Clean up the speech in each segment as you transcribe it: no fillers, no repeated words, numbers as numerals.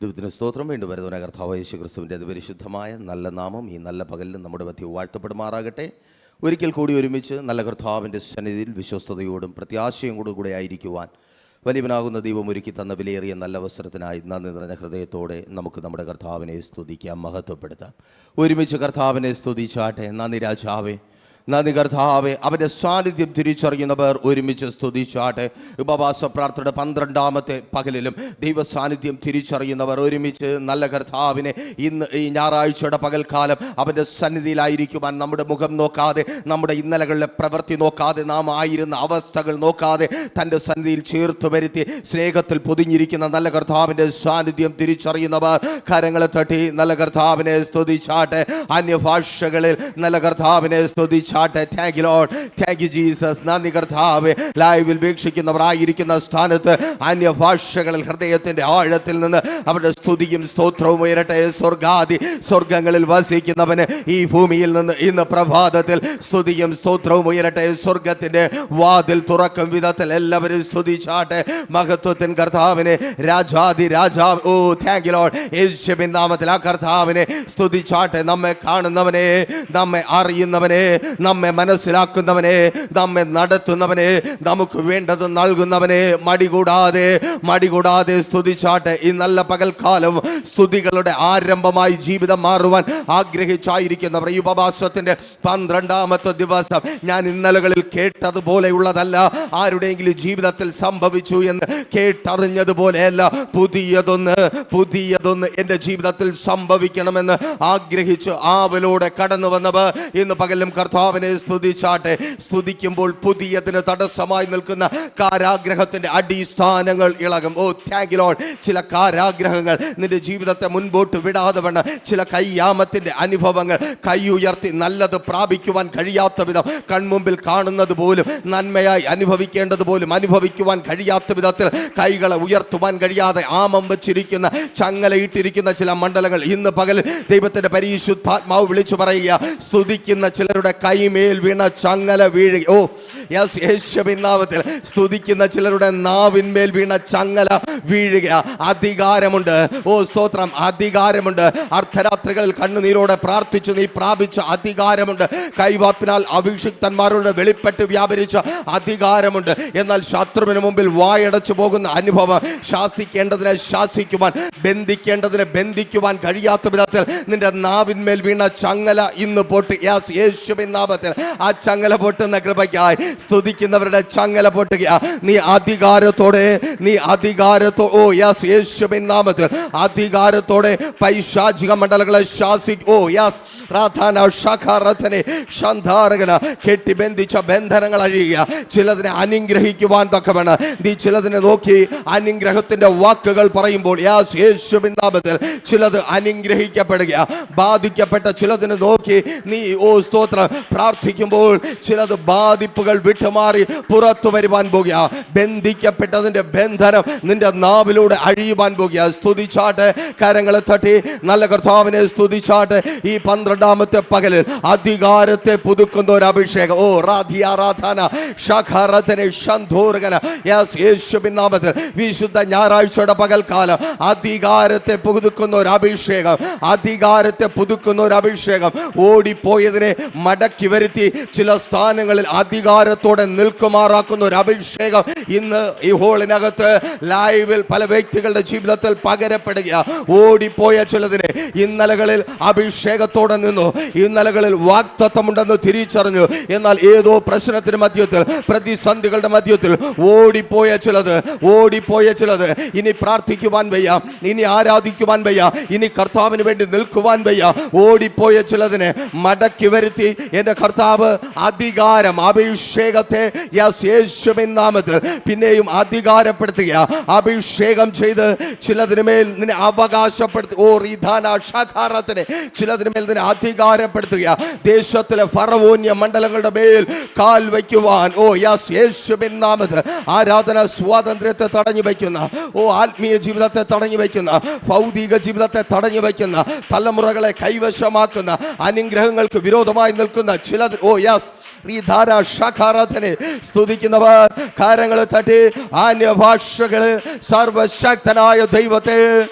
ദൈവത്തിന് സ്തോത്രം. വീണ്ടും വരുന്ന കർത്താവായ യേശു ക്രിസ്തുവിൻ്റെ അതിപരിശുദ്ധമായ നല്ല നാമം ഈ നല്ല പകലിൽ നമ്മുടെ മധ്യ വാഴ്ത്തപ്പെടുമാറാകട്ടെ. ഒരിക്കൽ കൂടി ഒരുമിച്ച് നല്ല കർത്താവിൻ്റെ സന്നിധിയിൽ വിശ്വസ്തയോടും പ്രത്യാശയോടും കൂടെ ആയിരിക്കുവാൻ വലിയവനാകുന്ന ദൈവം ഒരുക്കി തന്ന വിലയേറിയ നല്ല അവസരത്തിനായി നന്ദി നിറഞ്ഞ ഹൃദയത്തോടെ നമുക്ക് നമ്മുടെ കർത്താവിനെ സ്തുതിക്കാം, മഹത്വപ്പെടുത്താം. ഒരുമിച്ച് കർത്താവിനെ സ്തുതിച്ചാട്ടെ. നന്ദി രാജാവേ, നന്ദി കർത്താവേ. അവൻ്റെ സാന്നിധ്യം തിരിച്ചറിയുന്നവർ ഒരുമിച്ച് സ്തുതിച്ചാട്ടെ. ഉപവാസ പ്രാർത്ഥനയുടെ 12ാമത്തെ പകലിലും ദൈവ സാന്നിധ്യം തിരിച്ചറിയുന്നവർ ഒരുമിച്ച് നല്ല കർത്താവിനെ ഇന്ന് ഈ ഞായറാഴ്ചയുടെ പകൽക്കാലം അവൻ്റെ സന്നിധിയിലായിരിക്കുവാൻ നമ്മുടെ മുഖം നോക്കാതെ, നമ്മുടെ ഇന്നലകളിലെ പ്രവൃത്തി നോക്കാതെ, നാം ആയിരുന്ന അവസ്ഥകൾ നോക്കാതെ തൻ്റെ സന്നിധിയിൽ ചേർത്ത് വരുത്തി സ്നേഹത്തിൽ പൊതിഞ്ഞിരിക്കുന്ന നല്ല കർത്താവിൻ്റെ സാന്നിധ്യം തിരിച്ചറിയുന്നവർ കരങ്ങളെ തട്ടി നല്ല കർത്താവിനെ സ്തുതിച്ചാട്ടെ. അന്യഭാഷകളിൽ നല്ല കർത്താവിനെ സ്തുതിച്ചാട്ടെ. Thank you Lord, thank you Jesus. നന്ദി കർത്താവേ. ലൈവിൽ വീക്ഷിക്കുന്നവരായിരിക്കുന്ന സ്ഥാനത്ത് അന്യഭാഷകളിൽ ഹൃദയത്തിന്റെ ആഴത്തിൽ നിന്ന് അവരുടെ സ്തുതിയും സ്തോത്രവും ഉയരട്ടെ. സ്വർഗങ്ങളിൽ വസിക്കുന്നവന് ഈ ഭൂമിയിൽ നിന്ന് ഇന്ന് പ്രഭാതത്തിൽ സ്തുതിയും സ്തോത്രവും ഉയരട്ടെ. സ്വർഗത്തിന്റെ വാതിൽ തുറക്കും വിധത്തിൽ എല്ലാവരും സ്തുതിച്ചാട്ടെ. മഹത്വത്തിൻ കർത്താവിനെ, രാജാതി രാജാവ്. ഓ താങ്ക് യു ലോർഡ്. യേശുവിൻ നാമത്തിൽ ആ കർത്താവിനെ സ്തുതിച്ചാട്ടെ. നമ്മെ കാണുന്നവനെ, നമ്മെ അറിയുന്നവനെ, നമ്മെ മനസ്സിലാക്കുന്നവനെ, നമ്മെ നടത്തുന്നവനെ, നമുക്ക് വേണ്ടത് നൽകുന്നവനെ മടികൂടാതെ സ്തുതിച്ചാട്ടെ. ഈ നല്ല പകൽക്കാലം സ്തുതികളുടെ ആരംഭമായി ജീവിതം മാറുവാൻ ആഗ്രഹിച്ചായിരിക്കുന്നവർ ഈ ഉപവാസത്തിന്റെ 12ാമത്തെ ദിവസം ഞാൻ ഇന്നലകളിൽ കേട്ടതുപോലെയുള്ളതല്ല, ആരുടെയെങ്കിലും ജീവിതത്തിൽ സംഭവിച്ചു എന്ന് കേട്ടറിഞ്ഞതുപോലെയല്ല, പുതിയതൊന്ന് എൻ്റെ ജീവിതത്തിൽ സംഭവിക്കണമെന്ന് ആഗ്രഹിച്ച് ആവലോടെ കടന്നു വന്നവർ ഇന്ന് പകലും കർത്താവിനെ സ്തുതിച്ചാട്ടെ. സ്തുതിക്കുമ്പോൾ പുതിയതിന് തടസ്സമായി നിൽക്കുന്ന കാരാഗ്രഹത്തിന്റെ അടിസ്ഥാനങ്ങൾ ഇളകും. ഓ താങ്ക് യു ലോർഡ്. ചില കാരാഗ്രഹങ്ങൾ നിന്റെ ജീവിതത്തെ മുൻപോട്ട് വിടാതെ വണ്ണം, ചില കയ്യാമത്തിന്റെ അനുഭവങ്ങൾ, കൈ ഉയർത്തി നല്ലത് പ്രാപിക്കുവാൻ കഴിയാത്ത വിധം, കൺമുമ്പിൽ കാണുന്നത് പോലും നന്മയായി അനുഭവിക്കേണ്ടത് പോലും അനുഭവിക്കുവാൻ കഴിയാത്ത വിധത്തിൽ കൈകളെ ഉയർത്തുവാൻ കഴിയാതെ ആമം വച്ചിരിക്കുന്ന, ചങ്ങലയിട്ടിരിക്കുന്ന ചില മണ്ഡലങ്ങൾ ഇന്ന് പകൽ ദൈവത്തിന്റെ പരിശുദ്ധാത്മാവ് വിളിച്ചു പറയുക. സ്തുതിക്കുന്ന ചിലരുടെ കൈമേൽ വീണ ചങ്ങല വീഴുക. ഓ യെസ്, യേശുവിൻ നാമത്തിൽ സ്തുതിക്കുന്ന ചിലരുടെ നാവിന്മേൽ വീണ ചങ്ങല വീഴുക. അധികാരമുണ്ട്. ഓ സ്തോത്രം, അധികാരമുണ്ട്. അർദ്ധരാത്രികളിൽ കണ്ണുനീരോടെ പ്രാർത്ഥിച്ചു നീ പ്രാപിച്ച അധികാരമുണ്ട്. കൈവാപ്പിനാൽ അഭിഷിക്തന്മാരുടെ വെളിപ്പെട്ട് വ്യാപരിച്ച അധികാരമുണ്ട്. എന്നാൽ ശത്രുവിന് മുമ്പിൽ വായടച്ചു പോകുന്ന അനുഭവം, ശാസിക്കേണ്ടതിനെ ശാസിക്കുവാൻ, ബന്ധിക്കേണ്ടതിനെ ബന്ധിക്കുവാൻ കഴിയാത്ത വിധത്തിൽ നിന്റെ നാവിന്മേൽ വീണ ചങ്ങല ഇന്ന് പൊട്ടി. യേശുവിൻ നാമത്തിൽ ആ ചങ്ങല പൊട്ടുന്ന കൃപയ്ക്കായി സ്തുതിക്കുന്നവരുടെ ചങ്ങല പൊട്ടുക. നീ അധികാരത്തോടെ ഓ യെസ്, യേശുവിൻ നാമത്തിൽ അധികാരത്തോടെ പൈശാചിക മണ്ഡലങ്ങളെ ശാസിക്കും. ഓ യെസ്, കെട്ടിബന്ധിച്ച ബന്ധനങ്ങൾ അഴിയുക. ചിലതിനെ അനുഗ്രഹിക്കുവാൻ തക്കവണ്ണം നീ ചിലതിനെ നോക്കി അനുഗ്രഹത്തിന്റെ വാക്കുകൾ പറയുമ്പോൾ യെസ്, യേശുവിൻ നാമത്തിൽ ചിലത് അനുഗ്രഹിക്കപ്പെടുക. ബാധിക്കപ്പെട്ട ചിലതിനെ നോക്കി നീ ഓ സ്തോത്രം പ്രാർത്ഥിക്കുമ്പോൾ ചിലത് ബാധിപ്പുകൾ വിട്ടുമാറി പുറത്തു വരുവാൻ പോകുക. ബന്ധിക്കപ്പെട്ടതിന്റെ ബന്ധനം നിന്റെ നാവിലൂടെ അഴിയുവാൻ പോകുക. സ്തുതിച്ചാട്ടെ. കരങ്ങളെ തട്ടി നല്ല കർത്താവിനെ സ്തുതിച്ചാട്ടെ. ഈ 12ാമത്തെ പകലിൽ അധികാരത്തെ പുതുക്കുന്ന ഒരു അഭിഷേകം. ഓ രാധാന ശഖരതനെ ശന്ധോർഗന. യെസ്, യേശുവിൻ നാമത്തിൽ വിശുദ്ധ ഞായറാഴ്ചയുടെ പകൽക്കാലം അധികാരത്തെ പുതുക്കുന്ന ഒരു അഭിഷേകം, അധികാരത്തെ പുതുക്കുന്ന ഒരു അഭിഷേകം. ഓടിപ്പോയതിനെ മടക്കി വരുത്തി ചില സ്ഥാനങ്ങളിൽ അധികാരത്തോടെ നിൽക്കുമാറാക്കുന്ന ഒരു അഭിഷേകം ഇന്ന് ഈ ഹോളിനകത്ത് ലൈവിൽ പല വ്യക്തികളുടെ ജീവിതത്തിൽ പകരപ്പെടുക. ഓടിപ്പോയ ചിലതിനെ ഇന്നലകളിൽ അഭിഷേകത്തോടെ നിന്നു, ഇന്നലകളിൽ വാഗ്ദത്തമുണ്ടെന്ന് തിരിച്ചറിഞ്ഞു. എന്നാൽ ഏതോ പ്രശ്നത്തിന് മധ്യത്തിൽ, പ്രതിസന്ധികളുടെ മധ്യത്തിൽ ഓടിപ്പോയ ചിലത് ഇനി പ്രാർത്ഥിക്കുവാൻ വയ്യ, ഇനി ആരാധിക്കുവാൻ വയ്യ, ഇനി കർത്താവിന് വേണ്ടി നിൽക്കുവാൻ വയ്യ. ഓടിപ്പോയ ചിലതിനെ മടക്കി വരുത്തി എന്റെ കർത്താവ് അധികാരം, അഭിഷേകത്തെ യേശുവിൻ നാമത്തിൽ പിന്നെയും അധികാരപ്പെടുത്തുക. അഭിഷേകം ചെയ്ത് ചിലതിന് മേൽ നിന്നെ അവകാശപ്പെടുത്തുക. ഓ റിധാന ശഖാറത്തിനെ ചിലതിന് മേൽ നിന്നെ അധികാരപ്പെടുത്തുക. ദേശത്തിലെ ഫറവോന്യ മണ്ഡലങ്ങളുടെ മേൽ കാൽ വയ്ക്കുവാൻ ഓ യേശുവിൻ നാമത്തിൽ ആരാധന സ്വാതന്ത്ര്യത്തെ തടഞ്ഞു വയ്ക്കുന്ന, ഓ ആത്മീയ ജീവിതത്തെ തടഞ്ഞു വയ്ക്കുന്ന, ഭൗതിക ജീവിതത്തെ തടഞ്ഞു വയ്ക്കുന്ന, തലമുറകളെ കൈവശമാക്കുന്ന, അനുഗ്രഹങ്ങൾക്ക് വിരോധമായി നിൽക്കുന്ന ചിലത് ഓ യെസ് ഈ ധാരാശാഖാരാധനെ സ്തുതിക്കുന്നവർ കരങ്ങളെ തട്ടി അന്യഭാഷകള് സർവശക്തനായ ദൈവത്തെ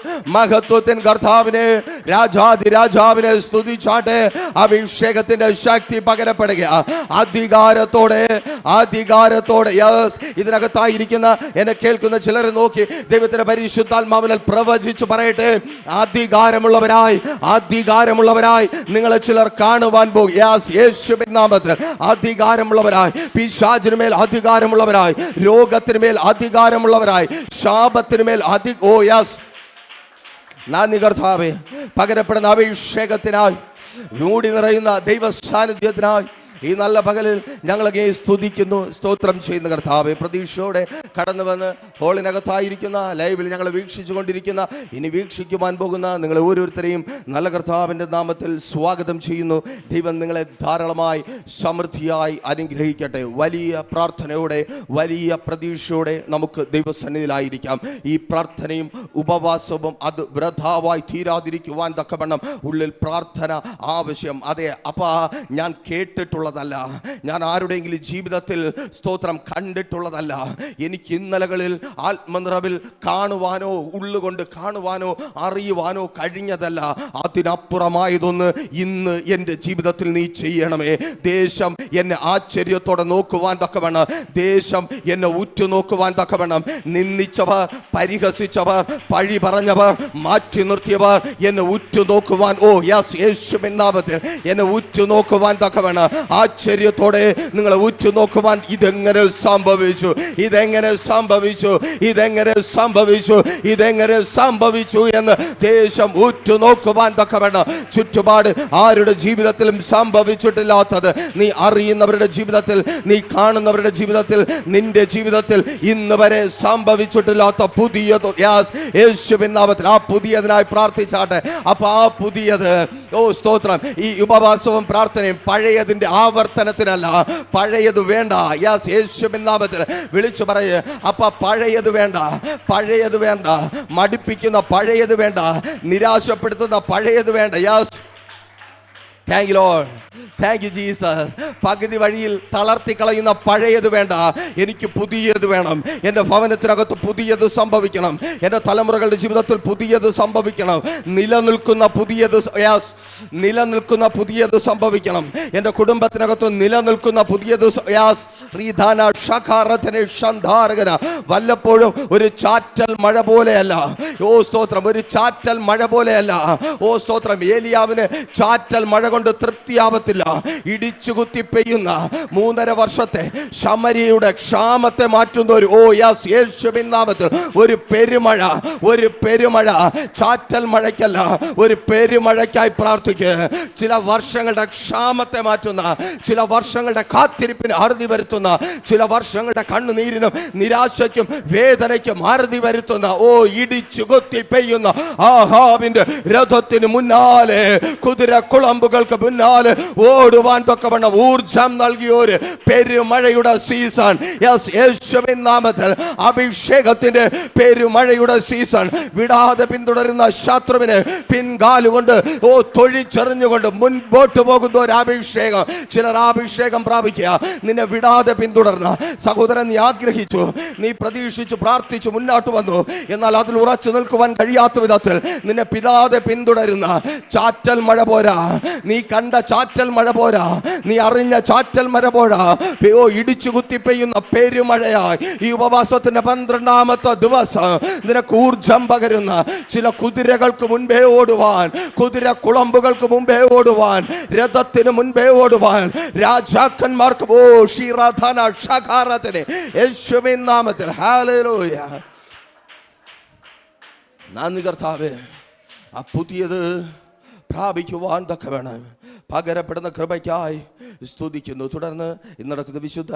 മഹത്വത്തിൻ കർത്താവിനെ, രാജാതിരാജാവിനെ സ്തുതിച്ചാട്ടെ. അഭിഷേകത്തിന്റെ ശക്തി പകരപ്പെടുക അധികാരത്തോടെ. യെസ്, ഇതിനകത്തായിരിക്കുന്ന എന്നെ കേൾക്കുന്ന ചിലരെ നോക്കി ദൈവത്തിന്റെ പരിശുദ്ധാത്മാവിനാൽ പ്രവചിച്ചു പറയട്ടെ, അധികാരമുള്ളവരായി നിങ്ങളെ ചിലർ കാണുവാൻ പോകും. യേശുവിൻ നാമത്തിൽ അധികാരമുള്ളവരായി, പിശാചിനുമേൽ അധികാരമുള്ളവരായി, രോഗത്തിനുമേൽ അധികാരമുള്ളവരായി, ശാപത്തിനുമേൽ നന്ദി കർത്താവേ. പകരപ്പെടുന്ന അഭിഷേകത്തിനായി, മൂടി നിറയുന്ന ദൈവ സാന്നിധ്യത്തിനായി ഈ നല്ല പകലിൽ ഞങ്ങളൊക്കെ സ്തുതിക്കുന്നു, സ്തോത്രം ചെയ്യുന്ന കർത്താവേ. പ്രതീക്ഷയോടെ കടന്നു വന്ന് ഹോളിനകത്തായിരിക്കുന്ന, ലൈവിൽ ഞങ്ങൾ വീക്ഷിച്ചു കൊണ്ടിരിക്കുന്ന, ഇനി വീക്ഷിക്കുവാൻ പോകുന്ന നിങ്ങളെ ഓരോരുത്തരെയും നല്ല കർത്താവിൻ്റെ നാമത്തിൽ സ്വാഗതം ചെയ്യുന്നു. ദൈവം നിങ്ങളെ ധാരാളമായി സമൃദ്ധിയായി അനുഗ്രഹിക്കട്ടെ. വലിയ പ്രാർത്ഥനയോടെ, വലിയ പ്രതീക്ഷയോടെ നമുക്ക് ദൈവസന്നിധിയിലായിരിക്കാം. ഈ പ്രാർത്ഥനയും ഉപവാസവും അത് വൃഥാവായി തീരാതിരിക്കുവാൻ തക്കവണ്ണം ഉള്ളിൽ പ്രാർത്ഥന ആവശ്യം. അതെ അപ്പാ, ഞാൻ കേട്ടിട്ടുള്ള, ഞാൻ ആരുടെയെങ്കിലും ജീവിതത്തിൽ സ്തോത്രം കണ്ടിട്ടുള്ളതല്ല. എനിക്ക് ഇന്നലകളിൽ ആത്മനിറവിൽ കാണുവാനോ ഉള്ളുകൊണ്ട് കാണുവാനോ അറിയുവാനോ കഴിഞ്ഞതല്ല. അതിനപ്പുറമായതൊന്ന് ഇന്ന് എൻ്റെ ജീവിതത്തിൽ നീ ചെയ്യണമേ. ദേശം എന്നെ ആശ്ചര്യത്തോടെ നോക്കുവാൻ തക്കവണ്ണം, ദേശം എന്നെ ഉറ്റുനോക്കുവാൻ തക്കവണ്ണം, നിന്ദിച്ചവർ, പരിഹസിച്ചവർ, പഴി പറഞ്ഞവർ, മാറ്റി നിർത്തിയവർ എന്നെ ഉറ്റുനോക്കുവാൻ, യേശുവിൻ നാമത്തിൽ എന്നെ ഉറ്റുനോക്കുവാൻ തക്കവണ്ണം, ആശ്ചര്യത്തോടെ നിങ്ങളെ ഉറ്റുനോക്കുവാൻ, ഇതെങ്ങനെ സംഭവിച്ചു, ഇതെങ്ങനെ സംഭവിച്ചു, ഇതെങ്ങനെ സംഭവിച്ചു, ഇതെങ്ങനെ സംഭവിച്ചു എന്ന് ദേശം ഉറ്റുനോക്കുവാൻ തക്കവണ്ണം, ചുറ്റുപാട് ആരുടെ ജീവിതത്തിലും സംഭവിച്ചിട്ടില്ലാത്തത്, നീ അറിയുന്നവരുടെ ജീവിതത്തിൽ, നീ കാണുന്നവരുടെ ജീവിതത്തിൽ, നിന്റെ ജീവിതത്തിൽ ഇന്ന് വരെ സംഭവിച്ചിട്ടില്ലാത്ത പുതിയത്, യേശുവിൻ നാമത്തിൽ ആ പുതിയതിനായി പ്രാർത്ഥിച്ചാട്ടെ. അപ്പൊ ആ പുതിയത്, സ്തോത്രം, ഈ ഉപവാസവും പ്രാർത്ഥനയും പഴയതിന്റെ ആവർത്തനത്തിനല്ല. പഴയത് വേണ്ട. യേശുവിൻ നാമത്തിൽ വിളിച്ചു പറയേ, അപ്പ പഴയത് വേണ്ട, പഴയത് വേണ്ട, മടുപ്പിക്കുന്ന പഴയത് വേണ്ട, നിരാശപ്പെടുത്തുന്ന പഴയത് വേണ്ട. Thank you Lord, thank you Jesus. പകുതി വഴിയിൽ തളർത്തി കളയുന്ന പഴയത് വേണ്ട, എനിക്ക് പുതിയത് വേണം. എൻ്റെ ഭവനത്തിനകത്ത് പുതിയത് സംഭവിക്കണം, എൻ്റെ തലമുറകളുടെ ജീവിതത്തിൽ പുതിയത് സംഭവിക്കണം, നിലനിൽക്കുന്ന പുതിയത്, നിലനിൽക്കുന്ന പുതിയത് സംഭവിക്കണം. എൻ്റെ കുടുംബത്തിനകത്ത് നിലനിൽക്കുന്ന പുതിയത്. വല്ലപ്പോഴും ഒരു ചാറ്റൽ മഴ പോലെയല്ല, സ്തോത്രം, ഒരു ചാറ്റൽ മഴ പോലെയല്ല. സ്തോത്രം, ഏലിയാവിന് ചാറ്റൽ മഴ കൊണ്ട് തൃപ്തിയാവത്തില്ല. ഇടിച്ചുകുത്തി പെയ്യുന്ന 3.5 വർഷത്തെ ശമരിയുടെ ക്ഷാമത്തെ മാറ്റുന്ന ഒരു യേശുവിൻ നാമത്തിൽ ഒരു പെരുമഴ, ഒരു പെരുമഴ, ചാറ്റൽ മഴയ്ക്കല്ല, ഒരു പെരുമഴയ്ക്കായി പ്രാർത്ഥിക്കുക. ചില വർഷങ്ങളുടെ ക്ഷാമത്തെ മാറ്റുന്ന, ചില വർഷങ്ങളുടെ കാത്തിരിപ്പിന് അറുതി വരുത്തുന്ന, ചില വർഷങ്ങളുടെ കണ്ണുനീരിനും നിരാശയ്ക്കും വേദനയ്ക്കും അറുതി വരുത്തുന്ന, ഇടിച്ചുകുത്തി പെയ്യുന്ന ആഹാബിന്റെ രഥത്തിന് മുന്നാലെ, കുതിര കുളമ്പുകൾക്ക് മുന്നാലെ ഓടുവാൻ തക്കവണ്ണം ഊർജം നൽകിയ ഒരു പെരുമഴയുടെ സീസൺ. യേശുവിൻ നാമത്തിൽ അഭിഷേകത്തിന്റെ പെരുമഴയുടെ സീസൺ. വിടാതെ പിന്തുടരുന്ന ശത്രുവിനെ പിൻകാലുകൊണ്ട് തൊഴിച്ചെറിഞ്ഞുകൊണ്ട് മുൻപോട്ട് പോകുന്ന ഒരു അഭിഷേകം. ചിലർ അഭിഷേകം പ്രാപിക്കുക. നിന്നെ വിടാതെ പിന്തുടർന്ന സഹോദരൻ, നീ ആഗ്രഹിച്ചു, നീ പ്രതീക്ഷിച്ചു, പ്രാർത്ഥിച്ചു, മുന്നോട്ട് വന്നു, എന്നാൽ അതിൽ ഉറച്ചു നിൽക്കുവാൻ കഴിയാത്ത വിധത്തിൽ നിന്നെ പിടാതെ പിന്തുടരുന്ന ചാറ്റൽ മഴ പോരാ, നീ കണ്ട ചാറ്റൽ മഴ പോരാ, നീ അറിഞ്ഞ ചാറ്റൽ മഴ പോരാ, ഇടിച്ചു കുത്തി പെയ്യുന്ന പെരുമഴയായി ഈ ഉപവാസത്തിന്റെ 12ാമത്തെ ദിവസം നിനക്ക് ഊർജം പകരുന്ന ചില കുതിരകൾക്ക് മുൻപേ ഓടുവാൻ, കുതിര കുളമ്പുകൾക്ക് മുൻപേ ഓടുവാൻ, രഥത്തിന് മുൻപേ ഓടുവാൻ, രാജാക്കന്മാർക്ക് യേശുവിൻ നാമത്തിൽ ഹല്ലേലൂയ. നന്ദി കർത്താവേ. ആ പുതിയത് പ്രാപിക്കുവാൻ തക്കവണ്ണം പകരപ്പെടുന്ന കൃപയ്ക്കായി സ്തുതിക്കുന്നു. തുടർന്ന് ഇന്ന് നടക്കുന്ന വിശുദ്ധ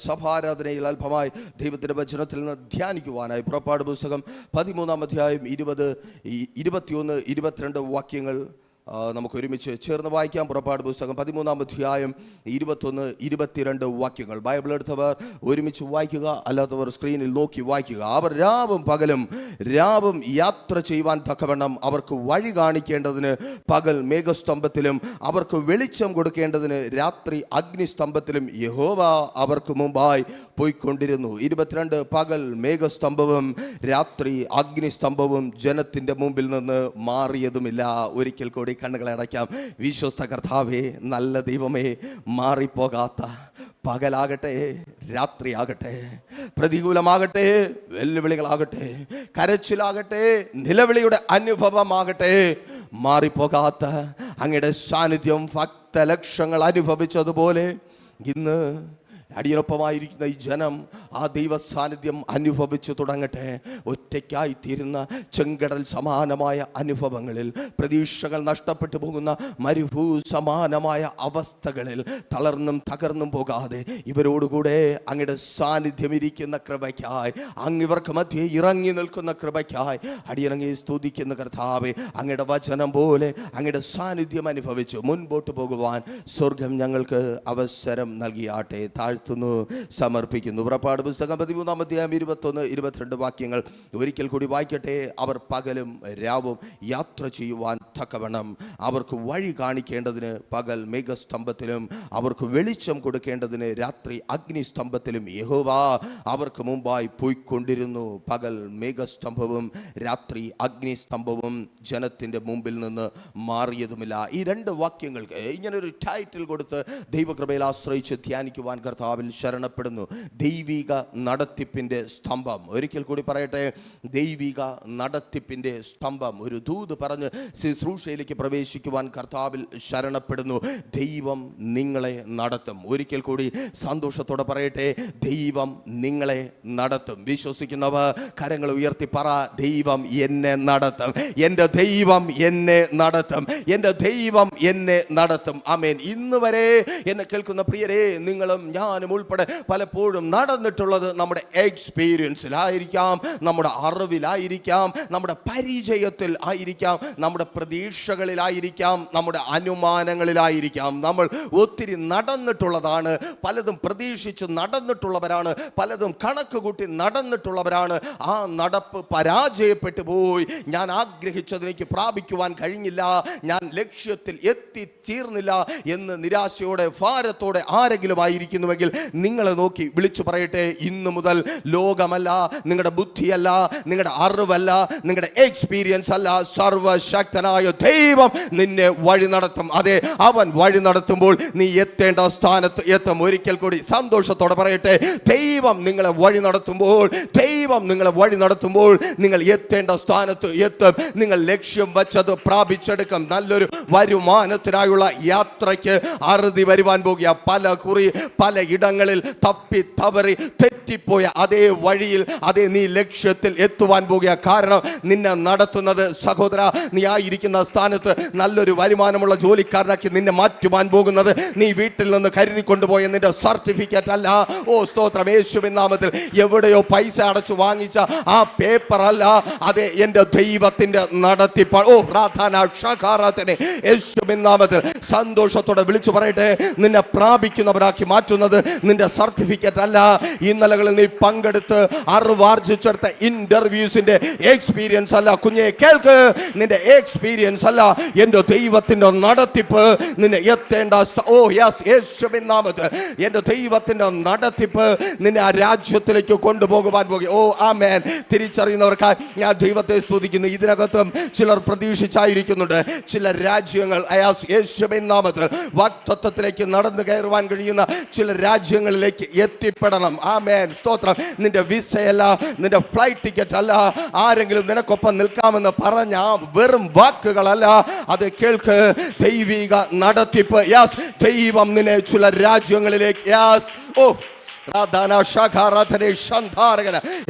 സഭാരാധനയിൽ അല്പമായി ദൈവത്തിൻ്റെ വചനത്തിൽ നിന്ന് ധ്യാനിക്കുവാനായി പുറപ്പാട് പുസ്തകം 13-ാം അധ്യായം 20, 21, 22 വാക്യങ്ങൾ നമുക്ക് ഒരുമിച്ച് ചേർന്ന് വായിക്കാം. പുറപ്പാട് പുസ്തകം 13-ാം അധ്യായം 21-22 വാക്യങ്ങൾ. ബൈബിൾ എടുത്തവർ ഒരുമിച്ച് വായിക്കുക, അല്ലാത്തവർ സ്ക്രീനിൽ നോക്കി വായിക്കുക. അവർ രാവും പകലും യാത്ര ചെയ്യുവാൻ തക്കവണ്ണം അവർക്ക് വഴി കാണിക്കേണ്ടതിന് പകൽ മേഘസ്തംഭത്തിലും അവർക്ക് വെളിച്ചം കൊടുക്കേണ്ടതിന് രാത്രി അഗ്നിസ്തംഭത്തിലും യഹോവ അവർക്ക് മുമ്പായി പോയിക്കൊണ്ടിരുന്നു. 22 പകൽ മേഘസ്തംഭവും രാത്രി അഗ്നിസ്തംഭവും ജനത്തിന്റെ മുമ്പിൽ നിന്ന് മാറിയതുമില്ല. ഒരിക്കൽ കൂടി കണ്ണുകളെ അടയ്ക്കാം. വിശ്വസ്ത കർത്താവേ, നല്ല ദൈവമേ, മാറിപ്പോകാത്ത പകലാകട്ടെ രാത്രിയാകട്ടെ, പ്രതികൂലമാകട്ടെ വെല്ലുവിളികളാകട്ടെ, കരച്ചിലാകട്ടെ നിലവിളിയുടെ അനുഭവമാകട്ടെ, മാറിപ്പോകാത്ത അങ്ങയുടെ സാന്നിധ്യം ഭക്തലക്ഷങ്ങൾ അനുഭവിച്ചതുപോലെ ഇന്ന് അടിയൊപ്പമായിരിക്കുന്ന ഈ ജനം ആ ദൈവ സാന്നിധ്യം അനുഭവിച്ചു തുടങ്ങട്ടെ. ഒറ്റയ്ക്കായി തീരുന്ന ചെങ്കടൽ സമാനമായ അനുഭവങ്ങളിൽ, പ്രതീക്ഷകൾ നഷ്ടപ്പെട്ടു പോകുന്ന മരുഭൂ സമാനമായ അവസ്ഥകളിൽ തളർന്നും തകർന്നും പോകാതെ ഇവരോടുകൂടെ അങ്ങയുടെ സാന്നിധ്യം ഇരിക്കുന്ന കൃപയ്ക്കായി, അങ്ങിവർക്ക് മധ്യേ ഇറങ്ങി നിൽക്കുന്ന കൃപയ്ക്കായി അടിയിറങ്ങി സ്തുതിക്കുന്ന കർത്താവേ, അങ്ങയുടെ വചനം പോലെ അങ്ങയുടെ സാന്നിധ്യം അനുഭവിച്ചു മുൻപോട്ട് പോകുവാൻ സ്വർഗം ഞങ്ങൾക്ക് അവസരം നൽകിയാട്ടെ. സമർപ്പിക്കുന്നു. പുറപ്പാട് പുസ്തകം 13-ാം അധ്യായം 21-22 വാക്യങ്ങൾ ഒരിക്കൽ കൂടി വായിക്കട്ടെ. അവർ പകലും രാവും യാത്ര ചെയ്യുവാൻ തക്കവണ്ണം അവർക്ക് വഴി കാണിക്കേണ്ടതിന് പകൽ മേഘസ്തംഭത്തിലും അവർക്ക് വെളിച്ചം കൊടുക്കേണ്ടതിന് രാത്രി അഗ്നിസ്തംഭത്തിലും യഹോവ അവർക്ക് മുമ്പായി പോയിക്കൊണ്ടിരുന്നു. പകൽ മേഘസ്തംഭവും രാത്രി അഗ്നിസ്തംഭവും ജനത്തിന്റെ മുമ്പിൽ നിന്ന് മാറിയതുമില്ല. ഈ 2 വാക്യങ്ങൾക്ക് ഇങ്ങനൊരു ടൈറ്റിൽ കൊടുത്ത് ദൈവകൃപയിൽ ആശ്രയിച്ച് ധ്യാനിക്കുവാൻ കർത്താവിൽ ശരണപ്പെടുന്നു. ദൈവിക നടത്തിപ്പിന്റെ സ്തംഭം. ഒരിക്കൽ കൂടി പറയട്ടെ, ദൈവിക നടത്തിപ്പിന്റെ സ്തംഭം. ഒരു ദൂത് പറഞ്ഞ് ശുശ്രൂഷയിലേക്ക് പ്രവേശിക്കുവാൻ കർത്താവിൽ ശരണപ്പെടുന്നു. ദൈവം നിങ്ങളെ നടത്തും. ഒരിക്കൽ കൂടി സന്തോഷത്തോടെ പറയട്ടെ, ദൈവം നിങ്ങളെ നടത്തും. വിശ്വസിക്കുന്നവർ കരങ്ങൾ ഉയർത്തി പറ, ദൈവം എന്നെ നടത്തും, എൻ്റെ ദൈവം എന്നെ നടത്തും, എൻ്റെ ദൈവം എന്നെ നടത്തും. ആമേൻ. ഇന്ന് വരെ എന്നെ കേൾക്കുന്ന പ്രിയരെ, നിങ്ങളും ഞാനും ഉൾപ്പെടെ പലപ്പോഴും നടന്നിട്ടുള്ളത് നമ്മുടെ എക്സ്പീരിയൻസിലായിരിക്കാം, നമ്മുടെ അറിവിലായിരിക്കാം, നമ്മുടെ പരിചയത്തിൽ ആയിരിക്കാം, നമ്മുടെ പ്രതീക്ഷകളിലായിരിക്കാം, നമ്മുടെ അനുമാനങ്ങളിലായിരിക്കാം. നമ്മൾ ഒത്തിരി നടന്നിട്ടുള്ളതാണ്. പലതും പ്രതീക്ഷിച്ച് നടന്നിട്ടുള്ളവരാണ്, പലതും കണക്ക് കൂട്ടി നടന്നിട്ടുള്ളവരാണ്. ആ നടപ്പ് പരാജയപ്പെട്ടു പോയി. ഞാൻ ആഗ്രഹിച്ചത് എനിക്ക് പ്രാപിക്കുവാൻ കഴിഞ്ഞില്ല, ഞാൻ ലക്ഷ്യത്തിൽ എത്തിച്ചേർന്നില്ല എന്ന് നിരാശയോടെ ഭാരത്തോടെ ആരെങ്കിലും ആയിരിക്കുന്നുവെങ്കിൽ നിങ്ങളെ നോക്കി വിളിച്ചു പറയട്ടെ, ഇന്നു മുതൽ ലോകമല്ല, നിങ്ങളുടെ ബുദ്ധിയല്ല, നിങ്ങളുടെ അറിവല്ല, നിങ്ങളുടെ എക്സ്പീരിയൻസ് അല്ല, സർവശക്തനായ ദൈവം നിന്നെ വഴി നടത്തും. അതെ, അവൻ വഴി നടത്തുമ്പോൾ നീ എത്തേണ്ട സ്ഥാനത്ത് എത്തും. ഒരിക്കൽ കൂടി സന്തോഷത്തോടെ പറയട്ടെ, ദൈവം നിങ്ങളെ വഴി നടത്തുമ്പോൾ, ദൈവം നിങ്ങളെ വഴി നടത്തുമ്പോൾ നിങ്ങൾ എത്തേണ്ട സ്ഥാനത്ത് എത്തും. നിങ്ങൾ ലക്ഷ്യം വച്ചത് പ്രാപിച്ചെടുക്കും. നല്ലൊരു വരുമാനത്തിനായുള്ള യാത്രയ്ക്ക് അറുതി വരുവാൻ പോകുക. പല ഇടങ്ങളിൽ തപ്പി തവറി തെറ്റിപ്പോയ അതേ വഴിയിൽ നീ ലക്ഷ്യത്തിൽ എത്തുവാൻ പോകുക. കാരണം നിന്നെ നടത്തുന്നത്, സഹോദര, നീ ആയിരിക്കുന്ന സ്ഥാനത്ത് നല്ലൊരു വരുമാനമുള്ള ജോലിക്കാരനാക്കി നിന്നെ മാറ്റുവാൻ പോകുന്നത് നീ വീട്ടിൽ നിന്ന് കരുതി കൊണ്ടുപോയ നിന്റെ സർട്ടിഫിക്കറ്റ് അല്ല. ഓ സ്തോത്രം, യേശുവിൻ നാമത്തിൽ എവിടെയോ പൈസ അടച്ചു വാങ്ങിച്ച ആ പേപ്പർ അല്ല, അതെ എൻ്റെ ദൈവത്തിന്റെ നടത്തിപ്പാണ്. ഓ പ്രാർത്ഥന ഷകാറാത്തനെ യേശുവിൻ നാമത്തിൽ സന്തോഷത്തോടെ വിളിച്ചു പറയട്ടെ, നിന്നെ പ്രാപിക്കുന്നവരാക്കി മാറ്റുന്നത് നിന്റെ സർട്ടിഫിക്കറ്റ് അല്ല. ഇന്നലകളിൽ നീ പങ്കെടുത്ത് അറിവാർജിച്ചെടുത്ത ഇന്റർവ്യൂസിന്റെ എക്സ്പീരിയൻസ് അല്ല. കുഞ്ഞെ കേൾക്ക്, നിന്റെ എക്സ്പീരിയൻസ് അല്ല, എൻ്റെ ദൈവത്തിന്റെ നടത്തിപ്പ് നിന്നെ എത്തേണ്ട. ഓ യെസ്, യേശുവിൻ നാമത്തിൽ എൻ്റെ ദൈവത്തിന്റെ നടത്തിപ്പ് നിന്നെ ആ രാജ്യത്തിലേക്ക് കൊണ്ടുപോകുവാൻ പോകും. ഓ ആമേൻ. തിരിച്ചറിയുന്നവർക്കായി ഞാൻ ദൈവത്തെ സ്തുതിക്കുന്നു. ഇതിനകത്തും ചിലർ പ്രതീക്ഷിച്ചായിരിക്കുന്നുണ്ട് ചില രാജ്യങ്ങൾ യേശുവിൻ നാമത്തിൽ വാഗ്ദത്തത്തിലേക്ക് നടന്നു കയറുവാൻ കഴിയുന്ന ചില രാജ്യങ്ങളിലേക്ക് എത്തിപ്പെടണം. ആമേൻ, സ്തോത്രം. നിന്റെ വിസയല്ല, നിന്റെ ഫ്ലൈറ്റ് ടിക്കറ്റ് അല്ല, ആരെങ്കിലും നിനക്കൊപ്പം നിൽക്കാമെന്ന് പറഞ്ഞ വെറും വാക്കുകളല്ല. അത് കേൾക്ക്, ദൈവിക നടത്തിപ്പ്. യാസ്, ദൈവം നിന്നെ ചില രാജ്യങ്ങളിലേക്ക് ഓ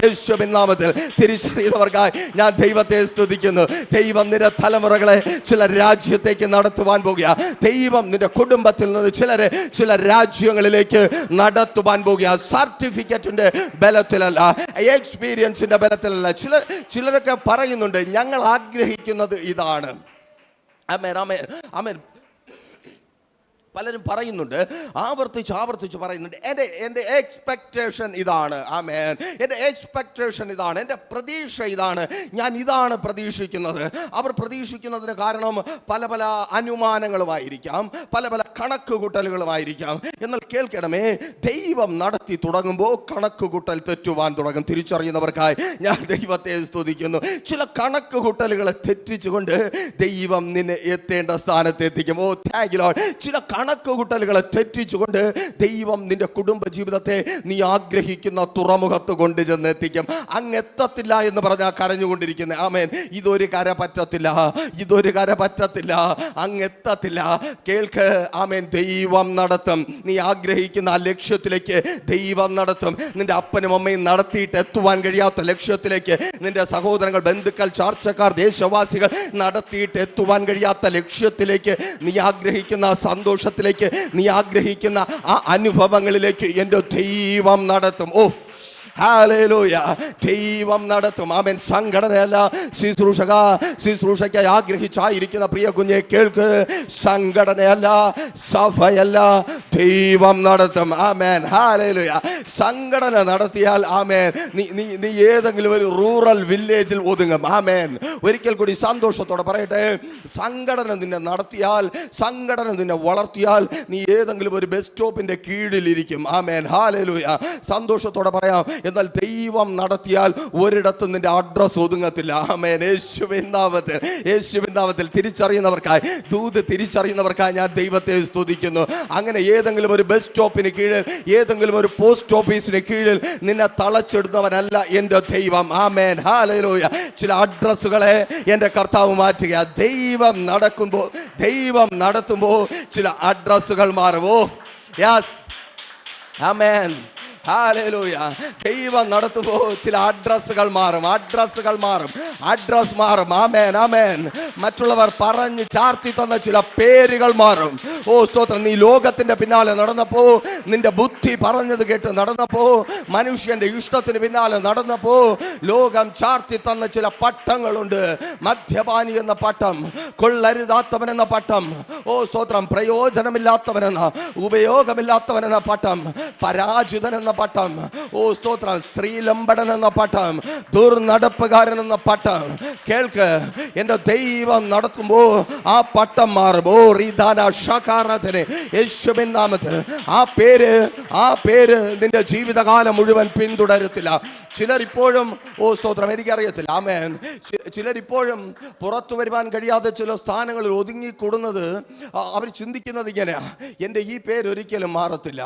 യേശുവിൻ നാമത്തിൽ തിരിച്ചറിയുന്നവർക്കായി ഞാൻ ദൈവത്തെ സ്തുതിക്കുന്നു. ദൈവം നിന്റെ തലമുറകളെ ചില രാജ്യത്തേക്ക് നടത്തുവാൻ പോകുക. ദൈവം നിന്റെ കുടുംബത്തിൽ നിന്ന് ചിലരെ ചില രാജ്യങ്ങളിലേക്ക് നടത്തുവാൻ പോകുക. സർട്ടിഫിക്കറ്റിന്റെ ബലത്തിലല്ല, എക്സ്പീരിയൻസിന്റെ ബലത്തിലല്ല. ചിലരൊക്കെ പറയുന്നുണ്ട്, ഞങ്ങൾ ആഗ്രഹിക്കുന്നത് ഇതാണ്. ആമേൻ, ആമേൻ, ആമേൻ. പലരും പറയുന്നുണ്ട്, ആവർത്തിച്ച് പറയുന്നുണ്ട്, എൻ്റെ എക്സ്പെക്റ്റേഷൻ ഇതാണ്. ആമേൻ, എൻ്റെ എക്സ്പെക്റ്റേഷൻ ഇതാണ്, എൻ്റെ പ്രതീക്ഷ ഇതാണ്, ഞാൻ ഇതാണ് പ്രതീക്ഷിക്കുന്നത്. അവർ പ്രതീക്ഷിക്കുന്നതിന് കാരണം പല പല അനുമാനങ്ങളുമായിരിക്കാം, പല പല കണക്കുകൂട്ടലുകളുമായിരിക്കാം. എന്നാൽ കേൾക്കണമേ, ദൈവം നടത്തി തുടങ്ങുമ്പോൾ കണക്കുകൂട്ടൽ തെറ്റുവാൻ തുടങ്ങും. തിരിച്ചറിയുന്നവർക്കായി ഞാൻ ദൈവത്തെ സ്തുതിക്കുന്നു. ചില കണക്കുകൂട്ടലുകളെ തെറ്റിച്ചുകൊണ്ട് ദൈവം നിന്നെ എത്തേണ്ട സ്ഥാനത്ത് എത്തിക്കും. ഓ താങ്ക് യു ലോർഡ്. ചില കണക്കുകൂട്ടലുകളെ തെറ്റിച്ചുകൊണ്ട് ദൈവം നിന്റെ കുടുംബ ജീവിതത്തെ നീ ആഗ്രഹിക്കുന്ന തുറമുഖത്ത് കൊണ്ട് ചെന്നെത്തിക്കും. അങ്ങെത്തത്തില്ല എന്ന് പറഞ്ഞാൽ കരഞ്ഞുകൊണ്ടിരിക്കുന്നത്. ആമേൻ, ഇതൊരു കര പറ്റത്തില്ല, ഇതൊരു കര പറ്റത്തില്ല, അങ്ങെത്തത്തില്ല. കേൾക്ക്, ആമേൻ, ദൈവം നടത്തും. നീ ആഗ്രഹിക്കുന്ന ആ ലക്ഷ്യത്തിലേക്ക് ദൈവം നടത്തും. നിന്റെ അപ്പനും അമ്മയും നടത്തിയിട്ട് എത്തുവാൻ കഴിയാത്ത ലക്ഷ്യത്തിലേക്ക്, നിന്റെ സഹോദരങ്ങൾ, ബന്ധുക്കൾ, ചാർച്ചക്കാർ, ദേശവാസികൾ നടത്തിയിട്ട് എത്തുവാൻ കഴിയാത്ത ലക്ഷ്യത്തിലേക്ക്, നീ ആഗ്രഹിക്കുന്ന സന്തോഷത്തിലേക്ക്, നീ ആഗ്രഹിക്കുന്ന ആ അനുഭവങ്ങളിലേക്ക് എൻ്റെ ദൈവം നടത്തും. ഓ ഹല്ലേലൂയ, ദൈവം നടത്തും. ആമേൻ. സംഘടനയല്ല, ശുശ്രൂഷയ്ക്കായി ആഗ്രഹിച്ചായിരിക്കുന്ന പ്രിയ കുഞ്ഞെ കേൾക്ക്, സംഘടനയല്ല, സഭയല്ല, ദൈവം നടത്തും. ആമേൻ, ഹല്ലേലൂയ. സംഘടന നടത്തിയാൽ, ആമേൻ, നീ ഏതെങ്കിലും ഒരു റൂറൽ വില്ലേജിൽ ഒതുങ്ങും. ആമേൻ. ഒരിക്കൽ കൂടി സന്തോഷത്തോടെ പറയട്ടെ, സംഘടന നിന്നെ നടത്തിയാൽ, സംഘടന നിന്നെ വളർത്തിയാൽ, നീ ഏതെങ്കിലും ഒരു ബസ് സ്റ്റോപ്പിന്റെ കീഴിലിരിക്കും. ആമേൻ, ഹല്ലേലൂയ. സന്തോഷത്തോടെ പറയാം. എന്നാൽ ദൈവം നടത്തിയാൽ ഒരിടത്തും നിന്റെ അഡ്രസ് ഒതുങ്ങത്തില്ല. ആമേൻ, യേശുവിൻ നാമത്തിൽ, യേശുവിൻ നാമത്തിൽ. തിരിച്ചറിയുന്നവർക്കായി, ദൂത് തിരിച്ചറിയുന്നവർക്കായി ഞാൻ ദൈവത്തെ സ്തുതിക്കുന്നു. അങ്ങനെ ഏതെങ്കിലും ഒരു ബസ് സ്റ്റോപ്പിന് കീഴിൽ, ഏതെങ്കിലും ഒരു പോസ്റ്റ് ഓഫീസിന് കീഴിൽ നിന്നെ തളച്ചിടുന്നവനല്ല എൻ്റെ ദൈവം. ആമേൻ, ഹല്ലേലൂയ. ചില അഡ്രസ്സുകളെ എൻ്റെ കർത്താവ് മാറ്റുക. ദൈവം നടത്തുമ്പോൾ ചില അഡ്രസ്സുകൾ മാറുമോ? യെസ്, ആമേൻ, ഹല്ലേലൂയ. ദൈവം നടത്തുമ്പോൾ ചില അഡ്രസ്സുകൾ മാറും. ആമേൻ, ആമേൻ. മറ്റുള്ളവർ പറഞ്ഞ് ചാർത്തി തന്ന ചില പേരുകൾ മാറും. ഓ സ്തോത്രം. നീ ലോകത്തിന്റെ പിന്നാലെ നടന്നപ്പോ, നിന്റെ ബുദ്ധി പറഞ്ഞത് കേട്ട് നടന്നപ്പോ, മനുഷ്യന്റെ ഇഷ്ടത്തിന് പിന്നാലെ നടന്നപ്പോ, ലോകം ചാർത്തി തന്ന ചില പട്ടങ്ങളുണ്ട്. മദ്യപാനി എന്ന പട്ടം, കൊള്ളരുതാത്തവൻ എന്ന പട്ടം, ഓ സ്തോത്രം, പ്രയോജനമില്ലാത്തവനെന്ന, ഉപയോഗമില്ലാത്തവനെന്ന പട്ടം, പരാജിതൻ എന്ന പട്ടം, ഓ സ്തോത്രം, സ്ത്രീലമ്പടൻ എന്ന പട്ടം, ദുർനടപ്പുകാരൻ എന്ന പട്ടം. കേൾക്ക്, എൻ്റെ ദൈവം നടത്തുമ്പോ ആ പട്ടം മാറും. ഓ റിദാന ഷകാറതനെ, യേശുവിൻ നാമത്തിൽ. ആ പേര് നിന്റെ ജീവിതകാലം മുഴുവൻ പിന്തുടരത്തില്ല. ചിലരിപ്പോഴും, ഓ സ്തോത്രം, എനിക്കറിയത്തില്ല, ആമേൻ, ചിലരിപ്പോഴും പുറത്തു വരുവാൻ കഴിയാതെ ചില സ്ഥാനങ്ങളിൽ ഒതുങ്ങിക്കൂടുന്നത് അവർ ചിന്തിക്കുന്നത് ഇങ്ങനെയാ, എൻ്റെ ഈ പേരൊരിക്കലും മാറത്തില്ല.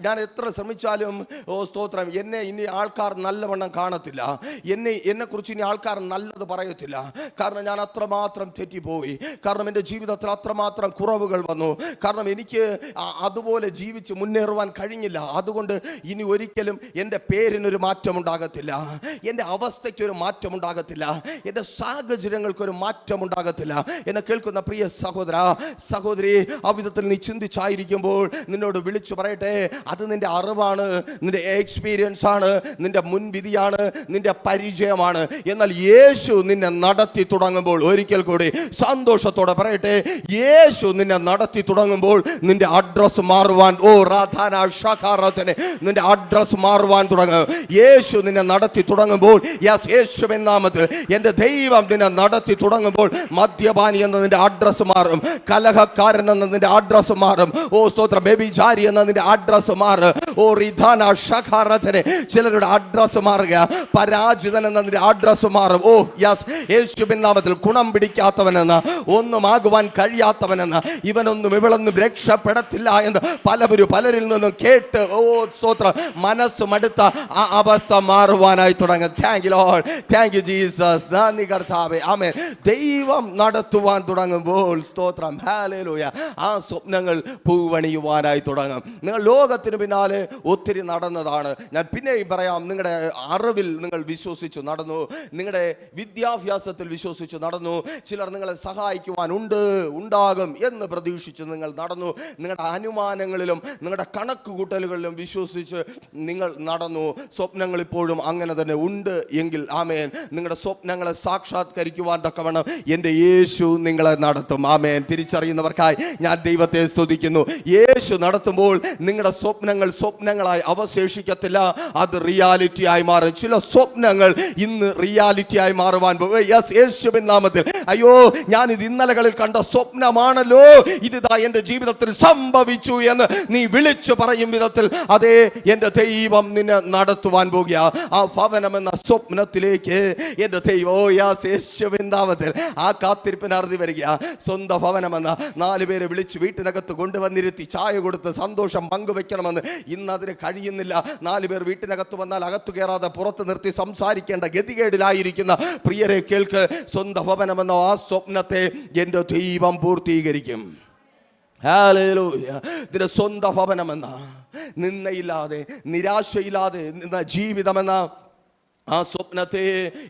ഞാൻ എത്ര ശ്രമിച്ചാലും, ഓ സ്തോത്രം, എന്നെ ഇനി ആൾക്കാർ നല്ലവണ്ണം കാണത്തില്ല, എന്നെക്കുറിച്ച് ഇനി ആൾക്കാർ നല്ലത് പറയത്തില്ല. കാരണം ഞാൻ അത്രമാത്രം തെറ്റിപ്പോയി, കാരണം എൻ്റെ ജീവിതത്തിൽ അത്രമാത്രം കുറവുകൾ വന്നു, കാരണം എനിക്ക് അതുപോലെ ജീവിച്ച് മുന്നേറുവാൻ കഴിഞ്ഞില്ല. അതുകൊണ്ട് ഇനി ഒരിക്കലും എൻ്റെ പേരിനൊരു മാറ്റം ഉണ്ടാകത്തില്ല, എൻ്റെ അവസ്ഥയ്ക്കൊരു മാറ്റം ഉണ്ടാകത്തില്ല, എൻ്റെ സാഹചര്യങ്ങൾക്കൊരു മാറ്റം ഉണ്ടാകത്തില്ല. എന്നെ കേൾക്കുന്ന പ്രിയ സഹോദര, സഹോദരി, ആ വിധത്തിൽ നീ ചിന്തിച്ചായിരിക്കുമ്പോൾ നിന്നോട് വിളിച്ചു പറയട്ടെ, അത് നിന്റെ അറിവാണ്, നിന്റെ എക്സ്പീരിയൻസ് ആണ്, നിന്റെ മുൻവിധിയാണ്, നിന്റെ പരിചയമാണ്. എന്നാൽ യേശു നിന്നെ നടത്തി തുടങ്ങുമ്പോൾ, ഒരിക്കൽ കൂടി സന്തോഷത്തോടെ പറയട്ടെ, യേശു നിന്നെ നടത്തി തുടങ്ങുമ്പോൾ നിന്റെ അഡ്രസ് മാറുവാൻ, ഓ റാധാന ഷകാറതനെ, നിന്റെ അഡ്രസ് മാറുവാൻ തുടങ്ങും. യേശു നിന്നെ നടത്തി തുടങ്ങുമ്പോൾ, യേശുവിൻ നാമത്തിൽ എൻ്റെ ദൈവം നിന്നെ നടത്തി തുടങ്ങുമ്പോൾ, മദ്യപാനി എന്ന നിന്റെ അഡ്രസ് മാറും, കലഹക്കാരൻ എന്ന നിന്റെ അഡ്രസ് മാറും, ഓ സ്തോത്രം, ബേബിചാരി എന്ന നിന്റെ അഡ്രസ് മാറും, ഓ റിധാന ഷഖാറതനെ, ചിലരുടെ അഡ്രസ് മാറുക, പരാജിതൻ എന്ന നിന്റെ അഡ്രസ് മാറും. ഓ യെസ്, യേശുവിൻ നാമത്തിൽ. ഗുണം പിടിക്കാത്തവനെന്ന്, ഒന്നും ആകുവാൻ കഴിയാത്തവനെന്ന്, ഇവനൊന്നും ഇവളൊന്നും രക്ഷപ്പെടത്തില്ല എന്ന് പലരിൽ നിന്നും കേട്ട്, ഓ സ്തോത്രം, മനസ്സ് മടുത്ത ആ അവസ്ഥ മാറുവാനായി തുടങ്ങും. Thank you Lord, thank you Jesus. നന്ദി കർത്താവേ. ആമേൻ. ദൈവം നടത്തുവാൻ തുടങ്ങുമ്പോൾ, സ്തോത്രം, ഹല്ലേലൂയ, ആ സ്വപ്നങ്ങൾ പൂവണിയുവാനായി തുടങ്ങും. നിങ്ങൾ ലോകത്തിന് പിന്നാലെ ഒത്തിരി നടന്നതാണ്. ഞാൻ പിന്നെയും പറയാം, നിങ്ങളുടെ അറിവിൽ നിങ്ങൾ വിശ്വസിച്ചു നടന്നു, നിങ്ങളുടെ വിദ്യാഭ്യാസത്തിൽ വിശ്വസിച്ചു നടന്നു, ചിലർ നിങ്ങളെ സഹായിക്കുവാൻ ഉണ്ടാകും എന്ന് പ്രതീക്ഷിച്ച് നിങ്ങൾ നടന്നു, നിങ്ങളുടെ അനുമാനങ്ങളിലും നിങ്ങളുടെ കണക്കുകൂട്ടലുകളിലും വിശ്വസിച്ച് നിങ്ങൾ നടന്നു. സ്വപ്നങ്ങൾ ഇപ്പോഴും അങ്ങനെ തന്നെ ഉണ്ട് എങ്കിൽ ആമേൻ, നിങ്ങളുടെ സ്വപ്നങ്ങളെ സാക്ഷാത്കരിക്കുവാൻ തക്കവണ്ണം എൻ്റെ യേശു നിങ്ങളെ നടത്തും. ആമേൻ. തിരിച്ചറിയുന്നവർക്കായി ഞാൻ ദൈവത്തെ സ്തുതിക്കുന്നു. യേശു നടത്തുമ്പോൾ നിങ്ങളുടെ സ്വപ്നങ്ങൾ സ്വപ്നങ്ങളായി അവശേഷിക്കത്തില്ല, അത് റിയാലിറ്റി ആയി മാറും. ചില സ്വപ്നങ്ങൾ ഇന്ന് റിയാലിറ്റി ആയി മാറുവാൻ പോകും. യേശുവിൻ നാമത്തിൽ. അയ്യോ, ഞാനിത് ഇന്നലകളിൽ കണ്ട സ്വപ്നമാണല്ലോ, ഇതിതാ എൻ്റെ ജീവിതത്തിൽ സംഭവിച്ചു എന്ന് നീ വിളിച്ചു പറയും വിധത്തിൽ അതേ എൻ്റെ ദൈവം നിന്നെ നടത്തുവാൻ പോകുക. ആ ഭവനം എന്ന സ്വപ്നത്തിലേക്ക് എൻ്റെ ദൈവം യേശുവിൻ നാമത്തിൽ ആ കാത്തിരിപ്പിന് അറുതി വരിക. സ്വന്തം ഭവനമെന്ന 4 പേരെ വിളിച്ച് വീട്ടിനകത്ത് കൊണ്ടുവന്നിരുത്തി ചായ കൊടുത്ത് സന്തോഷം പങ്കുവെക്കണമെന്ന് ഇന്ന് അതിന് കഴിയുന്നില്ല. 4 പേർ വീട്ടിനകത്ത് വന്നാൽ അകത്തു കയറാതെ പുറത്ത് നിർത്തി സംസാരിക്കേണ്ട ഗതികേടിലായിരിക്കുന്ന പ്രിയരെ കേൾക്ക്, സ്വന്തം ഭവനമെന്ന ആ സ്വപ്നത്തെ എൻ്റെ ദൈവം പൂർത്തീകരിക്കും. ഹല്ലേലൂയ. ഇതിന്റെ സ്വന്തം ഭവനമെന്ന നിന്നയില്ലാതെ നിരാശയില്ലാതെ നിന്ന ജീവിതമെന്ന ആ സ്വപ്നത്തെ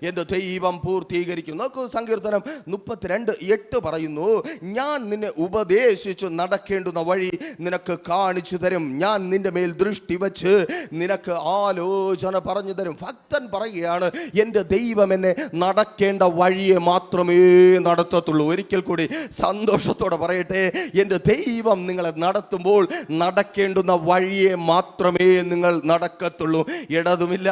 എൻ്റെ ദൈവം പൂർത്തീകരിക്കും. നോക്കൂ, സങ്കീർത്തനം 32:8 പറയുന്നു, ഞാൻ നിന്നെ ഉപദേശിച്ചു നടക്കേണ്ടുന്ന വഴി നിനക്ക് കാണിച്ചു തരും, ഞാൻ നിന്റെ മേൽ ദൃഷ്ടി വച്ച് നിനക്ക് ആലോചന പറഞ്ഞു തരും. ഭക്തൻ പറയുകയാണ്, എൻ്റെ ദൈവം എന്നെ നടക്കേണ്ട വഴിയെ മാത്രമേ നടത്തത്തുള്ളൂ. ഒരിക്കൽ കൂടി സന്തോഷത്തോടെ പറയട്ടെ, എൻ്റെ ദൈവം നിങ്ങളെ നടത്തുമ്പോൾ നടക്കേണ്ടുന്ന വഴിയെ മാത്രമേ നിങ്ങൾ നടക്കത്തുള്ളൂ. ഇടതുമില്ല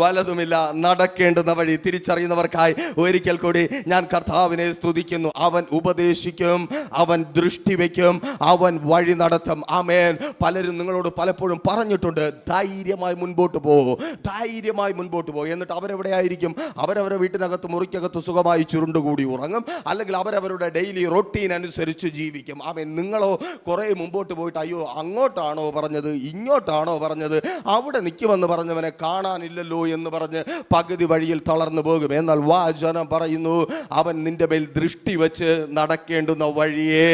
വലതുമില്ല, നടക്കേണ്ടുന്ന വഴി. തിരിച്ചറിയുന്നവർക്കായി ഒരിക്കൽ കൂടി ഞാൻ കർത്താവിനെ സ്തുതിക്കുന്നു. അവൻ ഉപദേശിക്കും, അവൻ ദൃഷ്ടി വയ്ക്കും, അവൻ വഴി നടത്തും. ആമേൻ. പലരും നിങ്ങളോട് പലപ്പോഴും പറഞ്ഞിട്ടുണ്ട്, ധൈര്യമായി മുൻപോട്ട് പോകും, ധൈര്യമായി മുൻപോട്ട് പോകും. എന്നിട്ട് അവരെവിടെ ആയിരിക്കും? അവരവരുടെ വീട്ടിനകത്ത് മുറിക്കകത്ത് സുഖമായി ചുരുണ്ടുകൂടി ഉറങ്ങും, അല്ലെങ്കിൽ അവരവരുടെ ഡെയിലി റൊട്ടീൻ അനുസരിച്ച് ജീവിക്കും. ആമേൻ. നിങ്ങളോ കുറേ മുമ്പോട്ട് പോയിട്ട് അയ്യോ അങ്ങോട്ടാണോ പറഞ്ഞത്, ഇങ്ങോട്ടാണോ പറഞ്ഞത്, അവിടെ നിൽക്കുമെന്ന് പറഞ്ഞവനെ കാണാനില്ലല്ലോ എന്ന് പറഞ്ഞ് പകുതി വഴിയിൽ തളർന്നു പോകും. എന്നാൽ വചനം പറയുന്നു, അവൻ നിന്റെ മേൽ ദൃഷ്ടി വെച്ച് നടക്കേണ്ടുന്ന വഴിയെ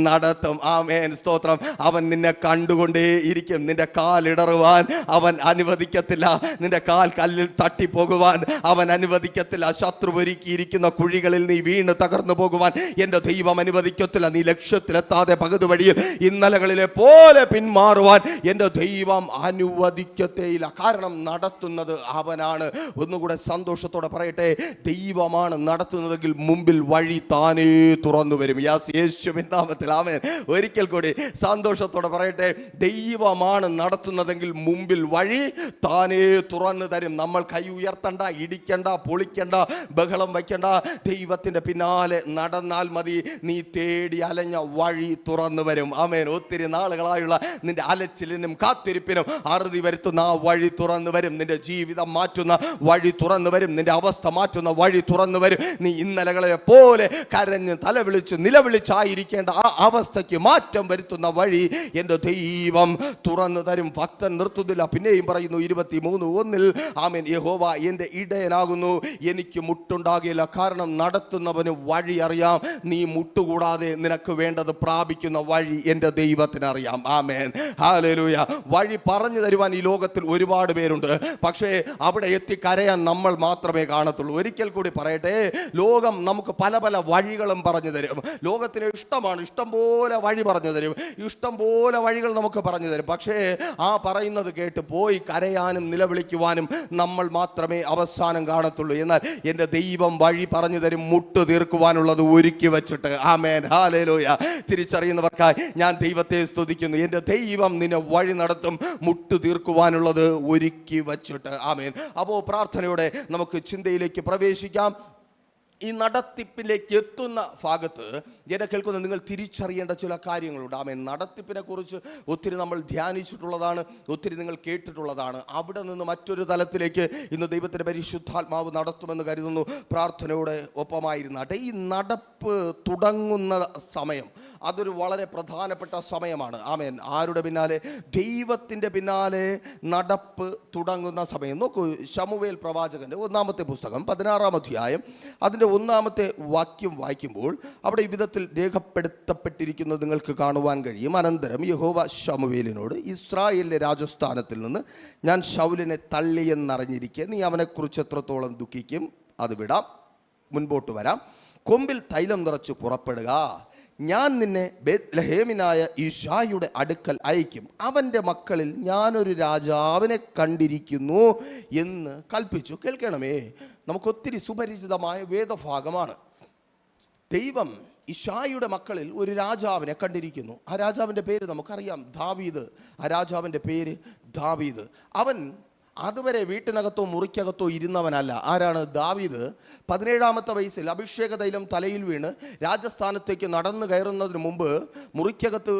നടത്തും. ആമേൻ. സ്തോത്രം. അവൻ നിന്നെ കണ്ടുകൊണ്ടേ ഇരിക്കും. നിന്റെ കാലിടറുവാൻ അവൻ അനുവദിക്കത്തില്ല, നിന്റെ കാൽ കല്ലിൽ തട്ടിപ്പോകുവാൻ അവൻ അനുവദിക്കത്തില്ല, ശത്രു ഒരുക്കിയിരിക്കുന്ന കുഴികളിൽ നീ വീണ് തകർന്നു പോകുവാൻ എൻ്റെ ദൈവം അനുവദിക്കത്തില്ല. നീ ലക്ഷ്യത്തിലെത്താതെ പകുതി വഴിയിൽ ഇന്നലകളിലെ പോലെ പിന്മാറുവാൻ എൻ്റെ ദൈവം അനുവദിക്കത്തേയില്ല. കാരണം നടത്തുന്നത് അവനാണ്. ഒന്നുകൂടെ സന്തോഷത്തോടെ പറയട്ടെ, ദൈവമാണ് നടത്തുന്നതെങ്കിൽ മുമ്പിൽ വഴി താനേ തുറന്നു വരും. യേശുവിൻ നാമത്തിൽ. ആമേൻ. ഒരിക്കൽ കൂടി സന്തോഷത്തോടെ പറയട്ടെ, ദൈവമാണ് നടത്തുന്നതെങ്കിൽ മുമ്പിൽ വഴി താനേ തുറന്നു തരും. നമ്മൾ കൈ ഉയർത്തണ്ട, ഇടിക്കണ്ട, പൊളിക്കണ്ട, ബഹളം വയ്ക്കണ്ട. ദൈവത്തിന്റെ പിന്നാലെ നടന്നാൽ മതി, നീ തേടി അലഞ്ഞ വഴി തുറന്നു വരും. ആമേൻ. ഒത്തിരി നാളുകളായുള്ള നിന്റെ അലച്ചിലിനും കാത്തിരിപ്പിനും അറുതി വരുത്തുന്ന ആ വഴി തുറന്നു വരും. നിന്റെ ജീവിതം മാറ്റുന്ന വഴി തുറന്നു വരും, നിന്റെ അവസ്ഥ മാറ്റുന്ന വഴി തുറന്നു വരും. നീ ഇന്നലകളെ പോലെ കരഞ്ഞ് തലവിളിച്ച് നിലവിളിച്ചായിരിക്കേണ്ട ആ അവസ്ഥയ്ക്ക് മാറ്റം വരുത്തുന്ന വഴി എൻ്റെ ദൈവം തുറന്നു തരും. ഭക്തൻ നിർത്തുന്നില്ല, പിന്നെയും പറയുന്നു 23:1, ആമേൻ, യഹോവ എൻ്റെ ഇടയനാകുന്നു, എനിക്ക് മുട്ടുണ്ടാകില്ല. കാരണം നടത്തുന്നവന് വഴി അറിയാം. നീ മുട്ടുകൂടാതെ നിനക്ക് വേണ്ടത് പ്രാപിക്കുന്ന വഴി എൻ്റെ ദൈവത്തിന് അറിയാം. ആമേൻ. ഹല്ലേലൂയ. വഴി പറഞ്ഞു തരുവാൻ ഈ ലോകത്തിൽ ഒരുപാട് പേരുണ്ട്, പക്ഷേ അവിടെ കരയാൻ നമ്മൾ മാത്രമേ കാണത്തുള്ളൂ. ഒരിക്കൽ കൂടി പറയട്ടെ, ലോകം നമുക്ക് പല പല വഴികളും പറഞ്ഞു തരും. ലോകത്തിന് ഇഷ്ടമാണ്, ഇഷ്ടം പോലെ വഴി പറഞ്ഞു തരും, ഇഷ്ടം പോലെ വഴികൾ നമുക്ക് പറഞ്ഞു തരും. പക്ഷേ ആ പറയുന്നത് കേട്ട് പോയി കരയാനും നിലവിളിക്കുവാനും നമ്മൾ മാത്രമേ അവസാനം കാണത്തുള്ളൂ. എന്നാൽ എൻ്റെ ദൈവം വഴി പറഞ്ഞു തരും, മുട്ടു തീർക്കുവാനുള്ളത് ഒരുക്കി വെച്ചിട്ട്. ആമേൻ. ഹല്ലേലൂയ. തിരിച്ചറിയുന്നവർക്കായി ഞാൻ ദൈവത്തെ സ്തുതിക്കുന്നു. എൻ്റെ ദൈവം നിന്നെ വഴി നടത്തും, മുട്ടു തീർക്കുവാനുള്ളത് ഒരുക്കി വെച്ചിട്ട്. ആമേൻ. അപ്പോൾ പ്രാർത്ഥനയോടെ നമുക്ക് ചിന്തയിലേക്ക് പ്രവേശിക്കാം. ഈ നടത്തിപ്പിലേക്ക് എത്തുന്ന ഭാഗത്ത് എന്നെ കേൾക്കുന്ന നിങ്ങൾ തിരിച്ചറിയേണ്ട ചില കാര്യങ്ങളുണ്ട്. ആമേൻ. നടത്തിപ്പിനെ കുറിച്ച് ഒത്തിരി നമ്മൾ ധ്യാനിച്ചിട്ടുള്ളതാണ്, ഒത്തിരി നിങ്ങൾ കേട്ടിട്ടുള്ളതാണ്. അവിടെ നിന്ന് മറ്റൊരു തലത്തിലേക്ക് ഇന്ന് ദൈവത്തിൻ്റെ പരിശുദ്ധാത്മാവ് നടത്തുമെന്ന് കരുതുന്നു. പ്രാർത്ഥനയോടെ ഒപ്പമായിരുന്നാട്ടെ. ഈ നടപ്പ് തുടങ്ങുന്ന സമയം അതൊരു വളരെ പ്രധാനപ്പെട്ട സമയമാണ്. ആമേൻ. ആരുടെ പിന്നാലെ? ദൈവത്തിൻ്റെ പിന്നാലെ നടപ്പ് തുടങ്ങുന്ന സമയം. നോക്കൂ, ശമൂവേൽ പ്രവാചകന്റെ 1-ാമത്തെ പുസ്തകം 16-ാം അധ്യായം അതിൻ്റെ 1-ാമത്തെ വാക്യം വായിക്കുമ്പോൾ അവിടെ ഈ വിധത്തിൽ രേഖപ്പെടുത്തപ്പെട്ടിരിക്കുന്നത് നിങ്ങൾക്ക് കാണുവാൻ കഴിയും. അനന്തരം യഹോവ ശമൂവേലിനോട്, ഇസ്രായേലിന്റെ രാജസ്ഥാനത്തിൽ നിന്ന് ഞാൻ ശൗലിനെ തള്ളിയെന്നറിഞ്ഞിരിക്കെ നീ അവനെക്കുറിച്ച് എത്രത്തോളം ദുഃഖിക്കും? അത് വിടാം, മുൻപോട്ട് വരാം. കൊമ്പിൽ തൈലം നിറച്ച് പുറപ്പെടുക. ഞാൻ നിന്നെ ബേത്ലഹേമിനായ ഈശായുടെ അടുക്കൽ അയക്കും. അവൻ്റെ മക്കളിൽ ഞാനൊരു രാജാവിനെ കണ്ടിരിക്കുന്നു എന്ന് കൽപ്പിച്ചു. കേൾക്കണമേ, നമുക്കൊത്തിരി സുപരിചിതമായ വേദഭാഗമാണ്. ദൈവം ഇശായിയുടെ മക്കളിൽ ഒരു രാജാവിനെ കണ്ടിരിക്കുന്നു. ആ രാജാവിൻ്റെ പേര് നമുക്കറിയാം, ദാവീദ്. ആ രാജാവിൻ്റെ പേര് ദാവീദ്. അവൻ അതുവരെ വീട്ടിനകത്തോ മുറിക്കകത്തോ ഇരുന്നവനല്ല. ആരാണ് ദാവീദ്? 17-ാമത്തെ വയസ്സിൽ അഭിഷേക തൈലം തലയിൽ വീണ് രാജസ്ഥാനത്തേക്ക് നടന്നു കയറുന്നതിന് മുമ്പ് മുറിക്കകത്ത്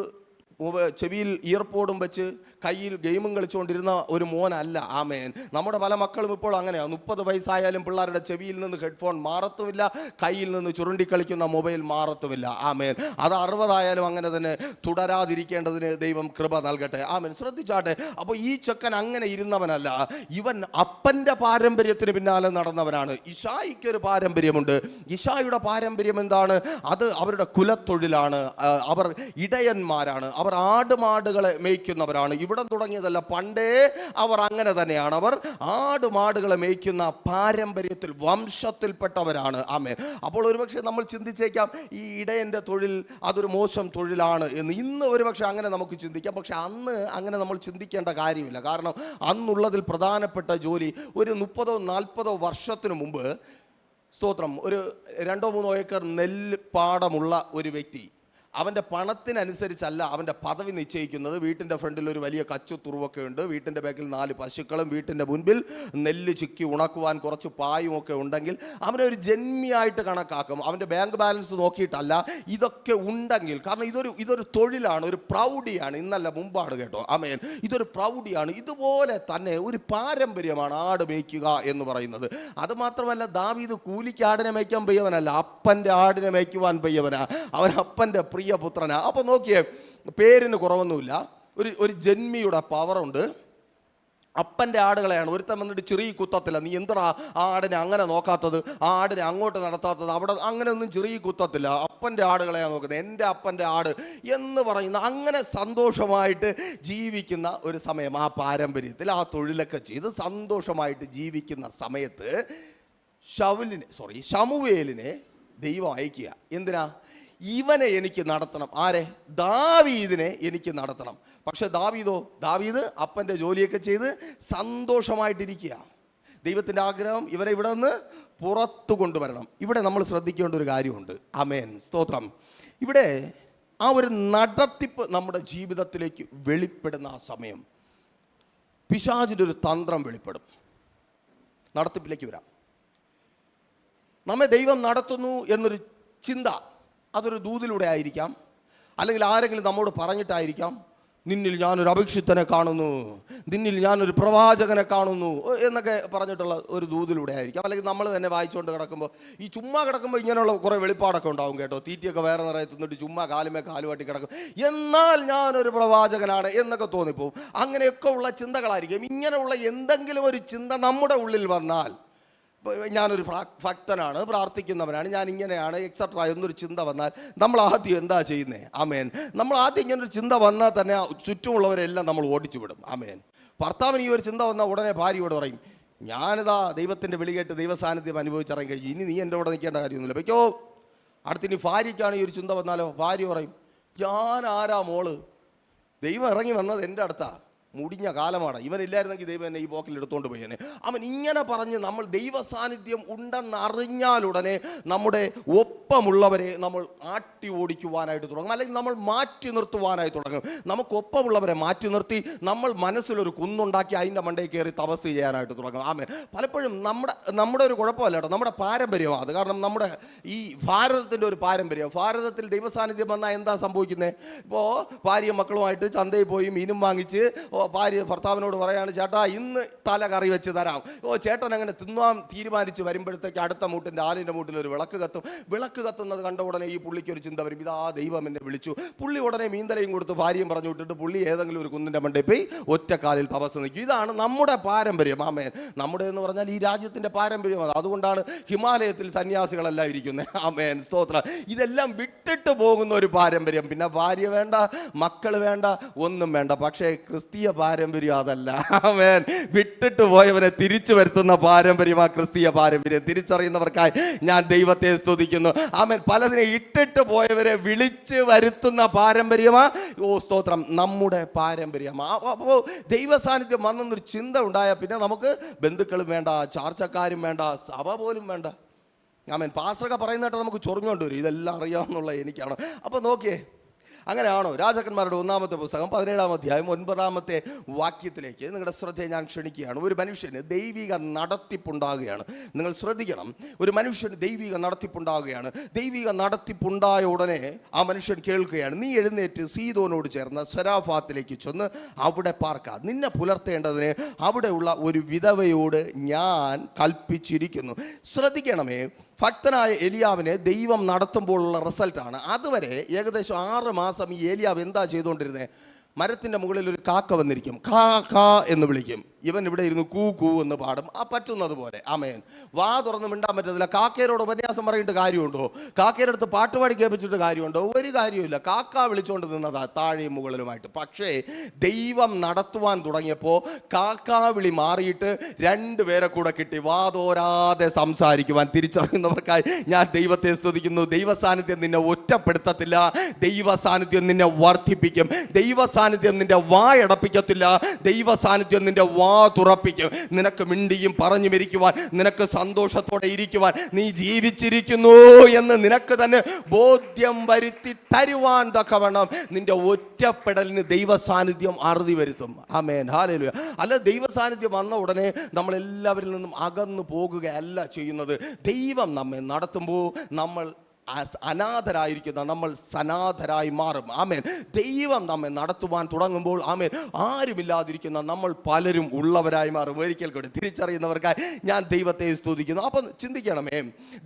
ചെവിയിൽ ഇയർപോഡും വെച്ച് കയ്യിൽ ഗെയിമും കളിച്ചുകൊണ്ടിരുന്ന ഒരു മോനല്ല. ആമേൻ. നമ്മുടെ പല മക്കളും ഇപ്പോൾ അങ്ങനെയാണ്. 30 വയസ്സായാലും പിള്ളേരുടെ ചെവിയിൽ നിന്ന് ഹെഡ്ഫോൺ മാറത്തുമില്ല, കയ്യിൽ നിന്ന് ചുരുണ്ടിക്കളിക്കുന്ന മൊബൈൽ മാറത്തുമില്ല. ആമേൻ. അത് 60 ആയാലും അങ്ങനെ തന്നെ തുടരാതിരിക്കേണ്ടതിന് ദൈവം കൃപ നൽകട്ടെ. ആമേൻ. ശ്രദ്ധിച്ചാട്ടെ. അപ്പോൾ ഈ ചെക്കൻ അങ്ങനെ ഇരുന്നവനല്ല. ഇവൻ അപ്പൻ്റെ പാരമ്പര്യത്തിന് പിന്നാലെ നടന്നവനാണ്. ഇശായിക്കൊരു പാരമ്പര്യമുണ്ട്. ഇശായിയുടെ പാരമ്പര്യം എന്താണ്? അത് അവരുടെ കുലത്തൊഴിലാണ്. അവർ ഇടയന്മാരാണ്. അവർ ആടുമാടുകളെ മേയ്ക്കുന്നവരാണ്. ഇവിടെ തുടങ്ങിയതല്ല, പണ്ടേ അവർ അങ്ങനെ തന്നെയാണ്. അവർ ആടുമാടുകളെ മേയ്ക്കുന്ന പാരമ്പര്യത്തിൽ വംശത്തിൽപ്പെട്ടവരാണ്. ആമേൻ. അപ്പോൾ ഒരുപക്ഷെ നമ്മൾ ചിന്തിച്ചേക്കാം ഈ ഇടയൻ്റെ തൊഴിൽ അതൊരു മോശം തൊഴിലാണ് എന്ന്. ഇന്ന് ഒരുപക്ഷെ അങ്ങനെ നമുക്ക് ചിന്തിക്കാം. പക്ഷെ അന്ന് അങ്ങനെ നമ്മൾ ചിന്തിക്കേണ്ട കാര്യമില്ല. കാരണം അന്നുള്ളതിൽ പ്രധാനപ്പെട്ട ജോലി ഒരു 30-40 വർഷത്തിനു മുമ്പ്, സ്തോത്രം, ഒരു 2-3 ഏക്കർ നെല്ല് പാടമുള്ള ഒരു വ്യക്തി അവൻ്റെ പണത്തിനനുസരിച്ചല്ല അവൻ്റെ പദവി നിശ്ചയിക്കുന്നത്. വീട്ടിൻ്റെ ഫ്രണ്ടിൽ ഒരു വലിയ കച്ചുത്തുറുവൊക്കെ ഉണ്ട്, വീട്ടിൻ്റെ ബാക്കിൽ 4 പശുക്കളും, വീട്ടിൻ്റെ മുൻപിൽ നെല്ല് ചിക്കി ഉണക്കുവാൻ കുറച്ച് പായുമൊക്കെ ഉണ്ടെങ്കിൽ അവനെ ഒരു ജന്മിയായിട്ട് കണക്കാക്കും. അവൻ്റെ ബാങ്ക് ബാലൻസ് നോക്കിയിട്ടല്ല. ഇതൊക്കെ ഉണ്ടെങ്കിൽ, കാരണം ഇതൊരു തൊഴിലാണ്, ഒരു പ്രൗഢിയാണ്. ഇന്നല്ല, മുമ്പാണ് കേട്ടോ. ആമേൻ. ഇതൊരു പ്രൗഢിയാണ്. ഇതുപോലെ തന്നെ ഒരു പാരമ്പര്യമാണ് ആട് മേയ്ക്കുക എന്ന് പറയുന്നത്. അതുമാത്രമല്ല, ദാവീദ് കൂലിക്ക് ആടിനെ മേയ്ക്കാൻ പെയ്യവനല്ല, അപ്പൻ്റെ ആടിനെ മേയ്ക്കുവാൻ പെയ്യവനാ. അവൻ അപ്പൻ്റെ പ്രിയപുത്രനാ. അപ്പോൾ നോക്കിയേ, പേരിന് കുറവൊന്നുമില്ല. ഒരു ജന്മിയുടെ പവറുണ്ട്. അപ്പൻ്റെ ആടുകളെയാണ്. ഒരുത്തൻ വന്നിട്ട് ചെറിയ കുത്തത്തില്ല. നീ എന്താ ആ ആടിനെ അങ്ങനെ നോക്കാത്തത്, ആ ആടിനെ അങ്ങോട്ട് നടത്താത്തത്, അവിടെ അങ്ങനെ ഒന്നും ചെറിയ കുത്തത്തില്ല. അപ്പൻ്റെ ആടുകളെയാണ് നോക്കുന്നത്, എൻ്റെ അപ്പൻ്റെ ആട് എന്ന് പറയുന്ന, അങ്ങനെ സന്തോഷമായിട്ട് ജീവിക്കുന്ന ഒരു സമയം. ആ പാരമ്പര്യത്തിൽ ആ തൊഴിലൊക്കെ ചെയ്ത് സന്തോഷമായിട്ട് ജീവിക്കുന്ന സമയത്ത് ശമൂവേലിനെ ദൈവം അയക്കുക. എന്തിനാ? ഇവനെ എനിക്ക് നടത്തണം. ആരെ? ദാവീദിനെ എനിക്ക് നടത്തണം. പക്ഷെ ദാവീദ് അപ്പൻ്റെ ജോലിയൊക്കെ ചെയ്ത് സന്തോഷമായിട്ടിരിക്കുക. ദൈവത്തിൻ്റെ ആഗ്രഹം ഇവരെ ഇവിടെ നിന്ന് പുറത്തു കൊണ്ടുവരണം. ഇവിടെ നമ്മൾ ശ്രദ്ധിക്കേണ്ട ഒരു കാര്യമുണ്ട്. ആമേൻ. സ്തോത്രം. ഇവിടെ ആ ഒരു നടത്തിപ്പ് നമ്മുടെ ജീവിതത്തിലേക്ക് വെളിപ്പെടുന്ന ആ സമയം പിശാചിൻ്റെ ഒരു തന്ത്രം വെളിപ്പെടും. നടത്തിപ്പിലേക്ക് വരാം. നമ്മെ ദൈവം നടത്തുന്നു എന്നൊരു ചിന്ത, അതൊരു ദൂതിലൂടെ ആയിരിക്കാം, അല്ലെങ്കിൽ ആരെങ്കിലും നമ്മോട് പറഞ്ഞിട്ടായിരിക്കാം. നിന്നിൽ ഞാനൊരു അഭിഷിക്തനെ കാണുന്നു, നിന്നിൽ ഞാനൊരു പ്രവാചകനെ കാണുന്നു എന്നൊക്കെ പറഞ്ഞിട്ടുള്ള ഒരു ദൂതിലൂടെ ആയിരിക്കാം. അല്ലെങ്കിൽ നമ്മൾ തന്നെ വായിച്ചുകൊണ്ട് കിടക്കുമ്പോൾ, ഈ ചുമ്മാ കിടക്കുമ്പോൾ ഇങ്ങനെയുള്ള കുറേ വെളിപ്പാടൊക്കെ ഉണ്ടാവും കേട്ടോ. തീറ്റിയൊക്കെ വേറെ നിറയെ തിന്നിട്ട് ചുമ്മാ കാലുമേ കാലുമാട്ടി കിടക്കും. എന്നാൽ ഞാനൊരു പ്രവാചകനാണ് എന്നൊക്കെ തോന്നിപ്പോവും. അങ്ങനെയൊക്കെ ഉള്ള ചിന്തകളായിരിക്കും. ഇങ്ങനെയുള്ള എന്തെങ്കിലും ഒരു ചിന്ത നമ്മുടെ ഉള്ളിൽ വന്നാൽ, ഞാനൊരു ഭക്തനാണ്, പ്രാർത്ഥിക്കുന്നവനാണ്, ഞാൻ ഇങ്ങനെയാണ് എക്സെട്ര എന്നൊരു ചിന്ത വന്നാൽ നമ്മൾ ആദ്യം എന്താ ചെയ്യുന്നത്? ആമേൻ. നമ്മൾ ആദ്യം ഇങ്ങനൊരു ചിന്ത വന്നാൽ തന്നെ ചുറ്റുമുള്ളവരെല്ലാം നമ്മൾ ഓടിച്ചു വിടും. ആമേൻ. ഭർത്താവിന് ഈ ഒരു ചിന്ത വന്നാൽ ഉടനെ ഭാര്യയോട് പറയും, ഞാനിതാ ദൈവത്തിൻ്റെ വിളി കേട്ട് ദൈവസാന്നിധ്യം അനുഭവിച്ചിറങ്ങി കഴിഞ്ഞു, ഇനി നീ എൻ്റെ കൂടെ നിൽക്കേണ്ട കാര്യമൊന്നുമില്ല, വയ്ക്കോ. അടുത്തിനി ഭാര്യയ്ക്കാണ് ഈ ഒരു ചിന്ത വന്നാലോ, ഭാര്യ പറയും, ഞാൻ ആരാ മോള്, ദൈവം ഇറങ്ങി വന്നത് എൻ്റെ അടുത്താണ്, മുടിഞ്ഞ കാലമാണ്, ഇവനില്ലായിരുന്നെങ്കിൽ ദൈവം എന്നെ ഈ പോക്കിൽ എടുത്തുകൊണ്ട് പോയേനെ. അവൻ ഇങ്ങനെ പറഞ്ഞ് നമ്മൾ ദൈവ സാന്നിധ്യം ഉണ്ടെന്നറിഞ്ഞാലുടനെ നമ്മുടെ ഒപ്പമുള്ളവരെ നമ്മൾ ആട്ടി ഓടിക്കുവാനായിട്ട് തുടങ്ങും, അല്ലെങ്കിൽ നമ്മൾ മാറ്റി നിർത്തുവാനായി തുടങ്ങും. നമുക്കൊപ്പമുള്ളവരെ മാറ്റി നിർത്തി നമ്മൾ മനസ്സിലൊരു കുന്നുണ്ടാക്കി അതിൻ്റെ മണ്ടയിൽ കയറി തപസ് ചെയ്യാനായിട്ട് തുടങ്ങും. ആമേൻ. പലപ്പോഴും നമ്മുടെ ഒരു കുഴപ്പമല്ല കേട്ടോ, നമ്മുടെ പാരമ്പര്യമാണ് അത്. കാരണം നമ്മുടെ ഈ ഭാരതത്തിൻ്റെ ഒരു പാരമ്പര്യം, ഭാരതത്തിൽ ദൈവ സാന്നിധ്യം വന്നാൽ എന്താ സംഭവിക്കുന്നത്? ഇപ്പോൾ ഭാര്യയും മക്കളുമായിട്ട് ചന്തയിൽ പോയി മീനും വാങ്ങിച്ച് ഭാര്യ ഭർത്താവിനോട് പറയാണ്, ചേട്ടാ ഇന്ന് തല കറി വെച്ച് തരാം. ചേട്ടൻ അങ്ങനെ തിന്നാൻ തീരുമാനിച്ച് വരുമ്പോഴത്തേക്ക് അടുത്ത മൂട്ടിൻ്റെ ആലിൻ്റെ മൂട്ടിൽ ഒരു വിളക്ക് കത്തും. വിളക്ക് കത്തുന്നത് കണ്ട ഉടനെ ഈ പുള്ളിക്ക് ഒരു ചിന്ത വരും, ഇതാ ദൈവം എന്നെ വിളിച്ചു. പുള്ളി ഉടനെ മീന്തലയും കൊടുത്ത് ഭാര്യയും പറഞ്ഞു വിട്ടിട്ട് പുള്ളി ഏതെങ്കിലും ഒരു കുന്നിൻ്റെ മണ്ടയിൽ പോയി ഒറ്റക്കാലിൽ തപസ് നിൽക്കും. ഇതാണ് നമ്മുടെ പാരമ്പര്യം. ആമേൻ. നമ്മുടെ എന്ന് പറഞ്ഞാൽ ഈ രാജ്യത്തിൻ്റെ പാരമ്പര്യമാണ്. അതുകൊണ്ടാണ് ഹിമാലയത്തിൽ സന്യാസികളെല്ലാം ഇരിക്കുന്നത്. ആമേൻ. സ്തോത്രം. ഇതെല്ലാം വിട്ടിട്ട് പോകുന്ന ഒരു പാരമ്പര്യം. പിന്നെ ഭാര്യ വേണ്ട, മക്കൾ വേണ്ട, ഒന്നും വേണ്ട. പക്ഷേ ക്രിസ്തീയ പാരമ്പര്യം അതല്ല. ആമേൻ. വിട്ടിട്ട് പോയവനെ തിരിച്ചു വരുത്തുന്ന പാരമ്പര്യമാ ക്രിസ്തീയ പാരമ്പര്യം. തിരിച്ചറിയുന്നവർക്കായി ഞാൻ ദൈവത്തെ സ്തുതിക്കുന്നു. ആമേൻ. പലതിനെ ഇട്ടിട്ട് പോയവരെ വിളിച്ച് വരുത്തുന്ന പാരമ്പര്യമാ സ്തോത്രം നമ്മുടെ പാരമ്പര്യമാ. അപ്പോൾ ദൈവ സാന്നിധ്യം വന്നൊരു ചിന്ത ഉണ്ടായാൽ പിന്നെ നമുക്ക് ബന്ധുക്കളും വേണ്ട, ചാർച്ചക്കാരും വേണ്ട, സഭ പോലും വേണ്ട. ആമേൻ. പാസ്റ്ററൊക്കെ പറയുന്നതായിട്ട് നമുക്ക് ചൊറിഞ്ഞുകൊണ്ട് വരും, ഇതെല്ലാം അറിയാമെന്നുള്ള എനിക്കാണ്. അപ്പോൾ നോക്കിയേ, അങ്ങനെയാണോ? രാജാക്കന്മാരുടെ 1-ാമത്തെ പുസ്തകം 17-ാം അധ്യായം 9-ാമത്തെ വാക്യത്തിലേക്ക് നിങ്ങളുടെ ശ്രദ്ധയെ ഞാൻ ക്ഷണിക്കുകയാണ്. ഒരു മനുഷ്യന് ദൈവിക നടത്തിപ്പുണ്ടാകുകയാണ്. നിങ്ങൾ ശ്രദ്ധിക്കണം, ഒരു മനുഷ്യന് ദൈവിക നടത്തിപ്പുണ്ടാകുകയാണ്. ദൈവിക നടത്തിപ്പുണ്ടായ ഉടനെ ആ മനുഷ്യൻ കേൾക്കുകയാണ്, നീ എഴുന്നേറ്റ് സീദോനോട് ചേർന്ന് സരാഫാത്തിലേക്ക് ചെന്ന് അവിടെ പാർക്ക. നിന്നെ പുലർത്തേണ്ടതിന് അവിടെയുള്ള ഒരു വിധവയോട് ഞാൻ കൽപ്പിച്ചിരിക്കുന്നു. ശ്രദ്ധിക്കണമേ, ഭക്തനായ എലിയാവിനെ ദൈവം നടത്തുമ്പോഴുള്ള റിസൾട്ടാണ്. അതുവരെ ഏകദേശം 6 മാസം ഈ ഏലിയാവ് എന്താ ചെയ്തുകൊണ്ടിരുന്നത്? മരത്തിൻ്റെ മുകളിൽ ഒരു കാക്ക വന്നിരിക്കും, കാ കാ എന്ന് വിളിക്കും. ഇവൻ ഇവിടെ ഇരുന്ന് കൂ കൂ എന്ന് പാടും, ആ പറ്റുന്നത് പോലെ. ആമേൻ. വാ തുറന്ന് മിണ്ടാൻ പറ്റത്തില്ല. കാക്കയോട് ഉപന്യാസം പറഞ്ഞിട്ട് കാര്യമുണ്ടോ? കാക്കയുടെ അടുത്ത് പാട്ടുപാടി കേൾപ്പിച്ചിട്ട് കാര്യമുണ്ടോ? ഒരു കാര്യമില്ല. കാക്ക വിളിച്ചുകൊണ്ട് നിന്നതാ താഴെയും മുകളിലുമായിട്ട്. പക്ഷേ ദൈവം നടത്തുവാൻ തുടങ്ങിയപ്പോൾ കാക്കാ വിളി മാറിയിട്ട് 2 പേരെ കൂടെ കിട്ടി, വാതോരാതെ സംസാരിക്കുവാൻ. തിരിച്ചറിയുന്നവർക്കായി ഞാൻ ദൈവത്തെ സ്തുതിക്കുന്നു. ദൈവ സാന്നിധ്യം നിന്നെ ഒറ്റപ്പെടുത്തത്തില്ല, ദൈവ സാന്നിധ്യം നിന്നെ വർദ്ധിപ്പിക്കും. ദൈവ സാന്നിധ്യം നിന്റെ വായടപ്പിക്കത്തില്ല, ദൈവ സാന്നിധ്യം നിന്റെ വാ തുറപ്പിക്കും. നിനക്ക് മിണ്ടിയും പറഞ്ഞു മരിക്കുവാൻ, നിനക്ക് സന്തോഷത്തോടെ ഇരിക്കുവാൻ, നീ ജീവിച്ചിരിക്കുന്നു എന്ന് നിനക്ക് തന്നെ ബോധ്യം വരുത്തി തരുവാൻ തക്കവണ്ണം നിന്റെ ഒറ്റപ്പെടലിന് ദൈവ സാന്നിധ്യം അറുതി വരുത്തും. ആമേൻ. ഹല്ലേലൂയ. അല്ല, ദൈവ സാന്നിധ്യം വന്ന ഉടനെ നമ്മൾ എല്ലാവരിൽ നിന്നും അകന്നു പോകുകയല്ല ചെയ്യുന്നത്. ദൈവം നമ്മെ നടത്തുമ്പോൾ നമ്മൾ അനാഥരായിരിക്കുന്ന നമ്മൾ സനാഥരായി മാറും. ആമേൻ. ദൈവം നമ്മെ നടത്തുവാൻ തുടങ്ങുമ്പോൾ ആമേൻ, ആരുമില്ലാതിരിക്കുന്ന നമ്മൾ പലരും ഉള്ളവരായി മാറും. ഒരിക്കൽ കൂടി തിരിച്ചറിയുന്നവർക്കായി ഞാൻ ദൈവത്തെ സ്തുതിക്കുന്നു. അപ്പം ചിന്തിക്കണമേ,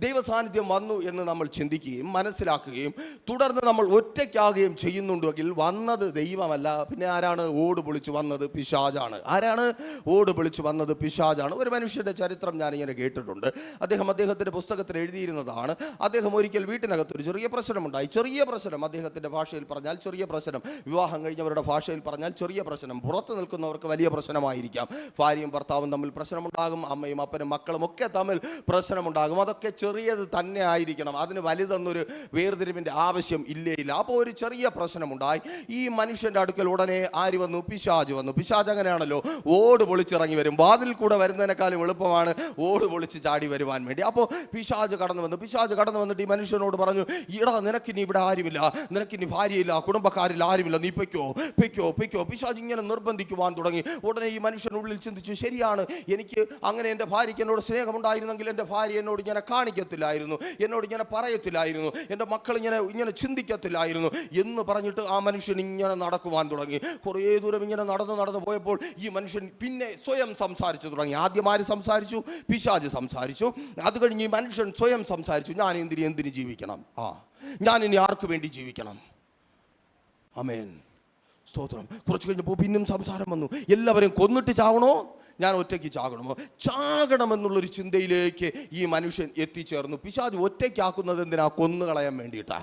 ദൈവ സാന്നിധ്യം വന്നു എന്ന് നമ്മൾ ചിന്തിക്കുകയും മനസ്സിലാക്കുകയും തുടർന്ന് നമ്മൾ ഒറ്റയ്ക്കാകുകയും ചെയ്യുന്നുണ്ടെങ്കിൽ വന്നത് ദൈവമല്ല, പിന്നെ ആരാണ്? ഓട് പൊളിച്ചു വന്നത് പിശാചാണ്. ആരാണ് ഓട് പൊളിച്ചു വന്നത്? പിശാചാണ്. ഒരു മനുഷ്യൻ്റെ ചരിത്രം ഞാനിങ്ങനെ കേട്ടിട്ടുണ്ട്. അദ്ദേഹത്തിൻ്റെ പുസ്തകത്തിൽ എഴുതിയിരുന്നതാണ്. അദ്ദേഹം ഒരിക്കൽ വീട്ടിനകത്തൊരു ചെറിയ പ്രശ്നമുണ്ടായി. ചെറിയ പ്രശ്നം, അദ്ദേഹത്തിൻ്റെ ഭാഷയിൽ പറഞ്ഞാൽ ചെറിയ പ്രശ്നം. വിവാഹം കഴിഞ്ഞവരുടെ ഭാഷയിൽ പറഞ്ഞാൽ ചെറിയ പ്രശ്നം. പുറത്ത് നിൽക്കുന്നവർക്ക് വലിയ പ്രശ്നമായിരിക്കാം. ഭാര്യയും ഭർത്താവും തമ്മിൽ പ്രശ്നമുണ്ടാകും, അമ്മയും അപ്പനും മക്കളും ഒക്കെ തമ്മിൽ പ്രശ്നമുണ്ടാകും. അതൊക്കെ ചെറിയത് തന്നെ ആയിരിക്കണം, അതിന് വലുതെന്നൊരു വേർതിരിവിൻ്റെ ആവശ്യം ഇല്ല. അപ്പോൾ ഒരു ചെറിയ പ്രശ്നമുണ്ടായി. ഈ മനുഷ്യൻ്റെ അടുക്കൽ ഉടനെ ആര് വന്നു? പിശാച് വന്നു. പിശാച് അങ്ങനെയാണല്ലോ, ഓട് പൊളിച്ചിറങ്ങി വരും. വാതിൽ കൂടെ വരുന്നതിനേക്കാളും എളുപ്പമാണ് ഓട് പൊളിച്ച് ചാടി വരുവാൻ വേണ്ടി. അപ്പോൾ പിശാച് കടന്നു വന്നിട്ട് ഈ മനുഷ്യനോട് പറഞ്ഞു, ഈടാ, നിനക്കിനി ഇവിടെ ആരുമില്ല, നിനക്കിനി ഭാര്യയില്ല, കുടുംബക്കാരിൽ ആരുമില്ല, നീ പൊയ്ക്കോ. പിശാച് ഇങ്ങനെ നിർബന്ധിക്കുവാൻ തുടങ്ങി. ഉടനെ ഈ മനുഷ്യനുള്ളിൽ ചിന്തിച്ചു, ശരിയാണ്, എനിക്ക് അങ്ങനെ എൻ്റെ ഭാര്യയ്ക്ക് എന്നോട് സ്നേഹമുണ്ടായിരുന്നെങ്കിൽ എൻ്റെ ഭാര്യ എന്നോട് ഇങ്ങനെ കാണിക്കത്തില്ലായിരുന്നു, എന്നോട് ഇങ്ങനെ പറയത്തില്ലായിരുന്നു, എൻ്റെ മക്കൾ ഇങ്ങനെ ചിന്തിക്കത്തില്ലായിരുന്നു എന്ന് പറഞ്ഞിട്ട് ആ മനുഷ്യൻ ഇങ്ങനെ നടക്കുവാൻ തുടങ്ങി. കുറേ ദൂരം ഇങ്ങനെ നടന്നു പോയപ്പോൾ ഈ മനുഷ്യൻ പിന്നെ സ്വയം സംസാരിച്ചു തുടങ്ങി. ആദ്യം ആര് സംസാരിച്ചു? പിശാച് സംസാരിച്ചു. അത് കഴിഞ്ഞ് ഈ മനുഷ്യൻ സ്വയം സംസാരിച്ചു, ഞാൻ എന്തിന് ജീവിക്കണം? ഞാൻ ഇനി ആർക്ക് വേണ്ടി ജീവിക്കണം? ആമേൻ. സ്തോത്രം. കുറച്ച് കഴിഞ്ഞപ്പോൾ പിന്നും സംസാരം വന്നു. എല്ലാവരെയും കൊന്നിട്ട് ചാവണോ, ഞാൻ ഒറ്റയ്ക്ക് ചാകണമെന്നുള്ളൊരു ചിന്തയിലേക്ക് ഈ മനുഷ്യൻ എത്തിച്ചേർന്നു. പിശാച് ഒറ്റയ്ക്കാക്കുന്നത് എന്തിനാ? കൊന്നുകളയാൻ വേണ്ടിയിട്ടാ.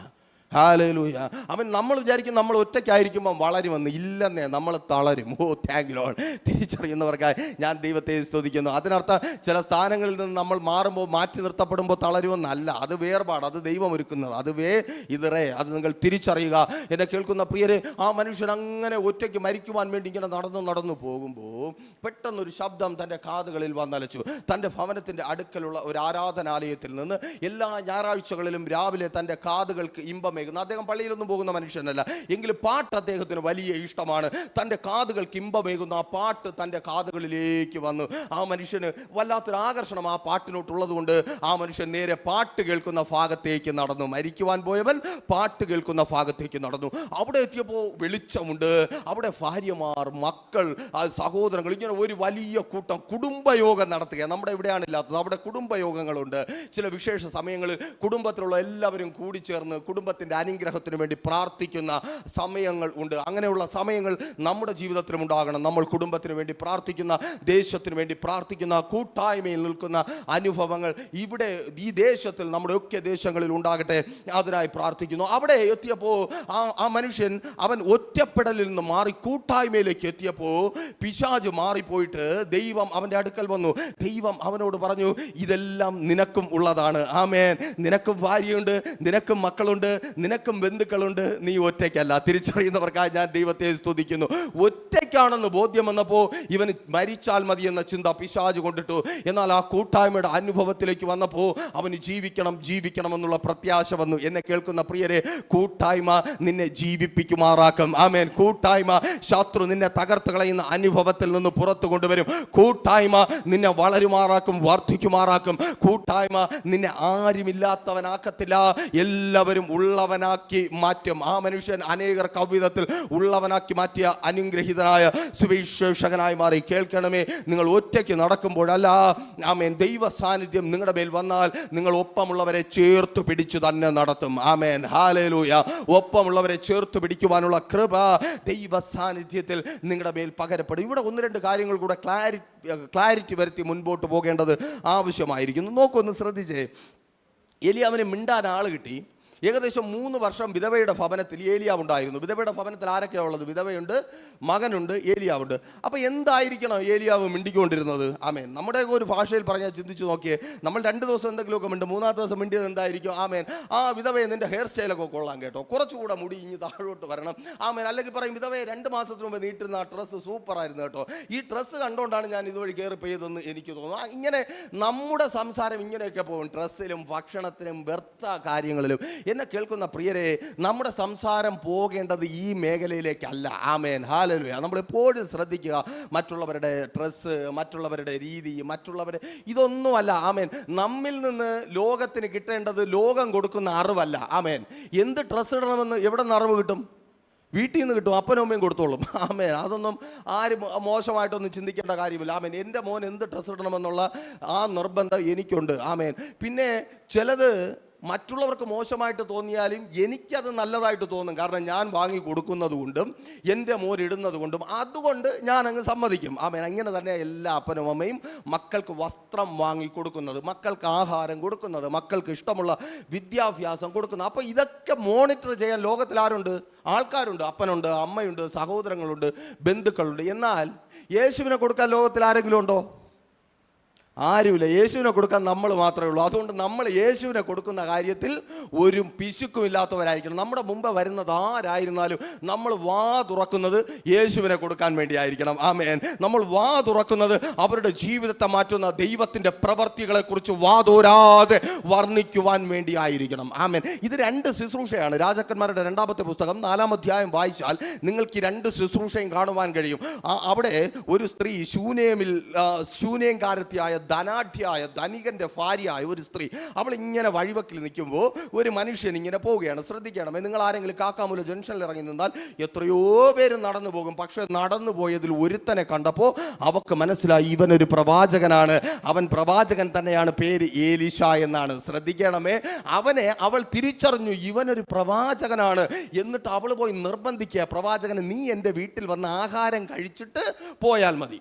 ഹല്ലേലൂയ. അവൻ നമ്മൾ വിചാരിക്കും നമ്മൾ ഒറ്റയ്ക്കായിരിക്കുമ്പം വളരുമെന്ന്. ഇല്ലെന്നേ, നമ്മൾ തളരും. Thank Lord. തിരിച്ചറിയുന്നവർക്കായി ഞാൻ ദൈവത്തെ സ്തുതിക്കുന്നു. അതിനർത്ഥം ചില സ്ഥാനങ്ങളിൽ നിന്ന് നമ്മൾ മാറുമ്പോൾ, മാറ്റി നിർത്തപ്പെടുമ്പോൾ തളരുമെന്നല്ല. അത് വേർപാട്, അത് ദൈവം ഒരുക്കുന്നത്. അത് നിങ്ങൾ തിരിച്ചറിയുക. എന്നെ കേൾക്കുന്ന പ്രിയരെ, ആ മനുഷ്യൻ അങ്ങനെ ഒറ്റയ്ക്ക് മരിക്കുവാൻ വേണ്ടി ഇങ്ങനെ നടന്നു പോകുമ്പോൾ പെട്ടെന്നൊരു ശബ്ദം തൻ്റെ കാതുകളിൽ വന്നലച്ചു. തൻ്റെ ഭവനത്തിൻ്റെ അടുക്കലുള്ള ഒരു ആരാധനാലയത്തിൽ നിന്ന് എല്ലാ ഞായറാഴ്ചകളിലും രാവിലെ തൻ്റെ കാതുകൾക്ക് ഇമ്പം. അദ്ദേഹം പള്ളിയിലൊന്നും പോകുന്ന മനുഷ്യനല്ല, എങ്കിലും പാട്ട് അദ്ദേഹത്തിന് വലിയ ഇഷ്ടമാണ്. തൻ്റെ കാതുകൾക്ക് ഇമ്പമേകുന്ന ആ പാട്ട് തൻ്റെ കാതുകളിലേക്ക് വന്നു. ആ മനുഷ്യന് വല്ലാത്തൊരു ആകർഷണം ആ പാട്ടിനോട്ടുള്ളത് കൊണ്ട് ആ മനുഷ്യൻ നേരെ പാട്ട് കേൾക്കുന്ന ഭാഗത്തേക്ക് നടന്നു. മരിക്കുവാൻ പോയവൻ പാട്ട് കേൾക്കുന്ന ഭാഗത്തേക്ക് നടന്നു. അവിടെ എത്തിയപ്പോൾ വെളിച്ചമുണ്ട്. അവിടെ ഭാര്യമാർ, മക്കൾ, സഹോദരങ്ങൾ, ഇങ്ങനെ ഒരു വലിയ കൂട്ടം കുടുംബയോഗം നടത്തുക. നമ്മുടെ ഇവിടെയാണില്ലാത്തത്, അവിടെ കുടുംബയോഗങ്ങളുണ്ട്. ചില വിശേഷ സമയങ്ങളിൽ കുടുംബത്തിലുള്ള എല്ലാവരും കൂടിച്ചേർന്ന് കുടുംബത്തിൻ്റെ ദൈവത്തിൻ്റെ അനുഗ്രഹത്തിന് വേണ്ടി പ്രാർത്ഥിക്കുന്ന സമയങ്ങൾ ഉണ്ട്. അങ്ങനെയുള്ള സമയങ്ങൾ നമ്മുടെ ജീവിതത്തിലും ഉണ്ടാകണം. നമ്മൾ കുടുംബത്തിന് വേണ്ടി പ്രാർത്ഥിക്കുന്ന, ദേശത്തിന് വേണ്ടി പ്രാർത്ഥിക്കുന്ന, കൂട്ടായ്മയിൽ നിൽക്കുന്ന അനുഭവങ്ങൾ ഇവിടെ ഈ ദേശത്തിൽ, നമ്മുടെ ഒക്കെ ദേശങ്ങളിൽ ഉണ്ടാകട്ടെ. അതിനായി പ്രാർത്ഥിക്കുന്നു. അവിടെ എത്തിയപ്പോൾ ആ മനുഷ്യൻ അവൻ ഒറ്റപ്പെടലിൽ നിന്ന് മാറി കൂട്ടായ്മയിലേക്ക് എത്തിയപ്പോൾ പിശാച് മാറിപ്പോയിട്ട് ദൈവം അവൻ്റെ അടുക്കൽ വന്നു. ദൈവം അവനോട് പറഞ്ഞു, ഇതെല്ലാം നിനക്കും ഉള്ളതാണ്. ആമേൻ. നിനക്കും ഭാര്യയുണ്ട്, നിനക്കും മക്കളുണ്ട്, നിനക്കും ബന്ധുക്കളുണ്ട്. നീ ഒറ്റയ്ക്കല്ല. തിരിച്ചറിയുന്നവർക്കായി ഞാൻ ദൈവത്തെ സ്തുതിക്കുന്നു. ഒറ്റയ്ക്കാണെന്ന് ബോധ്യം വന്നപ്പോൾ ഇവന് മരിച്ചാൽ മതി എന്ന ചിന്ത പിശാച് കൊണ്ടിട്ടു. എന്നാൽ ആ കൂട്ടായ്മയുടെ അനുഭവത്തിലേക്ക് വന്നപ്പോൾ അവന് ജീവിക്കണം എന്നുള്ള പ്രത്യാശ വന്നു. എന്നെ കേൾക്കുന്ന പ്രിയരെ, കൂട്ടായ്മ നിന്നെ ജീവിപ്പിക്കുമാറാക്കും. ആമേൻ. കൂട്ടായ്മ ശത്രു നിന്നെ തകർത്ത് കളയുന്ന അനുഭവത്തിൽ നിന്ന് പുറത്തു കൊണ്ടുവരും. കൂട്ടായ്മ നിന്നെ വളരുമാറാക്കും, വർദ്ധിക്കുമാറാക്കും. കൂട്ടായ്മ നിന്നെ ആരുമില്ലാത്തവനാക്കത്തില്ല, എല്ലാവരും ഉള്ളവനാക്കി മാറ്റും. ആ മനുഷ്യൻ അനേകർ കവിതത്തിൽ ഉള്ളവനാക്കി മാറ്റിയ അനുഗ്രഹീതനായ സുവിശേഷകനായി മാറി. കേൾക്കണമേ, നിങ്ങൾ ഒറ്റയ്ക്ക് നടക്കുമ്പോഴല്ല, ആമേൻ, ദൈവ സാന്നിധ്യം നിങ്ങളുടെ മേൽ വന്നാൽ നിങ്ങൾ ഒപ്പമുള്ളവരെ ചേർത്ത് പിടിച്ചു തന്നെ നടത്തും. ആമേൻ. ഹല്ലേലൂയ. ഒപ്പമുള്ളവരെ ചേർത്ത് പിടിക്കുവാനുള്ള കൃപ ദൈവ സാന്നിധ്യത്തിൽ നിങ്ങളുടെ മേൽ പകരപ്പെടും. ഇവിടെ ഒന്ന് രണ്ട് കാര്യങ്ങൾ കൂടെ ക്ലാരിറ്റി വരുത്തി മുൻപോട്ട് പോകേണ്ടത് ആവശ്യമായിരിക്കുന്നു. നോക്കൊന്ന് ശ്രദ്ധിച്ചേ. എലിയാവിനെ മിണ്ടാൻ ആൾ കിട്ടി. ഏകദേശം 3 വർഷം വിധവയുടെ ഭവനത്തിൽ ഏലിയാവ് ഉണ്ടായിരുന്നു. വിധവയുടെ ഭവനത്തിൽ ആരൊക്കെയാണ് ഉള്ളത്? വിധവയുണ്ട്, മകനുണ്ട്, ഏലിയാവുണ്ട്. അപ്പോൾ എന്തായിരിക്കണം ഏലിയാവ് മിണ്ടിക്കൊണ്ടിരുന്നത്? ആമേൻ. നമ്മുടെ ഒരു ഭാഷയിൽ പറഞ്ഞാൽ ചിന്തിച്ചു നോക്കിയേ. നമ്മൾ 2 ദിവസം എന്തെങ്കിലുമൊക്കെ മിണ്ട്, 3-ാമത്തെ ദിവസം മിണ്ടിയത് എന്തായിരിക്കും? ആമേൻ. ആ വിധവയെ നിൻ്റെ ഹെയർ സ്റ്റൈലൊക്കെ കൊള്ളാം കേട്ടോ, കുറച്ചുകൂടെ മുടി ഇഞ്ഞ് താഴോട്ട് വരണം. ആമേൻ. അല്ലെങ്കിൽ പറയും, വിധവയെ 2 മാസത്തിന് മുമ്പ് നീട്ടിരുന്ന ആ ഡ്രസ്സ് സൂപ്പറായിരുന്നു കേട്ടോ, ഈ ഡ്രസ്സ് കണ്ടുകൊണ്ടാണ് ഞാൻ ഇതുവഴി കയറി പോയതെന്ന് എനിക്ക് തോന്നുന്നു. ഇങ്ങനെ നമ്മുടെ സംസാരം ഇങ്ങനെയൊക്കെ പോകും. ഡ്രസ്സിലും ഭക്ഷണത്തിലും വ്യർത്ഥ കാര്യങ്ങളിലും. എന്നെ കേൾക്കുന്ന പ്രിയരെ, നമ്മുടെ സംസാരം പോകേണ്ടത് ഈ മേഖലയിലേക്കല്ല. ആമേൻ. ഹല്ലേലൂയ. നമ്മൾ എപ്പോഴും ശ്രദ്ധിക്കുക, മറ്റുള്ളവരുടെ ഡ്രസ്സ്, മറ്റുള്ളവരുടെ രീതി, മറ്റുള്ളവരെ ഇതൊന്നുമല്ല. ആമേൻ. നമ്മിൽ നിന്ന് ലോകത്തിന് കിട്ടേണ്ടത് ലോകം കൊടുക്കുന്ന അറിവല്ല. ആമേൻ. എന്ത് ഡ്രസ്സ് ഇടണമെന്ന് എവിടെ നിന്ന് അറിവ് കിട്ടും? വീട്ടിൽ നിന്ന് കിട്ടും. അപ്പനും അമ്മയും കൊടുത്തോളും. ആമേൻ. അതൊന്നും ആരും മോശമായിട്ടൊന്നും ചിന്തിക്കേണ്ട കാര്യമില്ല. ആമേൻ. എൻ്റെ മോൻ എന്ത് ഡ്രസ്സ് ഇടണമെന്നുള്ള ആ നിർബന്ധം എനിക്കുണ്ട്. ആമേൻ. പിന്നെ ചിലത് മറ്റുള്ളവർക്ക് മോശമായിട്ട് തോന്നിയാലും എനിക്കത് നല്ലതായിട്ട് തോന്നും. കാരണം ഞാൻ വാങ്ങി കൊടുക്കുന്നത് കൊണ്ടും എൻ്റെ മോൻ ഇടുന്നത് കൊണ്ടും, അതുകൊണ്ട് ഞാൻ അങ്ങ് സമ്മതിക്കും. ആമേൻ. അങ്ങനെ തന്നെ എല്ലാ അപ്പനും അമ്മയും മക്കൾക്ക് വസ്ത്രം വാങ്ങി കൊടുക്കുന്നത്, മക്കൾക്ക് ആഹാരം കൊടുക്കുന്നത്, മക്കൾക്ക് ഇഷ്ടമുള്ള വിദ്യാഭ്യാസം കൊടുക്കുന്നത്. അപ്പോൾ ഇതൊക്കെ മോണിറ്റർ ചെയ്യാൻ ലോകത്തിൽ ആരുണ്ട്? ആൾക്കാരുണ്ട്. അപ്പനുണ്ട്, അമ്മയുണ്ട്, സഹോദരങ്ങളുണ്ട്, ബന്ധുക്കളുണ്ട്. എന്നാൽ യേശുവിനെ കൊടുക്കാൻ ലോകത്തിൽ ആരെങ്കിലും ഉണ്ടോ? ആരുമില്ല. യേശുവിനെ കൊടുക്കാൻ നമ്മൾ മാത്രമേ ഉള്ളൂ. അതുകൊണ്ട് നമ്മൾ യേശുവിനെ കൊടുക്കുന്ന കാര്യത്തിൽ ഒരു പിശുക്കും ഇല്ലാത്തവരായിരിക്കണം. നമ്മുടെ മുമ്പ് വരുന്നത് ആരായിരുന്നാലും നമ്മൾ വാ തുറക്കുന്നത് യേശുവിനെ കൊടുക്കാൻ വേണ്ടിയായിരിക്കണം. ആമേൻ. നമ്മൾ വാ തുറക്കുന്നത് അവരുടെ ജീവിതത്തെ മാറ്റുന്ന ദൈവത്തിൻ്റെ പ്രവർത്തികളെക്കുറിച്ച് വാതോരാതെ വർണ്ണിക്കുവാൻ വേണ്ടിയായിരിക്കണം. ആമേൻ. ഇത് 2 ശുശ്രൂഷയാണ്. രാജാക്കന്മാരുടെ 2-ാമത്തെ പുസ്തകം 4-ാം അധ്യായം വായിച്ചാൽ നിങ്ങൾക്ക് ഈ 2 ശുശ്രൂഷയും കാണുവാൻ കഴിയും. അവിടെ ഒരു സ്ത്രീ, ശൂന്യംകാരത്തിയായ ധനാഢ്യായ ധനികന്റെ ഭാര്യയായ ഒരു സ്ത്രീ, അവൾ ഇങ്ങനെ വഴിവക്കിൽ നിൽക്കുമ്പോൾ ഒരു മനുഷ്യൻ ഇങ്ങനെ പോവുകയാണ്. ശ്രദ്ധിക്കണം, നിങ്ങൾ ആരെങ്കിലും കാക്കാമൂല ജംഗ്ഷനിൽ ഇറങ്ങി നിന്നാൽ എത്രയോ പേര് നടന്നു പോകും. പക്ഷെ നടന്നു പോയതിൽ ഒരുത്തനെ കണ്ടപ്പോൾ അവക്ക് മനസ്സിലായി, ഇവനൊരു പ്രവാചകനാണ്. അവൻ പ്രവാചകൻ തന്നെയാണ്. പേര് ഏലീശ എന്നാണ്. ശ്രദ്ധിക്കണമേ, അവൾ തിരിച്ചറിഞ്ഞു ഇവനൊരു പ്രവാചകനാണ്. എന്നിട്ട് അവൾ പോയി നിർബന്ധിക്കുക, പ്രവാചകന് നീ എൻ്റെ വീട്ടിൽ വന്ന് ആഹാരം കഴിച്ചിട്ട് പോയാൽ മതി.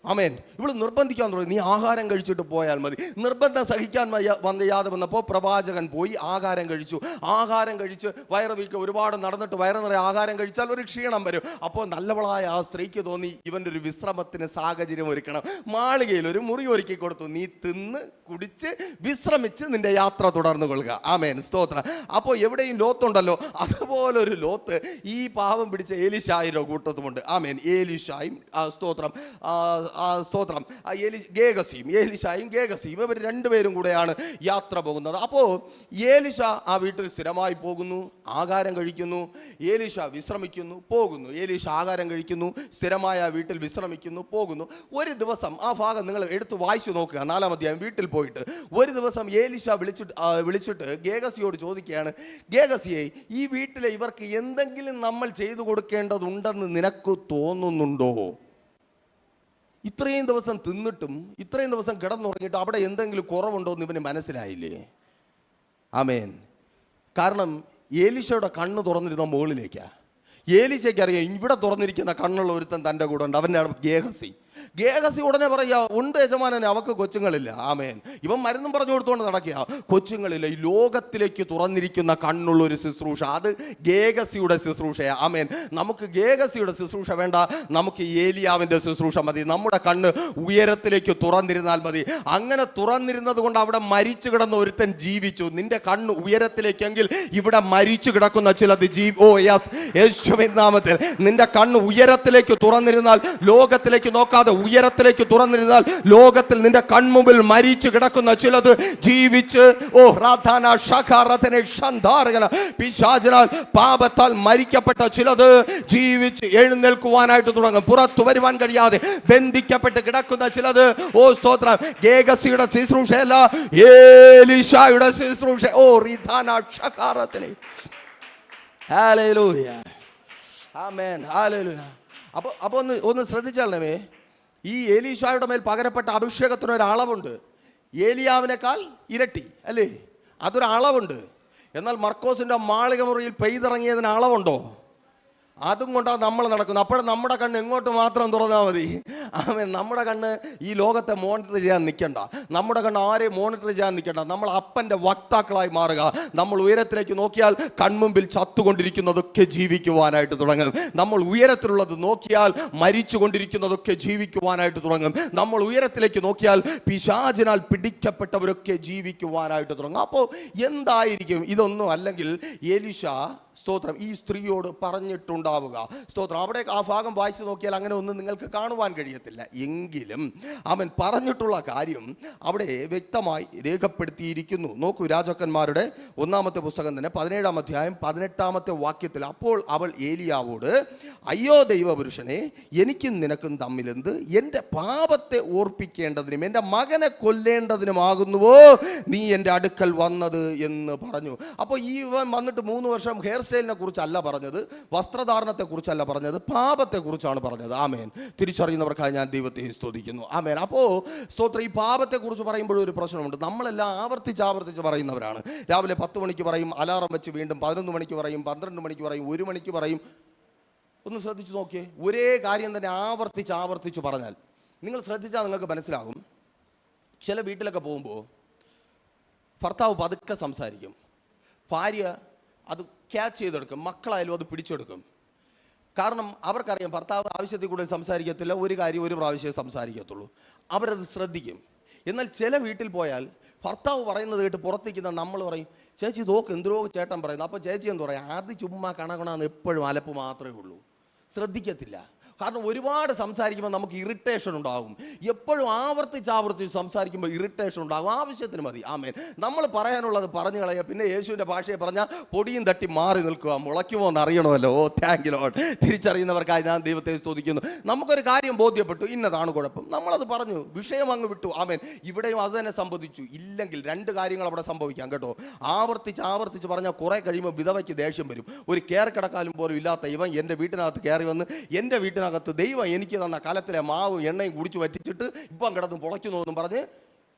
ആമേൻ. ഇവള് നിർബന്ധിക്കാൻ തുടങ്ങി, നീ ആഹാരം കഴിച്ചിട്ട് പോയാൽ മതി. നിർബന്ധം സഹിക്കാൻ വയ്യാതെ വന്നപ്പോൾ പ്രവാചകൻ പോയി ആഹാരം കഴിച്ചു. ആഹാരം കഴിച്ച് വയറ് വീക്ക്, ഒരുപാട് നടന്നിട്ട് വയറ് നിറയെ ആഹാരം കഴിച്ചാൽ ഒരു ക്ഷീണം വരും. അപ്പോൾ നല്ലവളായ ആ സ്ത്രീക്ക് തോന്നി, ഇവൻ്റെ ഒരു വിശ്രമത്തിന് സാഹചര്യം ഒരുക്കണം. മാളികയിൽ ഒരു മുറി ഒരുക്കി കൊടുത്തു. നീ തിന്ന് കുടിച്ച് വിശ്രമിച്ച് നിന്റെ യാത്ര തുടർന്നു കൊള്ളുക. ആമേൻ. സ്തോത്രം. അപ്പോൾ എവിടെയും ലോത്തുണ്ടല്ലോ, അതുപോലൊരു ലോത്ത് ഈ പാവം പിടിച്ച ഏലീശായുടെ കൂട്ടത്തുമുണ്ട്. ആമേൻ. ഏലീശായും സ്തോത്രം സ്തോത്രം ഏലീശായും ഗേഹസിയും ഇവർ 2 പേരും കൂടെയാണ് യാത്ര പോകുന്നത്. അപ്പോൾ ഏലീശ ആ വീട്ടിൽ സ്ഥിരമായി പോകുന്നു, ആഹാരം കഴിക്കുന്നു. ഏലീശ വിശ്രമിക്കുന്നു, പോകുന്നു. ഏലീശ ആഹാരം കഴിക്കുന്നു, സ്ഥിരമായ ആ വീട്ടിൽ വിശ്രമിക്കുന്നു, പോകുന്നു. ഒരു ദിവസം ആ ഭാഗം നിങ്ങൾ എടുത്ത് വായിച്ചു നോക്കുക. 4-ാം അധ്യായം. വീട്ടിൽ പോയിട്ട് ഒരു ദിവസം ഏലീശ വിളിച്ചിട്ട് ഗേഹസിയോട് ചോദിക്കുകയാണ്, ഗേഹസിയെ, ഈ വീട്ടിലെ ഇവർക്ക് എന്തെങ്കിലും നമ്മൾ ചെയ്തു കൊടുക്കേണ്ടതുണ്ടെന്ന് നിനക്ക് തോന്നുന്നുണ്ടോ? ഇത്രയും ദിവസം തിന്നിട്ടും ഇത്രയും ദിവസം കിടന്നുറങ്ങിയിട്ട് അവിടെ എന്തെങ്കിലും കുറവുണ്ടോ എന്ന് ഇവന് മനസ്സിലായില്ലേ? ആമേൻ. കാരണം ഏലീശയുടെ കണ്ണ് തുറന്നിരുന്ന മുകളിലേക്കാണ്. ഏലീശയ്ക്ക് അറിയാം ഇവിടെ തുറന്നിരിക്കുന്ന കണ്ണുള്ള ഒരുത്തൻ തൻ്റെ കൂടെ ഉണ്ട്, അവൻ്റെ ഗേഹസി. ഗേഹസി ഉടനെ പറയാ, ഉണ്ട് യജമാനനെ, അവക്ക് കൊച്ചുങ്ങളില്ല. ആമേൻ. ഇവൻ മരുന്നും പറഞ്ഞു കൊടുത്തുകൊണ്ട് നടക്കുക, കൊച്ചുങ്ങളില്ല. ഈ ലോകത്തിലേക്ക് തുറന്നിരിക്കുന്ന കണ്ണുള്ള ഒരു ശുശ്രൂഷ, അത് ഗേഹസിയുടെ ശുശ്രൂഷയാണ്. ആമേൻ. നമുക്ക് ഗേഹസിയുടെ ശുശ്രൂഷ വേണ്ട, നമുക്ക് ഏലിയാവിൻ്റെ ശുശ്രൂഷ മതി. നമ്മുടെ കണ്ണ് ഉയരത്തിലേക്ക് തുറന്നിരുന്നാൽ മതി. അങ്ങനെ തുറന്നിരുന്നത് കൊണ്ട് അവിടെ മരിച്ചു കിടന്ന ഒരുത്തൻ ജീവിച്ചു. നിന്റെ കണ്ണ് ഉയരത്തിലേക്കെങ്കിൽ ഇവിടെ മരിച്ചു കിടക്കുന്ന ചിലത് യേശുവിൻ നാമത്തിൽ നിന്റെ കണ്ണ് ഉയരത്തിലേക്ക് തുറന്നിരുന്നാൽ, ലോകത്തിലേക്ക് നോക്കാതെ ഉയരത്തിലേക്ക് തുറന്നിരുന്നാൽ, ലോകത്തിൽ നിന്റെ കൺമുമ്പിൽ മരിച്ചു കിടക്കുന്ന ചിലത് ജീവിച്ച് പിശാചിനാൽ പാപത്താൽ മരിക്കപ്പെട്ട ചിലത് ജീവിച്ച് എഴുന്നേൽക്കുവാനായിട്ട് തുടങ്ങും. പുറത്തു വരുവാൻ കഴിയാതെ ബന്ധിക്കപ്പെട്ട് കിടക്കുന്ന ചിലത്, സ്തോത്രം, ഗേഹസിയുടെ ശുശ്രൂഷയല്ല, ഏലീശായുടെ ശുശ്രൂഷ. ഹല്ലേലൂയ, ആമേൻ, ഹല്ലേലൂയ. അപ്പോൾ ഒന്ന് ശ്രദ്ധിച്ചാലേ, ഈ ഏലീശായുടെ മേൽ പകരപ്പെട്ട അഭിഷേകത്തിന് ഒരു അളവുണ്ട്. ഏലിയാവിനേക്കാൾ ഇരട്ടി അല്ലേ, അതൊരു അളവുണ്ട്. എന്നാൽ മർക്കോസിൻ്റെ മാളിക മുറിയിൽ പെയ്തിറങ്ങിയതിന് അളവുണ്ടോ? അതും കൊണ്ടാണ് നമ്മൾ നടക്കുന്നത്. അപ്പോൾ നമ്മുടെ കണ്ണ് എങ്ങോട്ട് മാത്രം തുറന്നാൽ മതി. ആമേൻ. നമ്മുടെ കണ്ണ് ഈ ലോകത്തെ മോണിറ്റർ ചെയ്യാൻ നിൽക്കണ്ട, നമ്മുടെ കണ്ണ് ആരെയും മോണിറ്റർ ചെയ്യാൻ നിൽക്കണ്ട. നമ്മൾ അപ്പൻ്റെ വക്താക്കളായി മാറുക. നമ്മൾ ഉയരത്തിലേക്ക് നോക്കിയാൽ കൺമുമ്പിൽ ചത്തുകൊണ്ടിരിക്കുന്നതൊക്കെ ജീവിക്കുവാനായിട്ട് തുടങ്ങും. നമ്മൾ ഉയരത്തിലുള്ളത് നോക്കിയാൽ മരിച്ചു കൊണ്ടിരിക്കുന്നതൊക്കെ ജീവിക്കുവാനായിട്ട് തുടങ്ങും. നമ്മൾ ഉയരത്തിലേക്ക് നോക്കിയാൽ പിശാചിനാൽ പിടിക്കപ്പെട്ടവരൊക്കെ ജീവിക്കുവാനായിട്ട് തുടങ്ങും. അപ്പോൾ എന്തായിരിക്കും ഇതൊന്നും അല്ലെങ്കിൽ ഏലീശ, സ്തോത്രം, ഈ സ്ത്രീയോട് പറഞ്ഞിട്ടുണ്ടാവുക? സ്തോത്രം, അവിടെ ആ ഭാഗം വായിച്ചു നോക്കിയാൽ അങ്ങനെ ഒന്നും നിങ്ങൾക്ക് കാണുവാൻ കഴിയത്തില്ല. എങ്കിലും അവൻ പറഞ്ഞിട്ടുള്ള കാര്യം അവിടെ വ്യക്തമായി രേഖപ്പെടുത്തിയിരിക്കുന്നു. നോക്കൂ, രാജാക്കന്മാരുടെ 1-ാമത്തെ പുസ്തകം തന്നെ 17-ാം അധ്യായം 18-ാമത്തെ വാക്യത്തിൽ, അപ്പോൾ അവൾ ഏലിയാവോട്, അയ്യോ ദൈവപുരുഷനെ, എനിക്കും നിനക്കും തമ്മിലെന്ത്? എൻ്റെ പാപത്തെ ഓർപ്പിക്കേണ്ടതിനും എൻ്റെ മകനെ കൊല്ലേണ്ടതിനുമാകുന്നുവോ നീ എൻ്റെ അടുക്കൽ വന്നത് എന്ന് പറഞ്ഞു. അപ്പോൾ ഈ വന്നിട്ട് 3 വർഷം ഹെയർ സ്റ്റൈലിനെ കുറിച്ചല്ല പറഞ്ഞത്, വസ്ത്രധാരണത്തെ കുറിച്ചല്ല പറഞ്ഞത്, പാപത്തെ കുറിച്ചാണ് പറഞ്ഞത്. ആമേൻ. തിരിച്ചറിയുന്നവർക്കായി ഞാൻ ദൈവത്തെ സ്തുതിക്കുന്നു. ആമേൻ. അപ്പോൾ സ്തോത്രം, ഈ പാപത്തെ കുറിച്ച് പറയുമ്പോഴും ഒരു പ്രശ്നമുണ്ട്. നമ്മളെല്ലാം ആവർത്തിച്ച് പറയുന്നവരാണ്. രാവിലെ 10 മണിക്ക് പറയും, അലാറം വെച്ച് വീണ്ടും 11 മണിക്ക് പറയും, 12 മണിക്ക് പറയും, 1 മണിക്ക് പറയും. ഒന്ന് ശ്രദ്ധിച്ചു നോക്കിയേ, ഒരേ കാര്യം തന്നെ ആവർത്തിച്ച് പറഞ്ഞാൽ നിങ്ങൾ ശ്രദ്ധിച്ചാൽ നിങ്ങൾക്ക് മനസ്സിലാകും. ചില വീട്ടിലൊക്കെ പോകുമ്പോൾ ഭർത്താവ് പതുക്കെ സംസാരിക്കും, ഭാര്യ അത് ക്യാച്ച് ചെയ്തെടുക്കും, മക്കളായാലും അത് പിടിച്ചെടുക്കും. കാരണം അവർക്കറിയാം ഭർത്താവ് ആവശ്യത്തിൽ കൂടുതൽ സംസാരിക്കത്തില്ല, ഒരു കാര്യം ഒരു പ്രാവശ്യമേ സംസാരിക്കത്തുള്ളൂ. അവരത് ശ്രദ്ധിക്കും. എന്നാൽ ചില വീട്ടിൽ പോയാൽ ഭർത്താവ് പറയുന്നത് കേട്ട് പുറത്തേക്കുന്ന നമ്മൾ പറയും, ചേച്ചി നോക്ക് എന്തോ ചേട്ടൻ പറയുന്നു. അപ്പോൾ ചേച്ചി എന്ത് പറയാം? അത് ചുമ്മാ കണകണമെന്ന് എപ്പോഴും അലപ്പ് മാത്രമേ ഉള്ളൂ, ശ്രദ്ധിക്കത്തില്ല. കാരണം ഒരുപാട് സംസാരിക്കുമ്പോൾ നമുക്ക് ഇറിറ്റേഷൻ ഉണ്ടാകും. എപ്പോഴും ആവർത്തിച്ച് സംസാരിക്കുമ്പോൾ ഇറിറ്റേഷൻ ഉണ്ടാകും. ആവശ്യത്തിന് മതി. ആമേൻ. നമ്മൾ പറയാനുള്ളത് പറഞ്ഞു കളയുക. പിന്നെ യേശുവിൻ്റെ ഭാഷയെ പറഞ്ഞാൽ പൊടിയും തട്ടി മാറി നിൽക്കുക. മുളയ്ക്കുമോ എന്ന് അറിയണമല്ലോ. Thank you Lord. തിരിച്ചറിയുന്നവർക്കായി ഞാൻ ദൈവത്തെ സ്തുതിക്കുന്നു. നമുക്കൊരു കാര്യം ബോധ്യപ്പെട്ടു, ഇന്നതാണ് കുഴപ്പം, നമ്മളത് പറഞ്ഞു, വിഷയം അങ്ങ് വിട്ടു. ആമേൻ. ഇവിടെയും അത് തന്നെ സംഭവിച്ചു. ഇല്ലെങ്കിൽ 2 കാര്യങ്ങൾ അവിടെ സംഭവിക്കാം കേട്ടോ. ആവർത്തിച്ച് പറഞ്ഞാൽ കുറേ കഴിയുമ്പോൾ വിധവയ്ക്ക് ദേഷ്യം വരും. ഒരു കിടക്കാലും പോലും ഇല്ലാത്ത ഇവൻ എൻ്റെ വീട്ടിനകത്ത് കയറി വന്ന് എൻ്റെ വീട്ടിനകത്ത് ദൈവം എനിക്ക് തന്ന കാലത്തിലെ മാവും എണ്ണയും കുടിച്ചു വറ്റിച്ചിട്ട് ഇപ്പം കിടന്ന് പൊളയ്ക്കുന്നു എന്നും പറഞ്ഞ്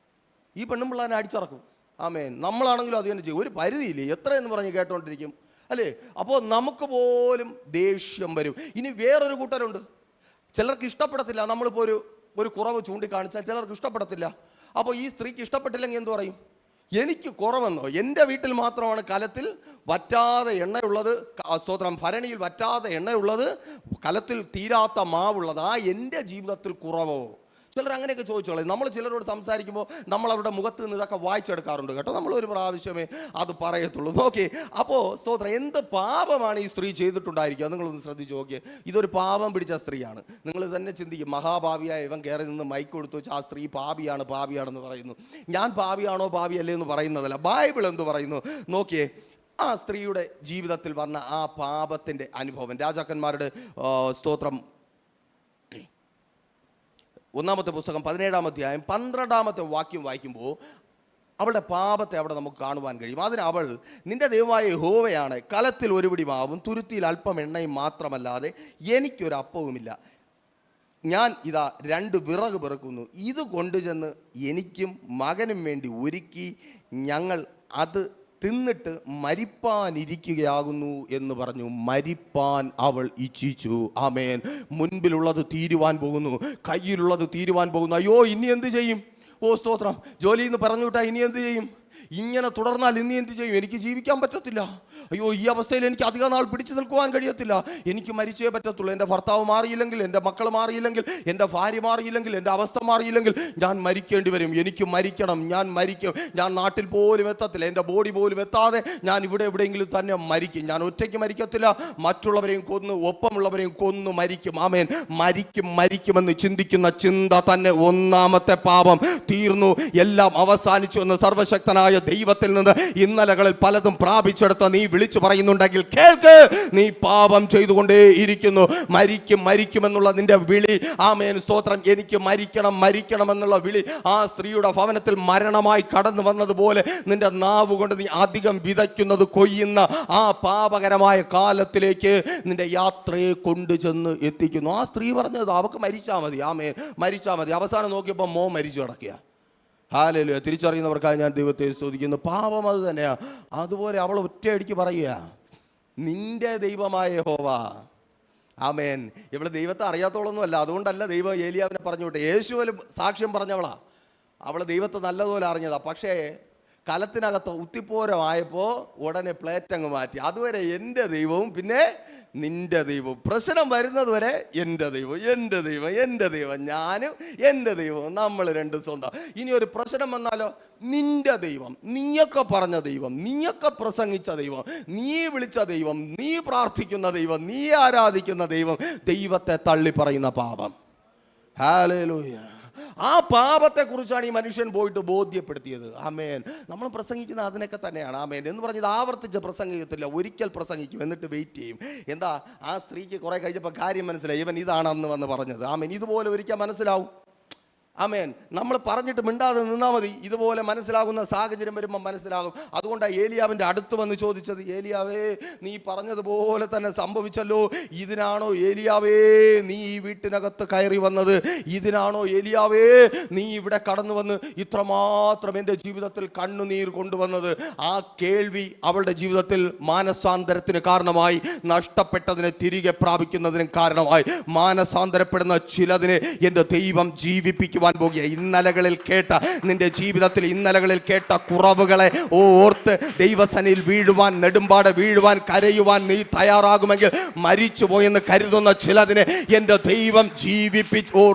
ഈ പെണ്ണും പിള്ളേനെ അടിച്ചിറക്കും. ആമേൻ. നമ്മളാണെങ്കിലും അത് തന്നെ ചെയ്യും. ഒരു പരിധിയില്ലേ, എത്രയെന്ന് പറഞ്ഞ് കേട്ടോണ്ടിരിക്കും അല്ലേ? അപ്പോൾ നമുക്ക് പോലും ദേഷ്യം വരും. ഇനി വേറൊരു കൂട്ടരുണ്ട്, ചിലർക്ക് ഇഷ്ടപ്പെടത്തില്ല. നമ്മളിപ്പോൾ ഒരു കുറവ് ചൂണ്ടിക്കാണിച്ചാൽ ചിലർക്ക് ഇഷ്ടപ്പെടത്തില്ല. അപ്പോൾ ഈ സ്ത്രീക്ക് ഇഷ്ടപ്പെട്ടില്ലെങ്കിൽ എന്ത് പറയും? എനിക്ക് കുറവെന്നോ? എൻ്റെ വീട്ടിൽ മാത്രമാണ് കലത്തിൽ വറ്റാതെ എണ്ണയുള്ളത്, സ്തോത്രം, ഭരണിയിൽ വറ്റാതെ എണ്ണയുള്ളത്, കലത്തിൽ തീരാത്ത മാവുള്ളത്, എൻ്റെ ജീവിതത്തിൽ കുറവോ? ചിലർ അങ്ങനെയൊക്കെ ചോദിച്ചോളൂ. നമ്മൾ ചിലരോട് സംസാരിക്കുമ്പോൾ നമ്മൾ അവരുടെ മുഖത്ത് നിന്ന് ഇതൊക്കെ വായിച്ചെടുക്കാറുണ്ട് കേട്ടോ. നമ്മളൊരു പ്രാവശ്യമേ അത് പറയത്തുള്ളൂ. നോക്കി, അപ്പോൾ സ്തോത്രം, എന്ത് പാപമാണ് ഈ സ്ത്രീ ചെയ്തിട്ടുണ്ടായിരിക്കുക? നിങ്ങളൊന്ന് ശ്രദ്ധിച്ച് നോക്കിയേ. ഇതൊരു പാപം പിടിച്ച സ്ത്രീയാണ്. നിങ്ങൾ തന്നെ ചിന്തിക്കും, മഹാഭാവിയായ ഇവൻ കയറി നിന്ന് മൈക്ക് കൊടുത്തു വെച്ച് ആ സ്ത്രീ പാപിയാണെന്ന് പറയുന്നു. ഞാൻ പാപിയാണോ പാപിയല്ലേ എന്ന് പറയുന്നതല്ല, ബൈബിൾ എന്ത് പറയുന്നു നോക്കിയേ. ആ സ്ത്രീയുടെ ജീവിതത്തിൽ വന്ന ആ പാപത്തിൻ്റെ അനുഭവം, രാജാക്കന്മാരുടെ സ്തോത്രം 1-ാമത്തെ പുസ്തകം 17-ാം അധ്യായം 12-ാമത്തെ വാക്യം വായിക്കുമ്പോൾ അവളുടെ പാപത്തെ അവിടെ നമുക്ക് കാണുവാൻ കഴിയും. അതിന് അവൾ, നിന്റെ ദൈവമായ യഹോവയാണ്, കലത്തിൽ ഒരു പിടി മാവും തുരുത്തിയിൽ അല്പം എണ്ണയും മാത്രമല്ലാതെ എനിക്കൊരു അപ്പവുമില്ല. ഞാൻ ഇതാ 2 വിറക് പെറുക്കുന്നു, ഇത് കൊണ്ടുചെന്ന് എനിക്കും മകനും വേണ്ടി ഒരുക്കി ഞങ്ങൾ അത് തിന്നിട്ട് മരിപ്പാനിരിക്കുകയാകുന്നു എന്ന് പറഞ്ഞു. മരിപ്പാൻ അവൾ ഇച്ഛിച്ചു. ആമേൻ. മുൻപിലുള്ളത് തീരുവാൻ പോകുന്നു, കയ്യിലുള്ളത് തീരുവാൻ പോകുന്നു. അയ്യോ, ഇനി എന്ത് ചെയ്യും? ഓ സ്തോത്രം. ജോലിയിൽ നിന്ന് പറഞ്ഞു വിട്ടാൽ ഇനി എന്ത് ചെയ്യും? ഇങ്ങനെ തുടർന്നാൽ ഇനി എന്ത് ചെയ്യും? എനിക്ക് ജീവിക്കാൻ പറ്റത്തില്ല. അയ്യോ, ഈ അവസ്ഥയിൽ എനിക്ക് അധിക നാൾ പിടിച്ചു നിൽക്കുവാൻ കഴിയത്തില്ല. എനിക്ക് മരിച്ചേ പറ്റത്തുള്ളൂ. എൻ്റെ ഭർത്താവ് മാറിയില്ലെങ്കിൽ, എൻ്റെ മക്കൾ മാറിയില്ലെങ്കിൽ, എൻ്റെ ഭാര്യ മാറിയില്ലെങ്കിൽ, എൻ്റെ അവസ്ഥ മാറിയില്ലെങ്കിൽ ഞാൻ മരിക്കേണ്ടി വരും. എനിക്ക് മരിക്കണം, ഞാൻ മരിക്കും. ഞാൻ നാട്ടിൽ പോലും എത്തത്തില്ല, എൻ്റെ ബോഡി പോലും എത്താതെ ഞാൻ ഇവിടെ എവിടെയെങ്കിലും തന്നെ മരിക്കും. ഞാൻ ഒറ്റയ്ക്ക് മരിക്കത്തില്ല, മറ്റുള്ളവരെയും കൊന്ന്, ഒപ്പമുള്ളവരെയും കൊന്നു മരിക്കും. ആമേൻ. മരിക്കുമെന്ന് ചിന്തിക്കുന്ന ചിന്ത തന്നെ ഒന്നാമത്തെ പാപം. തീർന്നു, എല്ലാം അവസാനിച്ചു എന്ന് സർവശക്തനായ ദൈവത്തിൽ നിന്ന് ഇന്നലകളിൽ പലതും പ്രാപിച്ചെടുത്ത നീ വിളിച്ചു പറയുന്നുണ്ടെങ്കിൽ കേൾക്ക്, നീ പാപം ചെയ്തുകൊണ്ടേ ഇരിക്കുന്നു. മരിക്കുമെന്നുള്ള നിന്റെ വിളി, ആമേൻ സ്തോത്രം, എനിക്ക് മരിക്കണം എന്നുള്ള വിളി ആ സ്ത്രീയുടെ ഭവനത്തിൽ മരണമായി കടന്നു വന്നതുപോലെ നിന്റെ നാവ് കൊണ്ട് നീ അധികം വിതയ്ക്കുന്നത് കൊയ്യുന്ന ആ പാപകരമായ കാലത്തിലേക്ക് നിന്റെ യാത്രയെ കൊണ്ടുചെന്ന് എത്തിക്കുന്നു. ആ സ്ത്രീ പറഞ്ഞത് അവക്ക് മരിച്ചാൽ മതി. ആമേൻ, മരിച്ചാൽ മതി. അവസാനം നോക്കിയപ്പോൾ മോൻ മരിച്ചു കിടക്കുക. ഹല്ലേലൂയ. തിരിച്ചറിയുന്നവർക്കായി ഞാൻ ദൈവത്തെ സ്തുതിക്കുന്നു. പാപം അത് തന്നെയാ. അതുപോലെ അവൾ ഒറ്റയടിക്ക് പറയുക, നിന്റെ ദൈവമായ യഹോവ. ആമേൻ. ഇവള് ദൈവത്തെ അറിയാത്തോളൊന്നുമല്ല, അതുകൊണ്ടല്ല ദൈവം ഏലിയാവിനെ പറഞ്ഞു വിട്ടെ. യേശുവിന് സാക്ഷ്യം പറഞ്ഞവളാ. അവള് ദൈവത്തെ നല്ലതുപോലെ അറിഞ്ഞതാ. പക്ഷേ കലത്തിനകത്ത് ഉത്തിപ്പോരമായപ്പോൾ ഉടനെ പ്ലേറ്റ് അങ്ങ് മാറ്റി. അതുവരെ എൻ്റെ ദൈവവും പിന്നെ നിന്റെ ദൈവവും. പ്രശ്നം വരുന്നത് വരെ എൻ്റെ ദൈവം, എൻ്റെ ദൈവം, എൻ്റെ ദൈവം, ഞാനും എൻ്റെ ദൈവവും, നമ്മൾ രണ്ടും സ്വന്തം. ഇനി ഒരു പ്രശ്നം വന്നാലോ, നിന്റെ ദൈവം, നീയൊക്കെ പറഞ്ഞ ദൈവം, നീയൊക്കെ പ്രസംഗിച്ച ദൈവം, നീ വിളിച്ച ദൈവം, നീ പ്രാർത്ഥിക്കുന്ന ദൈവം, നീ ആരാധിക്കുന്ന ദൈവം. ദൈവത്തെ തള്ളി പറയുന്ന പാപം. ഹല്ലേലൂയ. ആ പാപത്തെക്കുറിച്ചാണ് ഈ മനുഷ്യൻ പോയിട്ട് ബോധ്യപ്പെടുത്തിയത്. ആമേൻ. നമ്മൾ പ്രസംഗിക്കുന്ന അതിനൊക്കെ തന്നെയാണ്. ആമേൻ എന്ന് പറഞ്ഞത് ആവർത്തിച്ച് പ്രസംഗിക്കത്തില്ല, ഒരിക്കൽ പ്രസംഗിക്കും, എന്നിട്ട് വെയിറ്റ് ചെയ്യും. എന്താ, ആ സ്ത്രീക്ക് കുറെ കഴിഞ്ഞപ്പോൾ കാര്യം മനസ്സിലായി, ഇവൻ ഇതാണ് അന്ന് വന്ന് പറഞ്ഞത്. ആമേൻ. ഇതുപോലെ ഒരിക്കൽ മനസ്സിലാവും. ആമേൻ. നമ്മൾ പറഞ്ഞിട്ട് മിണ്ടാതെ നിന്നാൽ മതി. ഇതുപോലെ മനസ്സിലാകുന്ന സാഹചര്യം വരുമ്പോൾ മനസ്സിലാകും. അതുകൊണ്ടാണ് ഏലിയാവിൻ്റെ അടുത്ത് വന്ന് ചോദിച്ചത്, ഏലിയാവേ, നീ പറഞ്ഞതുപോലെ തന്നെ സംഭവിച്ചല്ലോ. ഇതിനാണോ ഏലിയാവേ നീ ഈ വീട്ടിനകത്ത് കയറി വന്നത്? ഇതിനാണോ ഏലിയാവേ നീ ഇവിടെ കടന്നു വന്ന് ഇത്രമാത്രം എൻ്റെ ജീവിതത്തിൽ കണ്ണുനീർ കൊണ്ടുവന്നത്? ആ കേൾവി അവളുടെ ജീവിതത്തിൽ മാനസാന്തരത്തിന് കാരണമായി, നഷ്ടപ്പെട്ടതിനെ തിരികെ പ്രാപിക്കുന്നതിനും കാരണമായി. മാനസാന്തരപ്പെടുന്ന ചിലതിനെ എൻ്റെ ദൈവം ജീവിപ്പിക്കും. ഇന്നലകളിൽ കേട്ട, നിന്റെ ജീവിതത്തിൽ ഇന്നലകളിൽ കേട്ട കുറവുകളെ ഓർത്ത് ദൈവസന്നിധിയിൽ വീഴുവാൻ, നെടുമ്പാട് വീഴുവാൻ, കരയുവാൻ നീ തയ്യാറാകുമെങ്കിൽ, മരിച്ചു പോയെന്ന് കരുതുന്ന ചിലതിനെ എൻ്റെ ദൈവം ജീവിപ്പിച്ചു.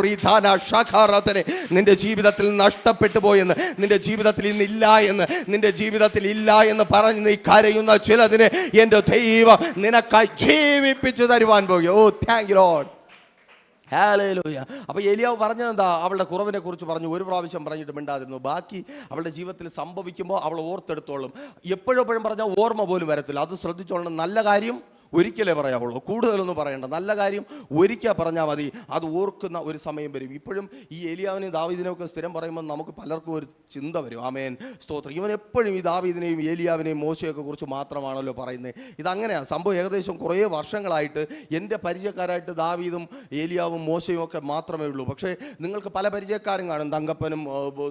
നിന്റെ ജീവിതത്തിൽ നഷ്ടപ്പെട്ടു പോയെന്ന്, നിന്റെ ജീവിതത്തിൽ ഇന്നില്ല എന്ന്, നിന്റെ ജീവിതത്തിൽ ഇല്ല എന്ന് പറഞ്ഞ് നീ കരയുന്ന ചിലതിനെ എൻ്റെ ദൈവം നിനക്കായി ജീവിപ്പിച്ചു തരുവാൻ പോകും. ഓ താങ്ക് യു ലോർഡ്. ഹല്ലേലൂയ. അപ്പോൾ ഏലിയാവ് പറഞ്ഞതെന്താ? അവളുടെ കുറവിനെ കുറിച്ച് പറഞ്ഞു. ഒരു പ്രാവശ്യം പറഞ്ഞിട്ട് മിണ്ടാതിരുന്നു. ബാക്കി അവളുടെ ജീവിതത്തിൽ സംഭവിക്കുമ്പോൾ അവൾ ഓർത്തെടുത്തോളും. എപ്പോഴെപ്പോഴും പറഞ്ഞാൽ ഓർമ്മ പോലും വരത്തില്ല. അത് ശ്രദ്ധിച്ചോളണം. നല്ല കാര്യം ഒരിക്കലേ പറയാവുള്ളൂ, കൂടുതലൊന്നും പറയണ്ട. നല്ല കാര്യം ഒരിക്കൽ പറഞ്ഞാൽ മതി. അത് ഓർക്കുന്ന ഒരു സമയം വരും. ഇപ്പോഴും ഈ ഏലിയാവിനെയും ദാവീദിനെയും ഒക്കെ സ്ഥിരം പറയുമ്പോൾ നമുക്ക് പലർക്കും ഒരു ചിന്ത വരും. ആമേൻ സ്തോത്രം. ഇവൻ എപ്പോഴും ഈ ദാവീദിനെയും ഏലിയാവിനെയും മോശയൊക്കെ കുറിച്ച് മാത്രമാണല്ലോ പറയുന്നത്. ഇതങ്ങനെയാണ് സംഭവം. ഏകദേശം കുറേ വർഷങ്ങളായിട്ട് എൻ്റെ പരിചയക്കാരായിട്ട് ദാവീദും ഏലിയാവും മോശയും ഒക്കെ മാത്രമേ ഉള്ളൂ. പക്ഷേ നിങ്ങൾക്ക് പല പരിചയക്കാരും കാണും. തങ്കപ്പനും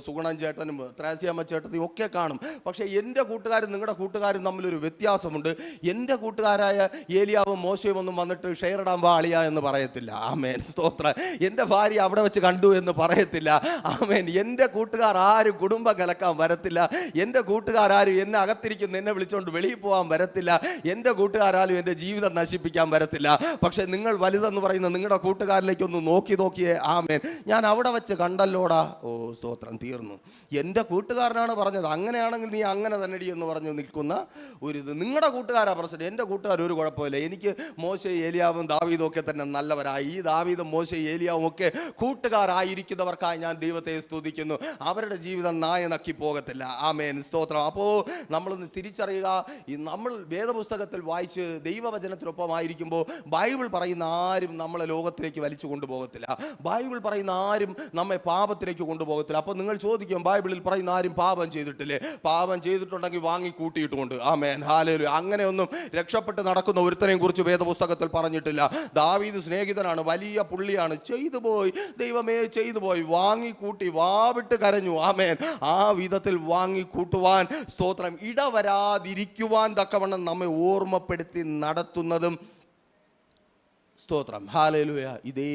സുഗുണൻ ചേട്ടനും ത്രാസിയമ്മ ചേട്ടത്തിയും ഒക്കെ കാണും. പക്ഷേ എൻ്റെ കൂട്ടുകാരും നിങ്ങളുടെ കൂട്ടുകാരും തമ്മിലൊരു വ്യത്യാസമുണ്ട്. എൻ്റെ കൂട്ടുകാരായ ഏലിയാവും മോശയും ഒന്നും വന്നിട്ട് ഷെയർ ഇടാൻ വാളിയ എന്ന് പറയത്തില്ല. ആമേൻ സ്തോത്രം. എൻ്റെ ഭാര്യ അവിടെ വെച്ച് കണ്ടു എന്ന് പറയത്തില്ല. ആമേൻ. എൻ്റെ കൂട്ടുകാർ ആരും കുടുംബം കലക്കാൻ വരത്തില്ല. എൻ്റെ കൂട്ടുകാരും എന്നെ അകത്തിരിക്കുന്ന എന്നെ വിളിച്ചുകൊണ്ട് വെളിയിൽ പോകാൻ വരത്തില്ല. എൻ്റെ കൂട്ടുകാരും എൻ്റെ ജീവിതം നശിപ്പിക്കാൻ വരത്തില്ല. പക്ഷെ നിങ്ങൾ വലുതെന്ന് പറയുന്ന നിങ്ങളുടെ കൂട്ടുകാരിലേക്കൊന്ന് നോക്കിയേ. ആമേൻ. ഞാൻ അവിടെ വെച്ച് കണ്ടല്ലോടാ. ഓ സ്തോത്രം, തീർന്നു. എൻ്റെ കൂട്ടുകാരനാണ് പറഞ്ഞത്, അങ്ങനെയാണെങ്കിൽ നീ അങ്ങനെ തന്നെടി എന്ന് പറഞ്ഞു നിൽക്കുന്ന ഒരിത്. നിങ്ങളുടെ കൂട്ടുകാരാ പ്രശ്നം. എൻ്റെ കൂട്ടുകാർ ഒരു കുഴപ്പമില്ല. എനിക്ക് മോശയും ഏലിയാവും ദാവീദും ഒക്കെ തന്നെ നല്ലവരായി. ഈ ദാവീദും മോശയും ഏലിയാവും ഒക്കെ കൂട്ടുകാരായിരിക്കുന്നവർക്കായി ഞാൻ ദൈവത്തെ സ്തുതിക്കുന്നു. അവരുടെ ജീവിതം നായനക്കി പോകത്തില്ല. ആമേൻ സ്തോത്രം. അപ്പോൾ നമ്മളൊന്ന് തിരിച്ചറിയുക, നമ്മൾ വേദപുസ്തകത്തിൽ വായിച്ച് ദൈവവചനത്തിനൊപ്പമായിരിക്കുമ്പോൾ ബൈബിൾ പറയുന്ന ആരും നമ്മളെ ലോകത്തിലേക്ക് വലിച്ചു കൊണ്ടുപോകത്തില്ല. ബൈബിൾ പറയുന്ന ആരും നമ്മെ പാപത്തിലേക്ക് കൊണ്ടുപോകത്തില്ല. അപ്പോൾ നിങ്ങൾ ചോദിക്കും, ബൈബിളിൽ പറയുന്ന ആരും പാപം ചെയ്തിട്ടില്ലേ? പാപം ചെയ്തിട്ടുണ്ടെങ്കിൽ വാങ്ങി കൂട്ടിയിട്ടുമുണ്ട്. Amen hallelujah. അങ്ങനെയൊന്നും രക്ഷപ്പെട്ട് നടക്കുന്ന ഒരുത്തനെയും കുറിച്ച് വേദപുസ്തകത്തിൽ പറഞ്ഞിട്ടില്ല. ദാവീദ് സ്നേഹിതനാണ്, വലിയ പുള്ളിയാണ്, ചെയ്തു പോയി, ദൈവമേ ചെയ്തു പോയി, വാങ്ങിക്കൂട്ടി വാവിട്ട് കരഞ്ഞു. ആമേൻ. ആ വിധത്തിൽ വാങ്ങിക്കൂട്ടുവാൻ സ്തോത്രം, ഇടവരാതിരിക്കുവാൻ തക്കവണ്ണം നമ്മെ ഓർമ്മപ്പെടുത്തി നടത്തുന്നതും സ്തോത്രം ഹല്ലേലൂയ ഇതേ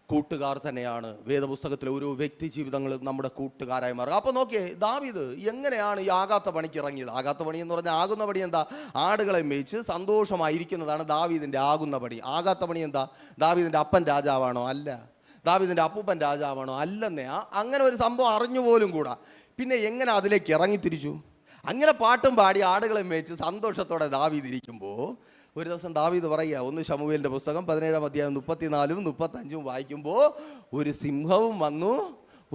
കൂട്ടുകാർ തന്നെയാണ്. വേദപുസ്തകത്തിലെ ഓരോ വ്യക്തി ജീവിതങ്ങളും നമ്മുടെ കൂട്ടുകാരായി മാറുക. അപ്പോൾ നോക്കിയേ, ദാവീദ് എങ്ങനെയാണ് ഈ ആകാത്ത പണിക്ക് ഇറങ്ങിയത്? ആകാത്ത പണി എന്ന് പറഞ്ഞാൽ ആകുന്ന പണി എന്താ? ആടുകളെ മേയിച്ച് സന്തോഷമായിരിക്കുന്നതാണ് ദാവീദിൻ്റെ ആകുന്ന പണി. ആകാത്ത പണി എന്താ? ദാവീദിൻ്റെ അപ്പൻ രാജാവാണോ? അല്ല. ദാവീദിൻ്റെ അപ്പൂപ്പൻ രാജാവാണോ? അല്ലെന്നേ. അങ്ങനെ ഒരു സംഭവം അറിഞ്ഞുപോലും കൂടാ. പിന്നെ എങ്ങനെ അതിലേക്ക് ഇറങ്ങിത്തിരിച്ചു? അങ്ങനെ പാട്ടും പാടി ആടുകളെ മേയിച്ച് സന്തോഷത്തോടെ ദാവീദ് ഇരിക്കുമ്പോൾ ഒരു ദിവസം ദാവീദ് പറയുക, 1 ശമൂവേലിൻ്റെ പുസ്തകം 17-ാം അധ്യായം 34-ഉം 35-ഉം വായിക്കുമ്പോൾ, ഒരു സിംഹവും വന്നു,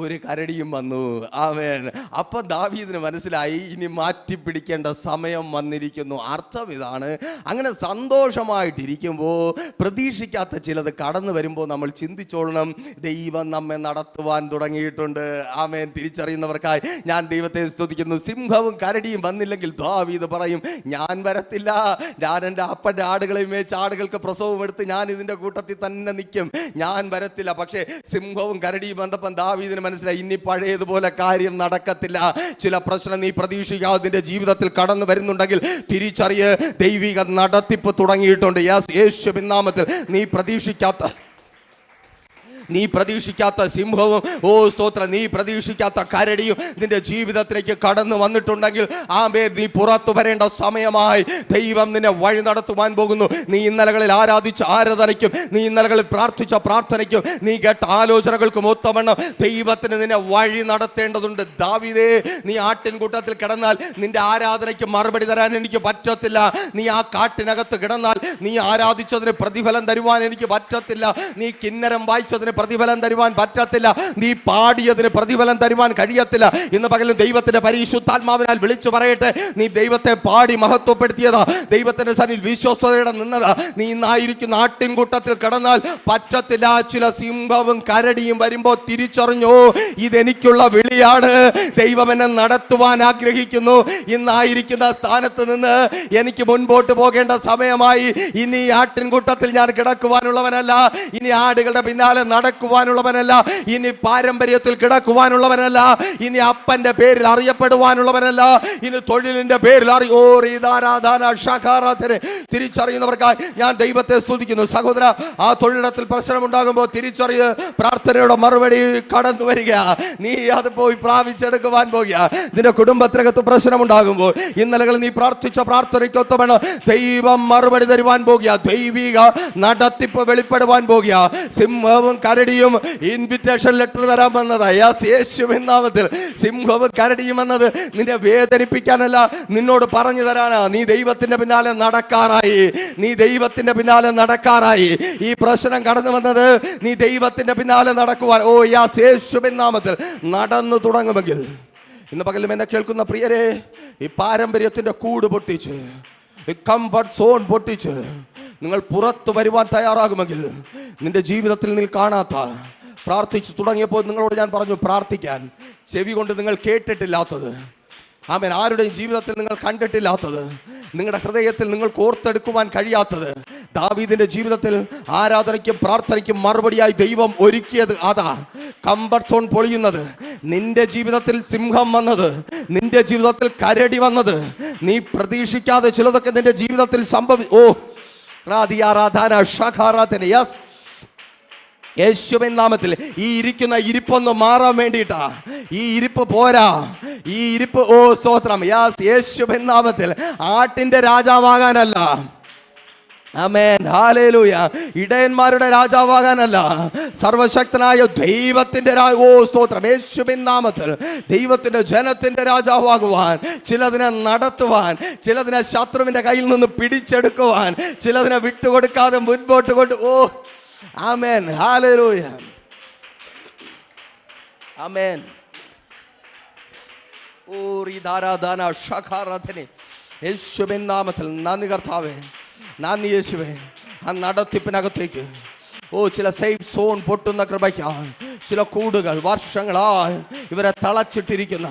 ഒരു കരടിയും വന്നു. ആമേൻ. അപ്പം ദാവീദിന് മനസ്സിലായി, ഇനി മാറ്റിപ്പിടിക്കേണ്ട സമയം വന്നിരിക്കുന്നു. അർത്ഥം ഇതാണ്, അങ്ങനെ സന്തോഷമായിട്ടിരിക്കുമ്പോൾ പ്രതീക്ഷിക്കാത്ത ചിലത് കടന്നു വരുമ്പോൾ നമ്മൾ ചിന്തിച്ചോളണം, ദൈവം നമ്മെ നടത്തുവാൻ തുടങ്ങിയിട്ടുണ്ട്. ആമേൻ. തിരിച്ചറിയുന്നവർക്കായി ഞാൻ ദൈവത്തെ സ്തുതിക്കുന്നു. സിംഹവും കരടിയും വന്നില്ലെങ്കിൽ ദാവീദ് പറയും, ഞാൻ വരത്തില്ല, ഞാൻ എൻ്റെ അപ്പൻ്റെ ആടുകളെ മേച്ച് ആടുകൾക്ക് പ്രസവം എടുത്ത് ഞാൻ ഇതിൻ്റെ കൂട്ടത്തിൽ തന്നെ നിൽക്കും, ഞാൻ വരത്തില്ല. പക്ഷേ സിംഹവും കരടിയും വന്നപ്പം ദാവീദിന് മനസ്സിലായി, ഇനി പഴയതുപോലെ കാര്യം നടക്കത്തില്ല. ചില പ്രശ്നം നീ പ്രതീക്ഷിക്കാതെ നിന്റെ ജീവിതത്തിൽ കടന്നു വരുന്നുണ്ടെങ്കിൽ തിരിച്ചറിയ്, ദൈവിക നടത്തിപ്പ് തുടങ്ങിയിട്ടുണ്ട്. യേശുവിൻ നാമത്തിൽ നീ പ്രതീക്ഷിക്കാത്ത സിംഹവും, ഓ സ്തോത്രം, നീ പ്രതീക്ഷിക്കാത്ത കരടിയും നിന്റെ ജീവിതത്തിലേക്ക് കടന്നു വന്നിട്ടുണ്ടെങ്കിൽ ആമേൻ, നീ പുറത്തു വരേണ്ട സമയമായി. ദൈവം നിന്നെ വഴി നടത്തുവാൻ പോകുന്നു. നീ ഇന്നലകളിൽ ആരാധിച്ച ആരാധനയ്ക്കും, നീ ഇന്നലകളിൽ പ്രാർത്ഥിച്ച പ്രാർത്ഥനയ്ക്കും, നീ കേട്ട ആലോചനകൾക്കും ഒത്തവണ്ണം ദൈവത്തിന് നിന്നെ വഴി നടത്തേണ്ടതുണ്ട്. ദാവീദേ, നീ ആട്ടിൻകൂട്ടത്തിൽ കിടന്നാൽ നിന്റെ ആരാധനയ്ക്ക് മറുപടി തരാൻ എനിക്ക് പറ്റത്തില്ല. നീ ആ കാട്ടിനകത്ത് കിടന്നാൽ നീ ആരാധിച്ചതിന് പ്രതിഫലം തരുവാൻ എനിക്ക് പറ്റത്തില്ല. നീ കിന്നരം വായിച്ചതിന് പ്രതിഫലം തരുവാൻ പറ്റത്തില്ല. നീ പാടിയതിന് പ്രതിഫലം തരുവാൻ കഴിയത്തില്ല. ഇന്ന് പകലും ദൈവത്തിന്റെ പരിശുദ്ധാത്മാവിനാൽ വിളിച്ചു പറയട്ടെ, നീ ദൈവത്തെ പാടി മഹത്വപ്പെടുത്തിയതാ, ദൈവത്തിന്റെ സന്നിധിയിൽ വിശ്വസ്തയോടെ നിന്നതാ. നീ ഇന്നായിരിക്കുന്ന ആട്ടിൻകൂട്ടത്തിൽ കിടന്നാൽ പറ്റത്തില്ല. ചില സിംഹവും കരടിയും വരുമ്പോൾ തിരിച്ചറിഞ്ഞോ, ഇതെനിക്കുള്ള വിളിയാണ്, ദൈവം എന്നെ നടത്തുവാൻ ആഗ്രഹിക്കുന്നു. ഇന്നായിരിക്കുന്ന സ്ഥാനത്ത് നിന്ന് എനിക്ക് മുൻപോട്ട് പോകേണ്ട സമയമായി. ഇനി ആട്ടിൻകൂട്ടത്തിൽ ഞാൻ കിടക്കുവാനുള്ളവനല്ല, ഇനി ആടുകളുടെ പിന്നാലെ നടക്കുവാനുള്ളവനല്ല, ഇനി പാരമ്പര്യത്തിൽ കിടക്കുവാനുള്ളവനല്ല, ഇനി അപ്പന്റെ പേരിൽ അറിയപ്പെടുവാനുള്ളവനല്ല, ഇനി തൊഴിലിന്റെ പേരിൽ തിരിച്ചറിയുന്നവർക്കായി ഞാൻ ദൈവത്തെ സ്തുതിക്കുന്നു. സഹോദര, ആ തൊഴിലിടത്തിൽ പ്രശ്നമുണ്ടാകുമ്പോൾ തിരിച്ചറിയ, പ്രാർത്ഥനയുടെ മറുപടി കടന്നു വരിക. നീ അത് പോയി പ്രാപിച്ചെടുക്കുവാൻ പോകുക. നിന്റെ കുടുംബത്തിനകത്ത് പ്രശ്നമുണ്ടാകുമ്പോൾ ഇന്നലകൾ നീ പ്രാർത്ഥിച്ച പ്രാർത്ഥനയ്ക്കൊത്തവണ്ണം ദൈവം മറുപടി തരുവാൻ പോകുക. ദൈവിക നടത്തിപ്പ് വെളിപ്പെടുവാൻ പോകുക. സിംഹവും കരടിയും ഇൻവിറ്റേഷൻ ലെറ്റർ തരാൻ വന്നതാ. യേശുവിൻ നാമത്തിൽ സിംഹവും കരടിയും വന്നത് നിന്നെ വേദനിപ്പിക്കാനല്ല, നിന്നോട് പറഞ്ഞു തരാനാ. നീ ദൈവത്തിന്റെ പിന്നാലെ നടക്കാറായി, നീ ദൈവത്തിന്റെ പിന്നാലെ നടക്കാറായി. ഈ പ്രശ്നം കടന്നു വന്നത് നീ ദൈവത്തിന്റെ പിന്നാലെ നടക്കുവാൻ, ഓ യേശുവിൻ നാമത്തിൽ നടന്നു തുടങ്ങുമെങ്കിൽ, ഇന്ന് പകലും എന്നെ കേൾക്കുന്ന പ്രിയരെ, ഈ പാരമ്പര്യത്തിന്റെ കൂട് പൊട്ടിച്ച്, ഈ കംഫർട്ട് സോൺ പൊട്ടിച്ച് നിങ്ങൾ പുറത്തു വരുവാൻ തയ്യാറാകുമെങ്കിൽ, നിന്റെ ജീവിതത്തിൽ നിങ്ങൾ കാണാത്ത, പ്രാർത്ഥിച്ചു തുടങ്ങിയപ്പോൾ നിങ്ങളോട് ഞാൻ പറഞ്ഞു പ്രാർത്ഥിക്കാൻ, ചെവി കൊണ്ട് നിങ്ങൾ കേട്ടിട്ടില്ലാത്തത്, ആമേൻ, ആരുടെയും ജീവിതത്തിൽ നിങ്ങൾ കണ്ടിട്ടില്ലാത്തത്, നിങ്ങളുടെ ഹൃദയത്തിൽ നിങ്ങൾക്ക് ഓർത്തെടുക്കുവാൻ കഴിയാത്തത്, ദാവീദിന്റെ ജീവിതത്തിൽ ആരാധനയ്ക്കും പ്രാർത്ഥനയ്ക്കും മറുപടിയായി ദൈവം ഒരുക്കിയത് അതാ. കംഫർട്ട് സോൺ പൊളിയുന്നത്, നിന്റെ ജീവിതത്തിൽ സിംഹം വന്നത്, നിന്റെ ജീവിതത്തിൽ കരടി വന്നത്, നീ പ്രതീക്ഷിക്കാതെ ചിലതൊക്കെ നിന്റെ ജീവിതത്തിൽ യേശുവിൻ നാമത്തിൽ ഈ ഇരിക്കുന്ന ഇരിപ്പൊന്ന് മാറാൻ വേണ്ടിയിട്ടാ. ഈ ഇരിപ്പ് പോരാ, ഈ ഇരിപ്പ്, ഓ സ്തോത്രം, യേശുവിൻ നാമത്തിൽ ആട്ടിന്റെ രാജാവാകാനല്ല, ആമേൻ, ഹല്ലേലൂയ, ഇടയന്മാരുടെ രാജാവാകാനല്ല, സർവശക്തനായ ദൈവത്തിന്റെ ഓ സ്തോത്രം, യേശുവിൻ നാമത്തിൽ ദൈവത്തിന്റെ ജനത്തിന്റെ രാജാവാകുവാൻ, ചിലതിനെ നടത്തുവാൻ, ചിലതിനെ ശത്രുവിന്റെ കയ്യിൽ നിന്ന് പിടിച്ചെടുക്കുവാൻ, ചിലതിനെ വിട്ടുകൊടുക്കാതെ മുൻപോട്ട് കൊണ്ട്, ഓ ആമേൻ, ഹല്ലേലൂയ, ആമേൻ. ഓ റിദാരാദാന ശഖാരാധനെ യേശുവിൻ നാമത്തിൽ നന്ദി കർത്താവേ, നന്ദി യേശുവേ. ആ നടത്തിപ്പിനകത്തേക്ക്, ഓ ചില സേഫ് സോൺ പൊട്ടുന്ന കൃപയ്ക്ക്, ചില കൂടുകൾ വർഷങ്ങളായി ഇവരെ തളച്ചിട്ടിരിക്കുന്ന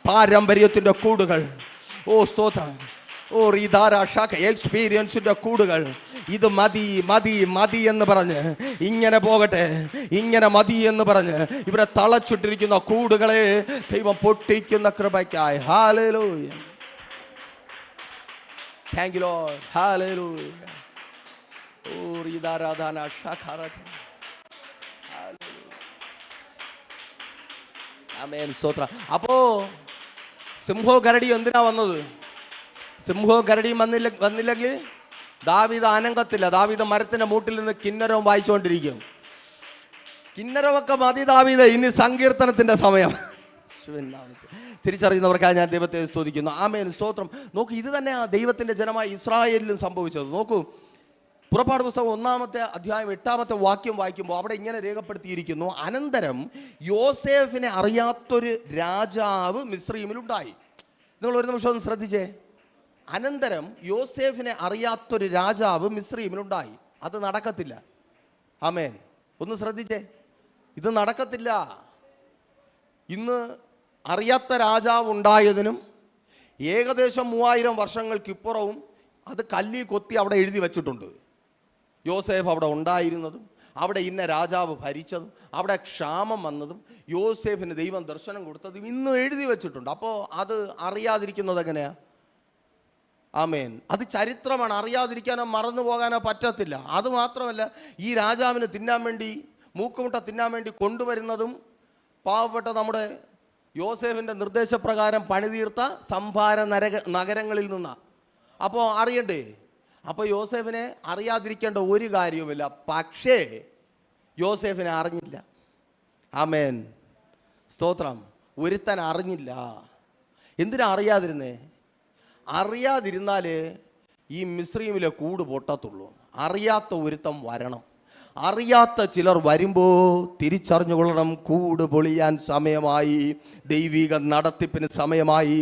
പാരമ്പര്യത്തിന്റെ കൂടുകൾ, ഓ സ്തോത്രം, ഓ റിദാരാഷാക്ക എക്സ്പീരിയൻസിന്റെ കൂടുകൾ. ഇത് മതി മതി മതി എന്ന് പറഞ്ഞ് ഇങ്ങനെ പോകട്ടെ, ഇങ്ങനെ മതി എന്ന് പറഞ്ഞ് ഇവരെ തളച്ചിട്ടിരിക്കുന്ന കൂടുകളെ ദൈവം പൊട്ടിക്കുന്ന കൃപയ്ക്കായി. Hallelujah. Thank you Lord. Hallelujah. ഓ റിദാരാധാനാഷാഖാരഥ. ആമേൻ. സ്തോത്രം. അപ്പോ സിംഹോ ഗരടി എന്തിനാ വന്നത്? സിംഹോ ഗരടിയും വന്നില്ലെങ്കിൽ ദാവീദ് അനങ്കത്തില്ല. ദാവീദ് മരത്തിന്റെ മൂട്ടിൽ നിന്ന് കിന്നരവും വായിച്ചുകൊണ്ടിരിക്കും. കിന്നരമൊക്കെ മതി ദാവീദ്, ഇനി സങ്കീർത്തനത്തിന്റെ സമയം. തിരിച്ചറിയുന്നവർക്കായി ഞാൻ ദൈവത്തെ സ്തുതിക്കുന്നു. ആമേൻ. സ്തോത്രം. നോക്കൂ, ഇത് തന്നെ ആ ദൈവത്തിന്റെ ജനമായ ഇസ്രായേലിലും സംഭവിച്ചത്. നോക്കൂ, പുറപ്പാട് പുസ്തകം 1-ാമത്തെ അധ്യായം 8-ാമത്തെ വാക്യം വായിക്കുമ്പോൾ അവിടെ ഇങ്ങനെ രേഖപ്പെടുത്തിയിരിക്കുന്നു: അനന്തരം യോസേഫിനെ അറിയാത്തൊരു രാജാവ് മിസ്രയീമിലുണ്ടായി. നിങ്ങൾ ഒരു നിമിഷം ഒന്ന് ശ്രദ്ധിച്ചേ. അനന്തരം യോസേഫിനെ അറിയാത്തൊരു രാജാവ് മിസ്രയീമിലുണ്ടായി. അത് നടക്കത്തില്ല. ആമേൻ. ഒന്ന് ശ്രദ്ധിച്ചേ, ഇത് നടക്കത്തില്ല. ഇന്ന് അറിയാത്ത രാജാവ് ഉണ്ടായതിനും ഏകദേശം 3000 വർഷങ്ങൾക്കിപ്പുറവും അത് കല്ലി കൊത്തി അവിടെ എഴുതി വച്ചിട്ടുണ്ട്. യോസേഫ് അവിടെ ഉണ്ടായിരുന്നതും അവിടെ ഇന്ന രാജാവ് ഭരിച്ചതും അവിടെ ക്ഷാമം വന്നതും യോസേഫിന് ദൈവം ദർശനം കൊടുത്തതും ഇന്ന് എഴുതി വെച്ചിട്ടുണ്ട്. അപ്പോൾ അത് അറിയാതിരിക്കുന്നത് എങ്ങനെയാ? ആമേൻ. അത് ചരിത്രമാണ്. അറിയാതിരിക്കാനോ മറന്നു പോകാനോ പറ്റത്തില്ല. അതുമാത്രമല്ല, ഈ രാജാവിന് തിന്നാൻ വേണ്ടി, മൂക്കുമുട്ട തിന്നാൻ വേണ്ടി കൊണ്ടുവരുന്നതും പാവപ്പെട്ട നമ്മുടെ യോസേഫിൻ്റെ നിർദ്ദേശപ്രകാരം പണിതീർത്ത സംഭാര നഗരങ്ങളിൽ നിന്നാണ്. അപ്പോൾ അറിയണ്ടേ? അപ്പോൾ യോസേഫിനെ അറിയാതിരിക്കേണ്ട ഒരു കാര്യവുമില്ല. പക്ഷേ യോസേഫിനെ അറിഞ്ഞില്ല. ആമേൻ. സ്തോത്രം. ഒരുത്തൻ അറിഞ്ഞില്ല. എന്തിനാ അറിയാതിരുന്നേ? അറിയാതിരുന്നാലേ ഈ മിസ്രയീമിലെ കൂട് പൊട്ടത്തുള്ളൂ. അറിയാത്ത ഒരുത്തം വരണം. അറിയാത്ത ചിലർ വരുമ്പോൾ തിരിച്ചറിഞ്ഞുകൊള്ളണം, കൂട് പൊളിയാൻ സമയമായി, ദൈവിക നടത്തിപ്പിന് സമയമായി,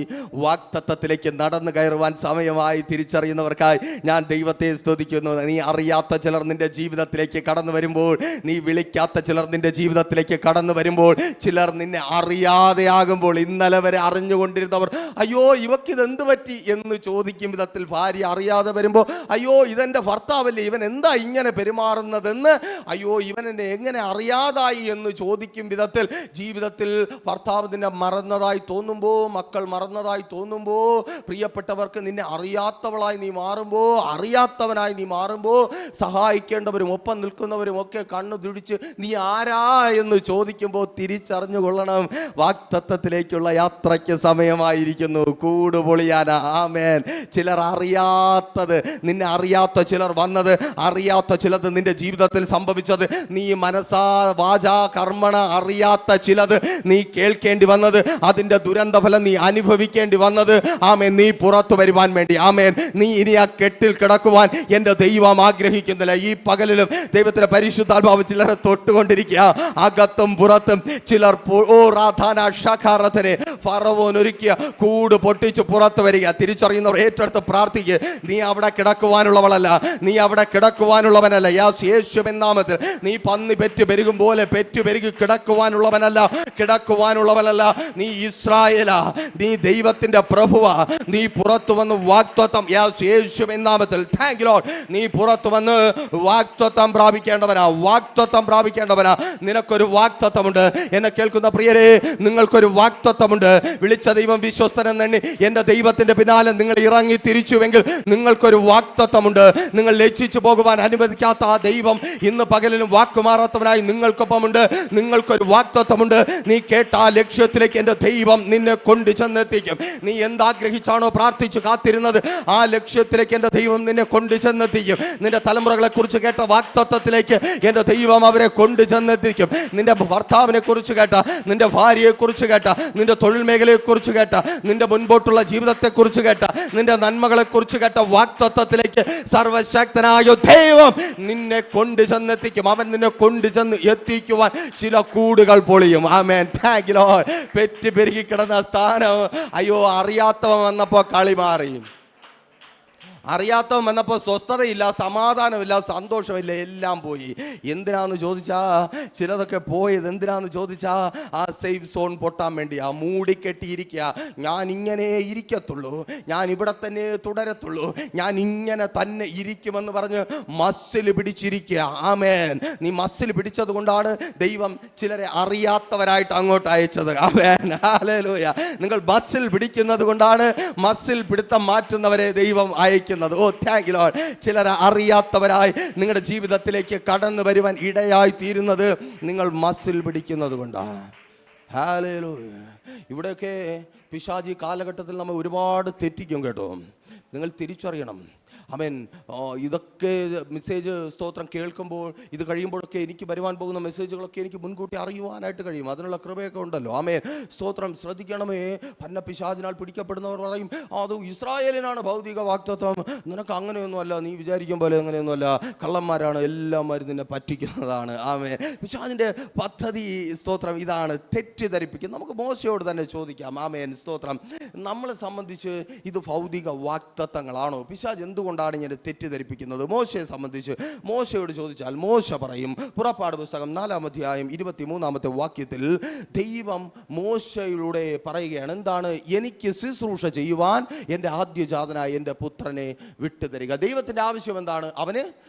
വാഗ്ദത്തത്തിലേക്ക് നടന്നു കയറുവാൻ സമയമായി. തിരിച്ചറിയുന്നവർക്കായി ഞാൻ ദൈവത്തെ സ്തുതിക്കുന്നു. നീ അറിയാത്ത ചിലർ നിന്റെ ജീവിതത്തിലേക്ക് കടന്നു വരുമ്പോൾ, നീ വിളിക്കാത്ത ചിലർ നിന്റെ ജീവിതത്തിലേക്ക് കടന്നു വരുമ്പോൾ, ചിലർ നിന്നെ അറിയാതെ ആകുമ്പോൾ, ഇന്നലെ വരെ അറിഞ്ഞുകൊണ്ടിരുന്നവർ അയ്യോ ഇവക്കിത് എന്ത് പറ്റി എന്ന് ചോദിക്കും വിധത്തിൽ ഭാര്യ അറിയാതെ വരുമ്പോൾ, അയ്യോ ഇതെൻ്റെ ഭർത്താവല്ലേ, ഇവൻ എന്താ ഇങ്ങനെ പെരുമാറുന്നതെന്ന്, അയ്യോ ഇവൻ എന്നെ എങ്ങനെ അറിയാതായി എന്ന് ചോദിക്കും വിധത്തിൽ ജീവിതത്തിൽ ഭർത്താവ് നിന്നെ മറന്നതായി തോന്നുമ്പോൾ, മക്കൾ മറന്നതായി തോന്നുമ്പോൾ, പ്രിയപ്പെട്ടവർക്ക് നിന്നെ അറിയാത്തവളായി നീ മാറുമ്പോൾ, അറിയാത്തവനായി നീ മാറുമ്പോൾ, സഹായിക്കേണ്ടവരും ഒപ്പം നിൽക്കുന്നവരും ഒക്കെ കണ്ണു തുടിച്ച് നീ ആരാ എന്ന് ചോദിക്കുമ്പോൾ തിരിച്ചറിഞ്ഞുകൊള്ളണം, വാഗ്ദത്തത്തിലേക്കുള്ള യാത്രയ്ക്ക് സമയമായിരിക്കുന്നു. കൂട് പൊളിയാനാ. ആമേൻ. ചിലർ അറിയാത്തത്, നിന്നെ അറിയാത്ത ചിലർ വന്നത്, അറിയാത്ത ചിലത് നിന്റെ ജീവിതത്തിൽ സംഭവിച്ചത്, നീ മനസാ വാചാ കർമ്മണ അറിയാത്ത ചിലത് നീ കേൾക്കേണ്ടി വന്നത്, അതിന്റെ ദുരന്തഫലം നീ അനുഭവിക്കേണ്ടി വന്നത്. ആമേൻ. നീ പുറത്തു വരുവാൻ വേണ്ടി, ആമേൻ, നീ ഇനി ആ കെട്ടിൽ കിടക്കുവാൻ എൻ്റെ ദൈവം ആഗ്രഹിക്കുന്നില്ല. ഈ പകലിലും ദൈവത്തിന്റെ പരിശുദ്ധാത്മാവ് ചിലരെ തൊട്ടുകൊണ്ടിരിക്കുക, അകത്തും പുറത്തും. ചിലർ ഫറവോൻ ഒരുക്കിയ കൂട് പൊട്ടിച്ച് പുറത്തു വരിക. തിരിച്ചറിയുന്നവർ ഏറ്റെടുത്ത് പ്രാർത്ഥിക്കുക. നീ അവിടെ കിടക്കുവാനുള്ളവളല്ല, നീ അവിടെ കിടക്കുവാനുള്ളവനല്ല. യേശുവിൻ നാമത്തിൽ നീ പന്നി പെറ്റു പെരുകും പോലെ പെറ്റു പെരുകി കിടക്കുവാനുള്ളവനല്ല, കിടക്കുവാനുള്ളവനല്ല. നീ ഇസ്രായേലാ, നീ ദൈവത്തിന്റെ പ്രഭുവാ. നീ പുറത്തു വന്ന് വാഗ്ദത്തം, യേശുവിൻ നാമത്തിൽ താങ്ക് യു ലോർഡ്, നീ പുറത്തു വന്ന് വാഗ്ദത്തം പ്രാപിക്കേണ്ടവനാ, വാഗ്ദത്തം പ്രാപിക്കേണ്ടവനാ. നിനക്കൊരു വാഗ്ദത്തമുണ്ട്. എന്നെ കേൾക്കുന്ന പ്രിയരെ, നിങ്ങൾക്കൊരു വാഗ്ദത്തമുണ്ട്. വിളിച്ച ദൈവം വിശ്വസ്തനെന്നെണ്ണി എൻ്റെ ദൈവത്തിന്റെ പിന്നാലെ നിങ്ങൾ ഇറങ്ങി തിരിച്ചുവെങ്കിൽ നിങ്ങൾക്കൊരു വാഗ്ദത്തമുണ്ട്. നിങ്ങൾ ലജ്ജിച്ചു പോകുവാൻ അനുവദിക്കാത്ത ആ ദൈവം ഇന്ന് പകലിലും വാക്കുമാറാത്തവനായി നിങ്ങൾക്കൊപ്പമുണ്ട്. നിങ്ങൾക്കൊരു വാഗ്ദത്തമുണ്ട്. നീ കേട്ട ആ ലക്ഷ്യത്തിലേക്ക് എൻ്റെ ദൈവം നിന്നെ കൊണ്ടു ചെന്നെത്തിക്കും. നീ എന്താഗ്രഹിച്ചാണോ പ്രാർത്ഥിച്ചു കാത്തിരുന്നത്, ആ ലക്ഷ്യത്തിലേക്ക് എൻ്റെ ദൈവം നിന്നെ കൊണ്ടു ചെന്നെത്തിക്കും. നിന്റെ തലമുറകളെ കുറിച്ച് കേട്ട വാഗ്ദത്തത്തിലേക്ക് എൻ്റെ ദൈവം അവരെ കൊണ്ടു ചെന്നെത്തിക്കും. നിന്റെ ഭർത്താവിനെ കുറിച്ച് കേട്ട, നിന്റെ ഭാര്യയെ കുറിച്ച് കേട്ട, നിന്റെ തൊഴിൽ മേഖലയെ കുറിച്ച് കേട്ട, നിന്റെ മുൻപോട്ടുള്ള ജീവിതത്തെ കുറിച്ച് കേട്ട, നിന്റെ നന്മകളെ കുറിച്ച് കേട്ട വാഗ്ദത്തത്തിലേക്ക് സർവശക്തനായ ദൈവം നിന്നെ കൊണ്ടു ചെന്നെത്തിക്കും. അവൻ നിന്നെ കൊണ്ടു ചെന്ന് എത്തിക്കുവാൻ ചില കൂടുകൾ പൊളിയും. ആമേൻ. Thank you Lord. പെറ്റ് പെരുകി കിടന്ന സ്ഥാനം അയ്യോ അറിയാത്തവൻ വന്നപ്പോൾ കളി മാറി. അറിയാത്തവൻ വന്നപ്പോൾ സ്വസ്ഥതയില്ല, സമാധാനമില്ല, സന്തോഷമില്ല, എല്ലാം പോയി. എന്തിനാന്ന് ചോദിച്ചാ ചിലതൊക്കെ പോയത് എന്തിനാന്ന് ചോദിച്ചാ ആ സേഫ് സോൺ പൊട്ടാൻ വേണ്ടിയാ. മൂടിക്കെട്ടിയിരിക്കുക, ഞാൻ ഇങ്ങനെ ഇരിക്കത്തുള്ളൂ, ഞാൻ ഇവിടെ തന്നെ തുടരത്തുള്ളൂ, ഞാൻ ഇങ്ങനെ തന്നെ ഇരിക്കുമെന്ന് പറഞ്ഞ് മസ്സിൽ പിടിച്ചിരിക്കുക. ആമേൻ. നീ മസ്സിൽ പിടിച്ചത് കൊണ്ടാണ് ദൈവം ചിലരെ അറിയാത്തവരായിട്ട് അങ്ങോട്ട് അയച്ചത്. ആമേൻ. ഹല്ലേലൂയ. നിങ്ങൾ മസ്സിൽ പിടിക്കുന്നത് കൊണ്ടാണ് മസ്സിൽ പിടുത്തം മാറ്റുന്നവരെ ദൈവം അയക്കുന്നത്. ഓ താങ്ക് യു ലോർഡ്. ചിലരെ അറിയാത്തവരായി നിങ്ങളുടെ ജീവിതത്തിലേക്ക് കടന്നു വരുവാൻ ഇടയായി തീരുന്നത് നിങ്ങൾ മസ്സിൽ പിടിക്കുന്നത് കൊണ്ടാണ്. ഹല്ലേലൂയ. ഇവിടെയൊക്കെ പിശാചി കാലഘട്ടത്തിൽ നമ്മൾ ഒരുപാട് തെറ്റിക്കും കേട്ടോ. നിങ്ങൾ തിരിച്ചറിയണം. ആമേൻ. ഇതൊക്കെ മെസ്സേജ് സ്തോത്രം കേൾക്കുമ്പോൾ ഇത് കഴിയുമ്പോഴൊക്കെ എനിക്ക് വരുവാൻ പോകുന്ന മെസ്സേജുകളൊക്കെ എനിക്ക് മുൻകൂട്ടി അറിയുവാനായിട്ട് കഴിയും. അതിനുള്ള കൃപയൊക്കെ ഉണ്ടല്ലോ. ആമേൻ. സ്തോത്രം. ശ്രദ്ധിക്കണമേ. പന്ന പിശാചിനാൽ പിടിക്കപ്പെടുന്നവർ പറയും അത് ഇസ്രായേലിനാണ് ഭൗതിക വാഗ്ദത്തം. നിനക്ക് അങ്ങനെയൊന്നുമല്ല, നീ വിചാരിക്കും പോലെ അങ്ങനെയൊന്നുമല്ല, കള്ളന്മാരാണ്, എല്ലാവരും നിന്നെ പറ്റിക്കുന്നതാണ്. ആമേൻ. പിശാചിൻ്റെ പദ്ധതി സ്തോത്രം ഇതാണ്, തെറ്റിദ്ധരിപ്പിക്കും. നമുക്ക് മോശയോട് തന്നെ ചോദിക്കാം. ആമേൻ. സ്തോത്രം. നമ്മളെ സംബന്ധിച്ച് ഇത് ഭൗതിക വാഗ്ദത്തങ്ങളാണോ? പിശാച് എന്തുകൊണ്ടാണ് ഇങ്ങനെ തെറ്റിദ്ധരിപ്പിക്കുന്നത്? മോശയെ സംബന്ധിച്ച് മോശയോട് ചോദിച്ചാൽ മോശ പറയും. പുറപ്പാട് പുസ്തകം 4-ാം അധ്യായം 23-ാമത്തെ വാക്യത്തിൽ ദൈവം മോശയിലൂടെ പറയുകയാണ്, എന്താണ്? എനിക്ക് ശുശ്രൂഷ ചെയ്യുവാൻ എൻ്റെ ആദ്യജാതനായ എൻ്റെ പുത്രനെ വിട്ടുതരിക. ദൈവത്തിൻ്റെ ആവശ്യം എന്താണ്? അവന്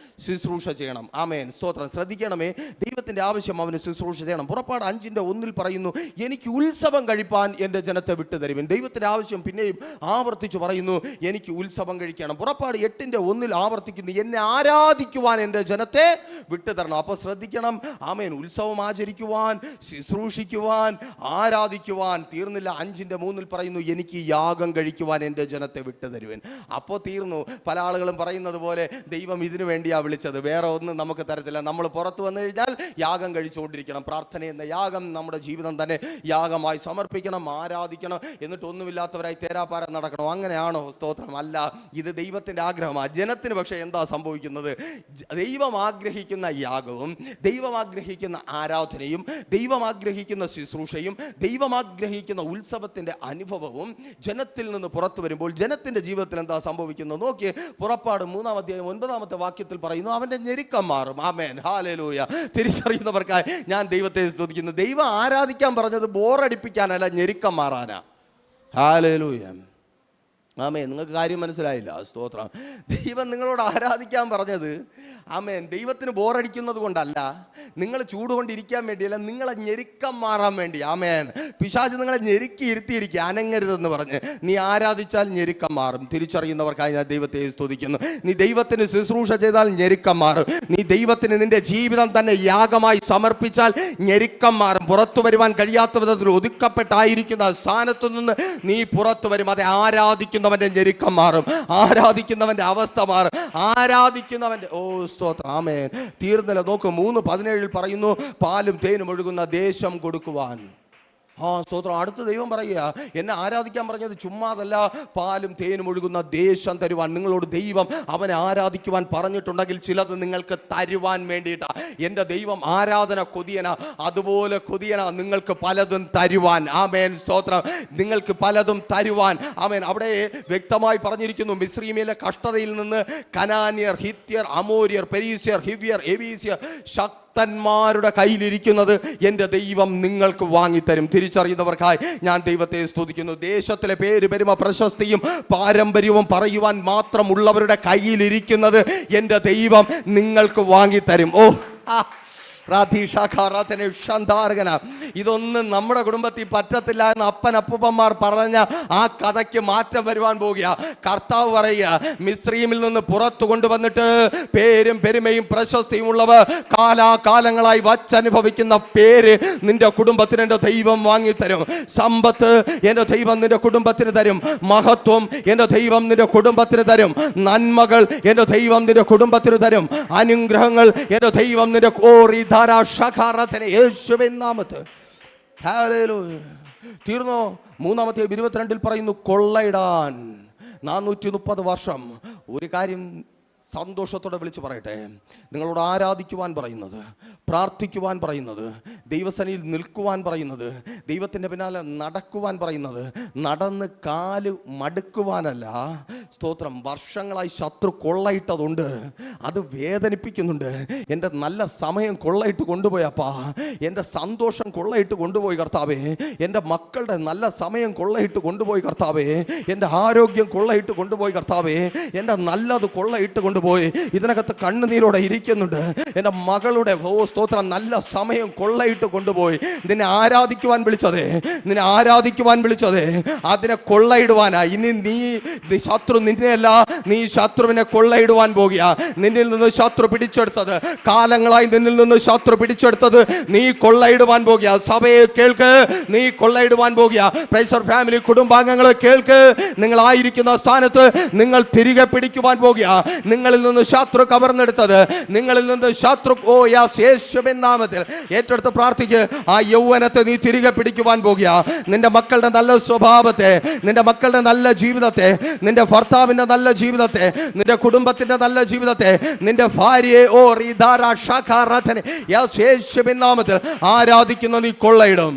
ശുശ്രൂഷ ചെയ്യണം. ആമേൻ. സ്തോത്രം. ശ്രദ്ധിക്കണമേ. ദൈവത്തിൻ്റെ ആവശ്യം അവന് ശുശ്രൂഷ ചെയ്യണം. പുറപ്പാട് 5:1 പറയുന്നു, എനിക്ക് ഉത്സവം കഴിപ്പാൻ എൻ്റെ ജനത്തെ വിട്ടുതരുവിൻ. ദൈവത്തിൻ്റെ ആവശ്യം പിന്നെയും ആവർത്തിച്ച് പറയുന്നു, എനിക്ക് ഉത്സവം കഴിക്കണം. പുറപ്പാട് 8:1 ആവർത്തിക്കുന്നു, എന്നെ ആരാധിക്കുവാൻ എൻ്റെ ജനത്തെ വിട്ടുതരണം. അപ്പോൾ ശ്രദ്ധിക്കണം. ആമേൻ. ഉത്സവം ആചരിക്കുവാൻ, ശുശ്രൂഷിക്കുവാൻ, ആരാധിക്കുവാൻ. തീർന്നില്ല. 5:3 പറയുന്നു, എനിക്ക് യാഗം കഴിക്കുവാൻ എൻ്റെ ജനത്തെ വിട്ടുതരുവൻ. അപ്പോൾ തീർന്നു. പല ആളുകളും പറയുന്നത് പോലെ ദൈവം ഇതിനു വേണ്ടിയാണ് വിളിച്ചത്, വേറെ ഒന്നും നമുക്ക് തരത്തില്ല. നമ്മൾ പുറത്തു വന്നു കഴിഞ്ഞാൽ യാഗം കഴിച്ചുകൊണ്ടിരിക്കണം. പ്രാർത്ഥന എന്ന യാഗം നമ്മുടെ ജീവിതം തന്നെ യാഗമായി സമർപ്പിക്കണം, ആരാധിക്കണം, എന്നിട്ട് ഒന്നുമില്ലാത്തവരായി തേരാപ്പാരം നടക്കണം. അങ്ങനെയാണോ? സ്തോത്രം. അല്ല. ഇത് ദൈവത്തിൻ്റെ ആഗ്രഹമാണ്. ജനത്തിന് പക്ഷേ എന്താ സംഭവിക്കുന്നത്? ദൈവം ആഗ്രഹിക്കുന്ന യാഗവും ദൈവം ആഗ്രഹിക്കുന്ന ആരാധനയും ദൈവം ആഗ്രഹിക്കുന്ന ശുശ്രൂഷയും ദൈവം ആഗ്രഹിക്കുന്ന ഉത്സവത്തിൻ്റെ അനുഭവവും ജനത്തിൽ നിന്ന് പുറത്തു വരുമ്പോൾ ജനത്തിൻ്റെ ജീവിതത്തിൽ എന്താ സംഭവിക്കുന്നത്? നോക്കിയേ. പുറപ്പാട് 3-ാം അധ്യായം 9-ാമത്തെ വാക്യത്തിൽ പറയുന്നു, അവൻ്റെ ഞെരുക്കം മാറും. ആമേൻ. ഹല്ലേലൂയ. തിരിച്ചറിയുന്നവർക്കായി ഞാൻ ദൈവത്തെ സ്തുതിക്കുന്നു. ദൈവം ആരാധിക്കാൻ പറഞ്ഞത് ബോറടിപ്പിക്കാനല്ല, ഞെരുക്കം മാറാനാ. ഹല്ലേലൂയ. ആമേൻ. നിങ്ങൾക്ക് കാര്യം മനസ്സിലായില്ല? സ്തോത്രം. ദൈവം നിങ്ങളോട് ആരാധിക്കാൻ പറഞ്ഞത് ആമേൻ ദൈവത്തിന് ബോറടിക്കുന്നത് കൊണ്ടല്ല, നിങ്ങൾ ചൂടുകൊണ്ടിരിക്കാൻ വേണ്ടിയല്ല, നിങ്ങളെ ഞെരുക്കം മാറാൻ വേണ്ടി. ആമേൻ. പിശാച് നിങ്ങളെ ഞെരുക്കി ഇരുത്തിയിരിക്കുക, അനങ്ങരുതെന്ന് പറഞ്ഞ്. നീ ആരാധിച്ചാൽ ഞെരുക്കം മാറും. തിരിച്ചറിയുന്നവർക്കായി ഞാൻ ദൈവത്തെ സ്തുതിക്കുന്നു. നീ ദൈവത്തിന് ശുശ്രൂഷ ചെയ്താൽ ഞെരുക്കം മാറും. നീ ദൈവത്തിന് നിന്റെ ജീവിതം തന്നെ യാഗമായി സമർപ്പിച്ചാൽ ഞെരുക്കം മാറും. പുറത്തു വരുവാൻ കഴിയാത്ത വിധത്തിൽ ഒതുക്കപ്പെട്ടായിരിക്കുന്ന സ്ഥാനത്തു നിന്ന് നീ പുറത്തു വരും. അതെ, ആരാധിക്കുന്നവന്റെ ഞെരുക്കം മാറും, ആരാധിക്കുന്നവന്റെ അവസ്ഥ മാറും, ആരാധിക്കുന്നവന്റെ സ്തോത്രം. ആമേൻ. തീർന്നില്ല. നോക്ക്. 3:17 പറയുന്നു, പാലും തേനും ഒഴുകുന്ന ദേശം കൊടുക്കുവാൻ. സ്തോത്രം. അടുത്ത ദൈവം പറയുക, എന്നെ ആരാധിക്കാൻ പറഞ്ഞത് ചുമ്മാതല്ല, പാലും തേനും ഒഴുകുന്ന ദേശം തരുവാൻ. നിങ്ങളോട് ദൈവം അവനെ ആരാധിക്കുവാൻ പറഞ്ഞിട്ടുണ്ടെങ്കിൽ ചിലത് നിങ്ങൾക്ക് തരുവാൻ വേണ്ടിയിട്ടാ. എൻ്റെ ദൈവം ആരാധന കൊതിയന, അതുപോലെ കൊതിയന നിങ്ങൾക്ക് പലതും തരുവാൻ. ആമേൻ. സ്തോത്രം. നിങ്ങൾക്ക് പലതും തരുവാൻ. ആമേൻ. അവിടെ വ്യക്തമായി പറഞ്ഞിരിക്കുന്നു, മിസ്രയീമിലെ കഷ്ടതയിൽ നിന്ന് കനാന്യർ, ഹിത്യർ, അമോര്യർ, പെരീസ്യർ, ഹിവ്യർ, എവീസ്യർ, ശക്തന്മാരുടെ കയ്യിലിരിക്കുന്നത് എൻ്റെ ദൈവം നിങ്ങൾക്ക് വാങ്ങിത്തരും. തിരിച്ചറിയുന്നവർക്കായി ഞാൻ ദൈവത്തെ സ്തുതിക്കുന്നു. ദേശത്തിലെ പേര്, പെരുമ, പ്രശസ്തിയും പാരമ്പര്യവും പറയുവാൻ മാത്രമുള്ളവരുടെ കയ്യിലിരിക്കുന്നത് എൻ്റെ ദൈവം നിങ്ങൾക്ക് വാങ്ങിത്തരും. ഇതൊന്നും നമ്മുടെ കുടുംബത്തിൽ പറ്റത്തില്ല എന്ന് അപ്പനപ്പൂപ്പന്മാർ പറഞ്ഞ ആ കഥയ്ക്ക് മാറ്റം വരുവാൻ പോകുക. കർത്താവ് പറയുക, മിസ്രയീമിൽ നിന്ന് പുറത്തു കൊണ്ടുവന്നിട്ട് പേരും പെരുമയും പ്രശസ്തിയും ഉള്ളവർ കാലാകാലങ്ങളായി വച്ചനുഭവിക്കുന്ന പേര് നിന്റെ കുടുംബത്തിന് എൻ്റെ ദൈവം വാങ്ങിത്തരും. സമ്പത്ത് എൻ്റെ ദൈവം നിന്റെ കുടുംബത്തിന് തരും. മഹത്വം എൻ്റെ ദൈവം നിന്റെ കുടുംബത്തിന് തരും. നന്മകൾ എൻ്റെ ദൈവം നിന്റെ കുടുംബത്തിന് തരും. അനുഗ്രഹങ്ങൾ എൻ്റെ ദൈവം നിന്റെ യേശുവിൻ നാമത്തിൽ. ഹല്ലേലൂയ. തീർന്നോ? 3-ാമത്തെ 22 പറയുന്നു, കൊള്ളയിടാൻ 430 വർഷം. ഒരു കാര്യം സന്തോഷത്തോടെ വിളിച്ച് പറയട്ടെ, നിങ്ങളോട് ആരാധിക്കുവാൻ പറയുന്നത്, പ്രാർത്ഥിക്കുവാൻ പറയുന്നത്, ദൈവസന്നിധിയിൽ നിൽക്കുവാൻ പറയുന്നത്, ദൈവത്തിൻ്റെ പിന്നാലെ നടക്കുവാൻ പറയുന്നത്, നടന്ന് കാല് മടുക്കുവാനല്ല, സ്തോത്രം. വർഷങ്ങളായി ശത്രു കൊള്ളയിട്ടതുണ്ട്, അത് വേദനിപ്പിക്കുന്നുണ്ട്. എൻ്റെ നല്ല സമയം കൊള്ളയിട്ട് കൊണ്ടുപോയി അപ്പാ, എൻ്റെ സന്തോഷം കൊള്ളയിട്ട് കൊണ്ടുപോയി കർത്താവേ, എൻ്റെ മക്കളുടെ നല്ല സമയം കൊള്ളയിട്ട് കൊണ്ടുപോയി കർത്താവേ, എൻ്റെ ആരോഗ്യം കൊള്ളയിട്ട് കൊണ്ടുപോയി കർത്താവേ, എൻ്റെ നല്ലത് കൊള്ളയിട്ട് കൊണ്ടുപോയി. ഇതിനകത്ത് കണ്ണുനീരോടെ ഇരിക്കുന്നുണ്ട്. എൻ്റെ മകളുടെ സ്തോത്രം നല്ല സമയം കൊള്ളയിട്ട് കൊണ്ടുപോയി. നിന്നെ ആരാധിക്കുവാൻ വിളിച്ചതേ, നിന്നെ ആരാധിക്കുവാൻ വിളിച്ചതേ, അതിനെ കൊള്ളയിടുവാനാ. ഇനി നീ ശത്രു നിന്നെയല്ല, നീ ശത്രുവിനെ കൊള്ളയിടുവാൻ പോകുക. നിന്നിൽ നിന്ന് ശത്രു പിടിച്ചെടുത്തത്, കാലങ്ങളായി നിന്നിൽ നിന്ന് ശത്രു പിടിച്ചെടുത്തത് നീ കൊള്ളയിടുവാൻ പോകുക. സഭയെ കേൾക്ക്, നീ കൊള്ളയിടുവാൻ പോകുക. പ്രൈസർ ഫാമിലി കുടുംബാംഗങ്ങളെ കേൾക്ക്, നിങ്ങളായിരിക്കുന്ന സ്ഥാനത്ത് നിങ്ങൾ തിരികെ പിടിക്കുവാൻ പോകുക. നിങ്ങളിൽ നിന്ന് ശത്രു കവർന്നെടുത്തത്, നിങ്ങളിൽ നിന്ന് ശത്രു യേശുവിൻ നാമത്തിൽ ഏറ്റെടുത്ത് പ്രാർത്ഥിക്ക്. ആ യൗവനത്തെ നീ തിരികെ പിടിക്കുവാൻ പോകുക. നിന്റെ മക്കളുടെ നല്ല സ്വഭാവത്തെ, നിന്റെ മക്കളുടെ നല്ല ജീവിതത്തെ, നിന്റെ ഭർത്താവിന്റെ നല്ല ജീവിതത്തെ, നിന്റെ കുടുംബത്തിന്റെ നല്ല ജീവിതത്തെ, നിന്റെ ഭാര്യയെ യേശുവിൻ നാമത്തിൽ ആരാധിക്കുന്ന നീ കൊള്ളയിടും.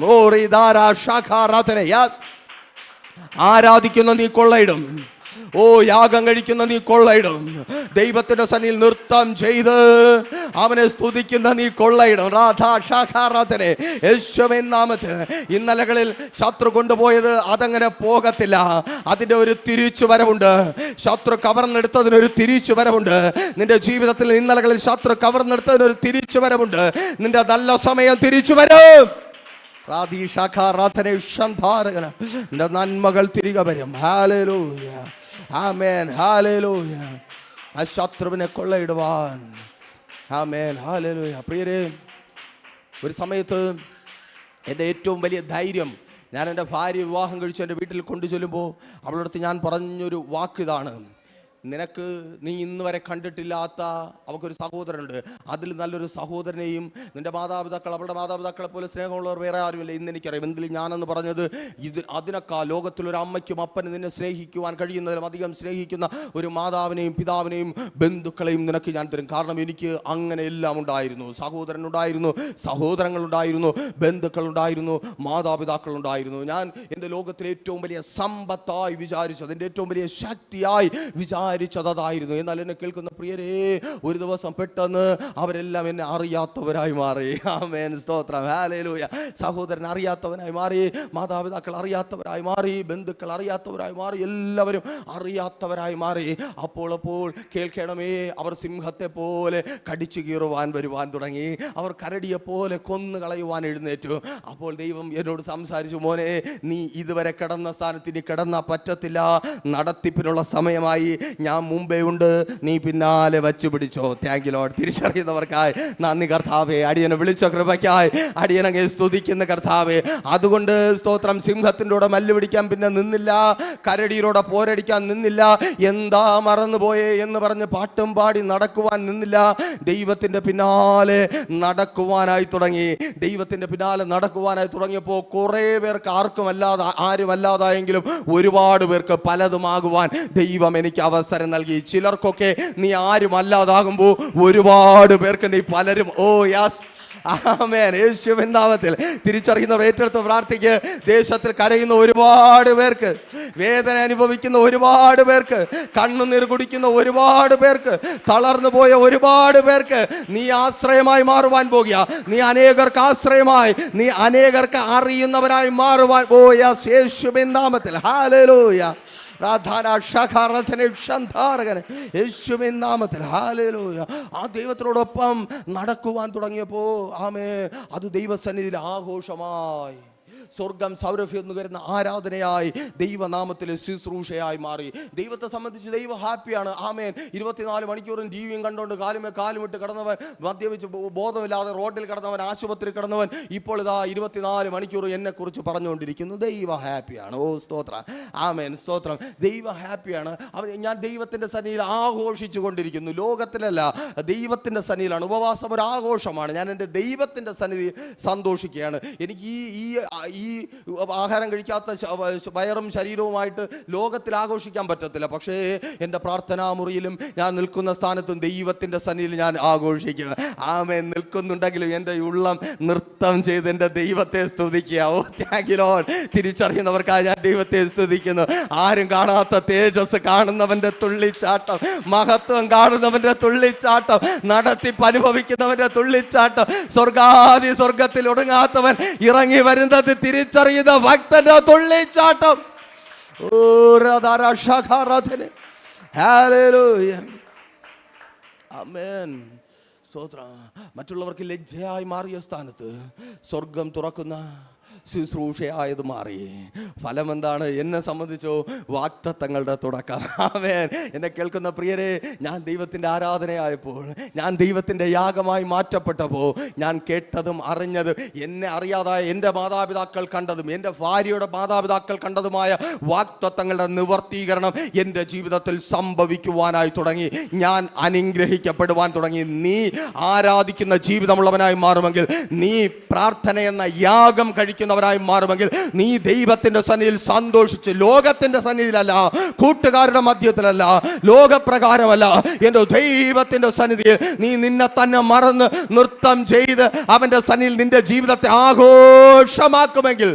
ആരാധിക്കുന്ന നീ കൊള്ളയിടും. യാഗം കഴിക്കുന്ന നീ കൊള്ളയിടും. ദൈവത്തിന്റെ സന്നിധിയിൽ നൃത്തം ചെയ്ത് അവനെ സ്തുതിക്കുന്ന നീ കൊള്ളയിടും. യേശുവിൻ നാമത്തിൽ. ഇന്നലകളിൽ ശത്രു കൊണ്ടുപോയത് അതങ്ങനെ പോകത്തില്ല. അതിന്റെ ഒരു തിരിച്ചുവരവുണ്ട്. ശത്രു കവർന്നെടുത്തതിനൊരു തിരിച്ചുവരവുണ്ട്. നിന്റെ ജീവിതത്തിൽ ഇന്നലകളിൽ ശത്രു കവർന്നെടുത്തതിനൊരു തിരിച്ചുവരവുണ്ട്. നിന്റെ നല്ല സമയം തിരിച്ചു വരും. നന്മകൾ തിരികെ വരും. ഹല്ലേലൂയ, ആമേൻ, ഹല്ലേലൂയ. ആ ശത്രുവിനെ കൊള്ളയിടുവാൻ. ആമേൻ, ഹല്ലേലൂയ. പ്രിയരെ, ഒരു സമയത്ത് എൻ്റെ ഏറ്റവും വലിയ ധൈര്യം, ഞാൻ എൻ്റെ ഭാര്യ വിവാഹം കഴിച്ച് എൻ്റെ വീട്ടിൽ കൊണ്ടു ചെല്ലുമ്പോൾ അവളടുത്ത് ഞാൻ പറഞ്ഞൊരു വാക്ക് ഇതാണ്: നിനക്ക് നീ ഇന്ന് വരെ കണ്ടിട്ടില്ലാത്ത അവൾക്കൊരു സഹോദരനുണ്ട്. അതിൽ നല്ലൊരു സഹോദരനെയും നിന്റെ മാതാപിതാക്കൾ, അവളുടെ മാതാപിതാക്കളെ പോലെ സ്നേഹമുള്ളവർ വേറെ ആരുമില്ല. ഇന്ന് എനിക്കറിയാം. എന്തിലും ഞാനെന്ന് പറഞ്ഞത് അതിനൊക്കെ ലോകത്തിലൊരു അമ്മയ്ക്കും അപ്പനും നിന്നെ സ്നേഹിക്കുവാൻ കഴിയുന്നതിലും അധികം സ്നേഹിക്കുന്ന ഒരു മാതാവിനെയും പിതാവിനെയും ബന്ധുക്കളെയും നിനക്ക് ഞാൻ തരും. കാരണം എനിക്ക് അങ്ങനെ എല്ലാം ഉണ്ടായിരുന്നു. സഹോദരനുണ്ടായിരുന്നു, സഹോദരങ്ങളുണ്ടായിരുന്നു, ബന്ധുക്കളുണ്ടായിരുന്നു, മാതാപിതാക്കളുണ്ടായിരുന്നു. ഞാൻ എൻ്റെ ലോകത്തിലെ ഏറ്റവും വലിയ സമ്പത്തായി വിചാരിച്ചത്, എൻ്റെ ഏറ്റവും വലിയ ശക്തിയായി വിചാരിച്ചതായിരുന്നു. എന്നാൽ എന്നെ കേൾക്കുന്ന പ്രിയരേ, ഒരു ദിവസം പെട്ടെന്ന് അവരെല്ലാം എന്നെ അറിയാത്തവരായി മാറി. ആമേൻ, സ്തോത്രം, ഹല്ലേലൂയ. സഹോദരൻ അറിയാത്തവനായി മാറി, മാതാപിതാക്കൾ അറിയാത്തവരായി മാറി, ബന്ധുക്കൾ അറിയാത്തവരായി മാറി, എല്ലാവരും അറിയാത്തവരായി മാറി. അപ്പോൾ കേൾക്കണമേ, അവർ സിംഹത്തെ പോലെ കടിച്ചു കീറുവാൻ വരുവാൻ തുടങ്ങി. അവർ കരടിയെ പോലെ കൊന്നു കളയുവാൻ എഴുന്നേറ്റു. അപ്പോൾ ദൈവം എന്നോട് സംസാരിച്ചു: മോനെ, നീ ഇതുവരെ കിടന്ന സ്ഥാനത്ത് ഇനി കിടന്നാ പറ്റത്തില്ല. നടത്തിപ്പിനുള്ള സമയമായി. ഞാൻ മുമ്പേ ഉണ്ട്, നീ പിന്നാലെ വച്ചു പിടിച്ചോ. Thank you Lord. തിരിച്ചറിയുന്നവർക്കായി നന്ദി കർത്താവേ. അടിയനെ വിളിച്ച കൃപയ്ക്കായി അടിയനങ്ങെ സ്തുതിക്കുന്ന കർത്താവേ. അതുകൊണ്ട് സ്തോത്രം. സിംഹത്തിൻ്റെ കൂടെ മല്ല് പിടിക്കാൻ പിന്നെ നിന്നില്ല, കരടിയിലൂടെ പോരടിക്കാൻ നിന്നില്ല, എന്താ മറന്നുപോയേ എന്ന് പറഞ്ഞ് പാട്ടും പാടി നടക്കുവാൻ നിന്നില്ല. ദൈവത്തിൻ്റെ പിന്നാലെ നടക്കുവാനായി തുടങ്ങി. ദൈവത്തിൻ്റെ പിന്നാലെ നടക്കുവാനായി തുടങ്ങിയപ്പോൾ കുറേ പേർക്ക് ആരുമല്ലാതായെങ്കിലും ഒരുപാട് പേർക്ക് പലതുമാകുവാൻ ദൈവം എനിക്ക് അവസരം നൽകി. ചിലർക്കൊക്കെ നീ ആരും അല്ലാതാകുമ്പോൾ ഒരുപാട് പേർക്ക് നീ പലരും. യാസ്, ആമേൻ, യേശുവിൻ നാമത്തിൽ. തിരിച്ചറിയുന്നവർ ഏറ്റെടുത്ത് പ്രാർത്ഥിക്ക്. ദേശത്തിൽ കരയുന്ന ഒരുപാട് പേർക്ക്, വേദന അനുഭവിക്കുന്ന ഒരുപാട് പേർക്ക്, കണ്ണുനീർ കുടിക്കുന്ന ഒരുപാട് പേർക്ക്, തളർന്നു പോയ ഒരുപാട് പേർക്ക് നീ ആശ്രയമായി മാറുവാൻ പോകുക. നീ അനേകർക്ക് ആശ്രയമായി, നീ അനേകർക്ക് അറിയുന്നവരായി മാറുവാൻ. യേശുവിൻ നാമത്തിൽ. ഹല്ലേലൂയ. യേശുവിൻ നാമത്തിൽ. ഹല്ലേലൂയ. ആ ദൈവത്തിനോടൊപ്പം നടക്കുവാൻ തുടങ്ങിയപ്പോൾ അത് ദൈവസന്നിധിയിൽ ആഘോഷമായി, സ്വർഗം സൗരഭ്യം എന്ന് വരുന്ന ആരാധനയായി, ദൈവനാമത്തിൽ ശുശ്രൂഷയായി മാറി. ദൈവത്തെ സംബന്ധിച്ച് ദൈവം ഹാപ്പിയാണ്. ആമേൻ. 24 മണിക്കൂറും ടിവിയും കണ്ടുകൊണ്ട് കാലുമിട്ട് കിടന്നവൻ, മദ്യപിച്ച് ബോധമില്ലാതെ റോഡിൽ കിടന്നവൻ, ആശുപത്രി കിടന്നവൻ, ഇപ്പോൾ ഇതാ 24 മണിക്കൂർ എന്നെ കുറിച്ച് പറഞ്ഞുകൊണ്ടിരിക്കുന്നു. ദൈവ ഹാപ്പിയാണ്. സ്തോത്രം, ആമേൻ, സ്തോത്രം. ദൈവ ഹാപ്പിയാണ്. ഞാൻ ദൈവത്തിന്റെ സന്നിധിയിൽ ആഘോഷിച്ചു കൊണ്ടിരിക്കുന്നു. ലോകത്തിലല്ല, ദൈവത്തിന്റെ സന്നിധിയിലാണ്. ഉപവാസം ഒരു ആഘോഷമാണ്. ഞാൻ എൻ്റെ ദൈവത്തിന്റെ സന്നിധി സന്തോഷിക്കുകയാണ്. എനിക്ക് ഈ ആഹാരം കഴിക്കാത്ത വയറും ശരീരവുമായിട്ട് ലോകത്തിൽ ആഘോഷിക്കാൻ പറ്റത്തില്ല. പക്ഷേ എൻ്റെ പ്രാർത്ഥനാ മുറിയിലും ഞാൻ നിൽക്കുന്ന സ്ഥാനത്തും ദൈവത്തിൻ്റെ സന്നിധിയിൽ ഞാൻ ആഘോഷിക്കുക. ആമേൻ. നിൽക്കുന്നുണ്ടെങ്കിലും എൻ്റെ ഉള്ളം നൃത്തം ചെയ്ത് എൻ്റെ ദൈവത്തെ സ്തുതിക്കുക. ഓ താങ്ക് യു ലോർഡ്. തിരിച്ചറിയുന്നവർക്കായി ഞാൻ ദൈവത്തെ സ്തുതിക്കുന്നു. ആരും കാണാത്ത തേജസ് കാണുന്നവന്റെ തുള്ളിച്ചാട്ടം, മഹത്വം കാണുന്നവന്റെ തുള്ളിച്ചാട്ടം, നടത്തിപ്പ് അനുഭവിക്കുന്നവന്റെ തുള്ളിച്ചാട്ടം, സ്വർഗാദി സ്വർഗത്തിൽ ഒടുങ്ങാത്തവൻ ഇറങ്ങി വരുന്നത് തിരിച്ചറിയുന്ന ഭക്തന്റെ തുള്ളിച്ചാട്ടം. ആമേൻ. സ്തോത്രം. മറ്റുള്ളവർക്ക് ലജ്ജയായി മാറിയ സ്ഥാനത്ത് സ്വർഗം തുറക്കുന്ന ശുശ്രൂഷയായത് മാറി. ഫലം എന്താണ്? എന്നെ സംബന്ധിച്ചോ വാഗ്ദത്തങ്ങളുടെ തുടക്കം. ആമേൻ. എന്നെ കേൾക്കുന്ന പ്രിയരെ, ഞാൻ ദൈവത്തിൻ്റെ ആരാധനയായപ്പോൾ, ഞാൻ ദൈവത്തിൻ്റെ യാഗമായി മാറ്റപ്പെട്ടപ്പോൾ, ഞാൻ കേട്ടതും അറിഞ്ഞതും എന്നെ അറിയാതായ എൻ്റെ മാതാപിതാക്കൾ കണ്ടതും എൻ്റെ ഭാര്യയുടെ മാതാപിതാക്കൾ കണ്ടതുമായ വാഗ്ദത്തങ്ങളുടെ നിവർത്തീകരണം എൻ്റെ ജീവിതത്തിൽ സംഭവിക്കുവാനായി തുടങ്ങി. ഞാൻ അനുഗ്രഹിക്കപ്പെടുവാൻ തുടങ്ങി. നീ ആരാധിക്കുന്ന ജീവിതമുള്ളവനായി മാറുമെങ്കിൽ, നീ പ്രാർത്ഥന എന്ന യാഗം കഴിക്കുന്നവരായി മാറുമെങ്കിൽ, നീ ദൈവത്തിന്റെ സന്നിധിയിൽ സന്തോഷിച്ച്, ലോകത്തിന്റെ സന്നിധിയിലല്ല, കൂട്ടുകാരുടെ മധ്യത്തിലല്ല, ലോകപ്രകാരമല്ല, എൻ്റെ ദൈവത്തിന്റെ സന്നിധിയിൽ നീ നിന്നെ തന്നെ മറന്ന് നൃത്തം ചെയ്ത് അവന്റെ സന്നിധിയിൽ നിന്റെ ജീവിതത്തെ ആഘോഷമാക്കുമെങ്കിൽ,